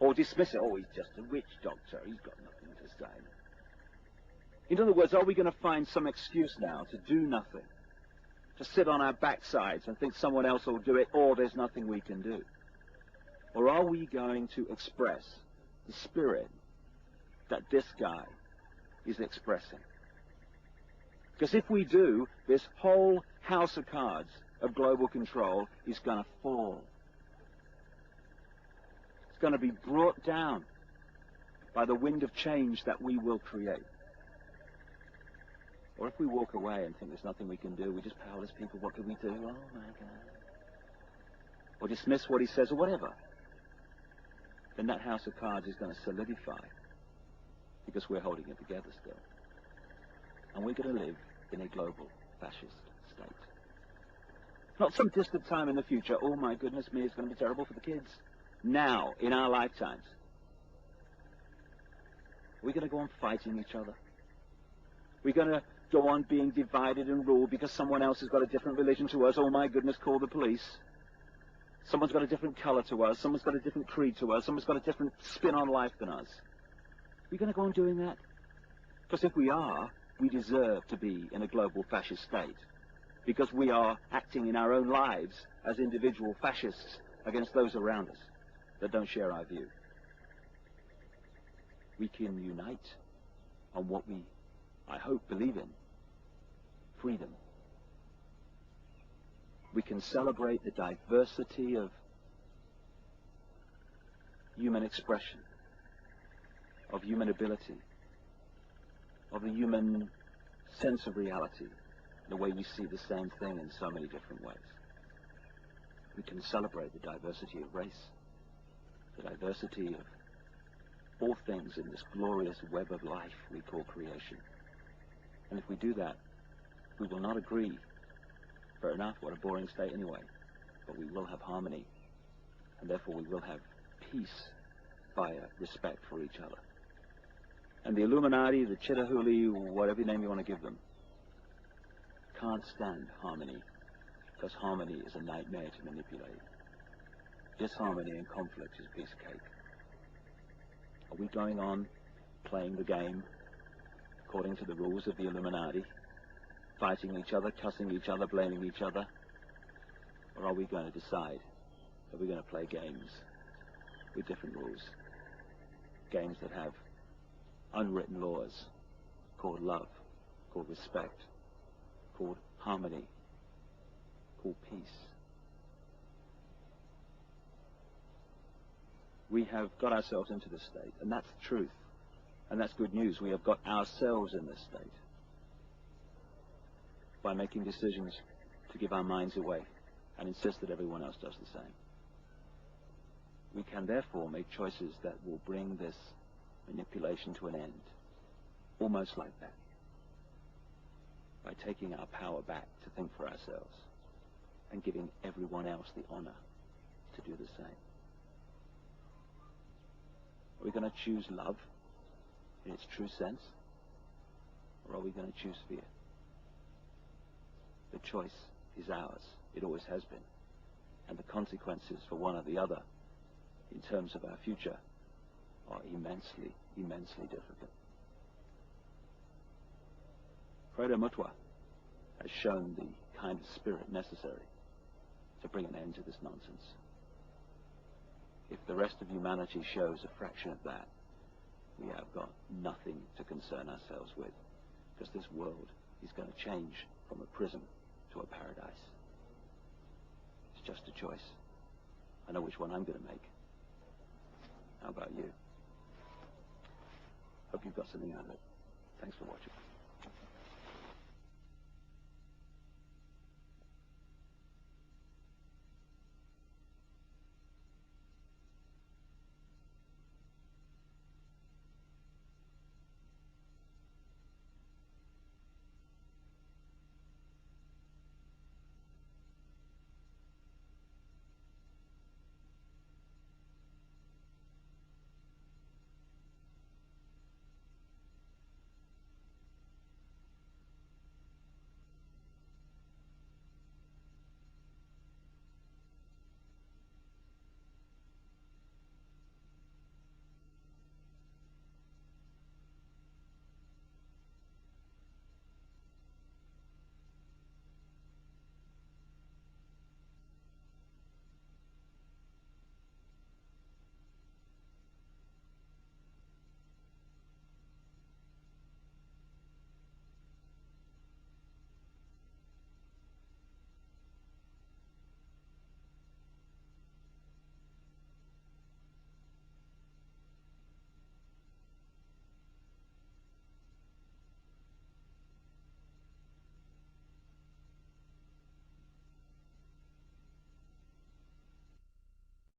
Or dismiss it. Oh, he's just a witch doctor. He's got nothing to say. In other words, are we going to find some excuse now to do nothing? To sit on our backsides and think someone else will do it, or there's nothing we can do? Or are we going to express the spirit that this guy is expressing? Because if we do, this whole house of cards of global control is going to fall. It's going to be brought down by the wind of change that we will create. Or if we walk away and think there's nothing we can do, we just powerless people, what can we do? Oh my God. Or dismiss what he says or whatever. Then that house of cards is going to solidify because we're holding it together still. And we're going to live in a global fascist state. Not some distant time in the future. Oh my goodness me, it's going to be terrible for the kids. Now, in our lifetimes. We're going to go on fighting each other. We're going to go on being divided and ruled because someone else has got a different religion to us. Oh my goodness, call the police. Someone's got a different color to us. Someone's got a different creed to us. Someone's got a different spin on life than us. We're going to go on doing that? Because if we are, we deserve to be in a global fascist state. Because we are acting in our own lives as individual fascists against those around us that don't share our view. We can unite on what we, I hope, believe in. Freedom. We can celebrate the diversity of human expression, of human ability, of the human sense of reality, the way we see the same thing in so many different ways. We can celebrate the diversity of race, the diversity of all things in this glorious web of life we call creation. And if we do that, we will not agree. Fair enough, what a boring state anyway. But we will have harmony, and therefore we will have peace via respect for each other. And the Illuminati, the Chittahuli, whatever name you want to give them, can't stand harmony, because harmony is a nightmare to manipulate. Disharmony and conflict is a piece of cake. Are we going on playing the game according to the rules of the Illuminati, fighting each other, cussing each other, blaming each other? Or are we going to decide that we're going to play games with different rules? Games that have unwritten laws called love, called respect, called harmony, called peace. We have got ourselves into this state, and that's the truth. And that's good news. We have got ourselves in this state by making decisions to give our minds away and insist that everyone else does the same. We can therefore make choices that will bring this manipulation to an end, almost like that, by taking our power back to think for ourselves and giving everyone else the honor to do the same. Are we going to choose love in its true sense, or are we going to choose fear? The choice is ours. It always has been. And the consequences for one or the other, in terms of our future, are immensely, immensely difficult. Credo Mutwa has shown the kind of spirit necessary to bring an end to this nonsense. If the rest of humanity shows a fraction of that, we have got nothing to concern ourselves with, because this world is going to change from a prison to a paradise. It's just a choice. I know which one I'm going to make. How about you? Hope you've got something out of it. Thanks for watching.